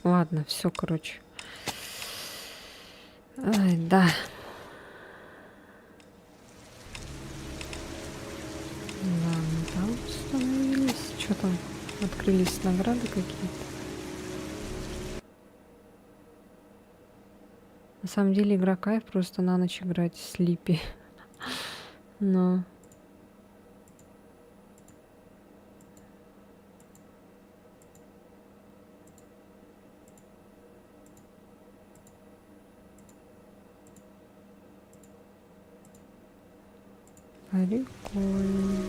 Ладно, все, короче. Ай, да. Ладно, там остановились. Что там? Открылись награды какие-то. На самом деле игра кайф, просто на ночь играть с Липи. Но... Прикольно.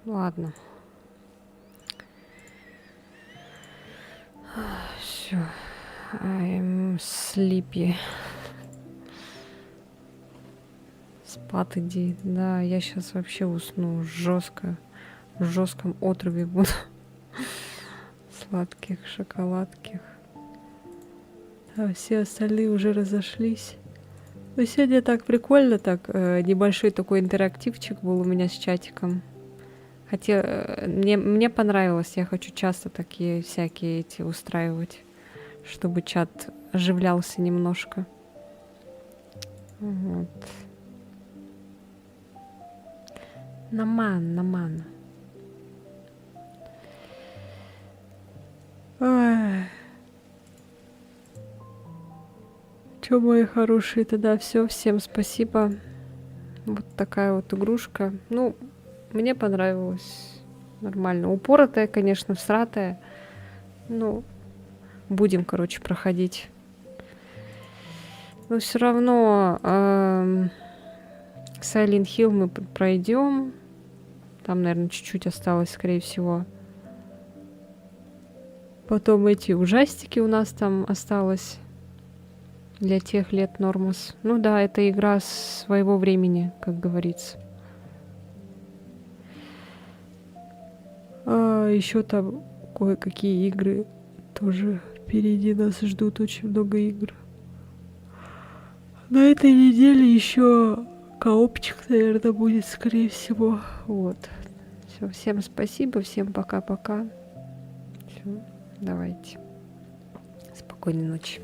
Ладно. Все. I'm sleepy. Спать иди. Да, я сейчас вообще усну жестко. В жестком отрубе буду. Сладких шоколадких. А все остальные уже разошлись. Но сегодня так прикольно, так небольшой такой интерактивчик был у меня с чатиком. Хотя мне понравилось, я хочу часто такие всякие эти устраивать, чтобы чат оживлялся немножко. Вот. Наман. Чё, мои хорошие, тогда все, всем спасибо. Вот такая вот игрушка. Ну, мне понравилось. Нормально. Упоротая, конечно, всратая. Ну, будем, короче, проходить. Но все равно Silent Hill мы пройдем. Там, наверное, чуть-чуть осталось, скорее всего. Потом эти ужастики у нас там осталось. Для тех лет Нормус. Ну да, это игра своего времени, как говорится. Еще там кое-какие игры тоже впереди нас ждут, очень много игр. На этой неделе еще коопчик, наверное, будет, скорее всего. Вот. Все, всем спасибо, всем пока-пока. Все, давайте. Спокойной ночи.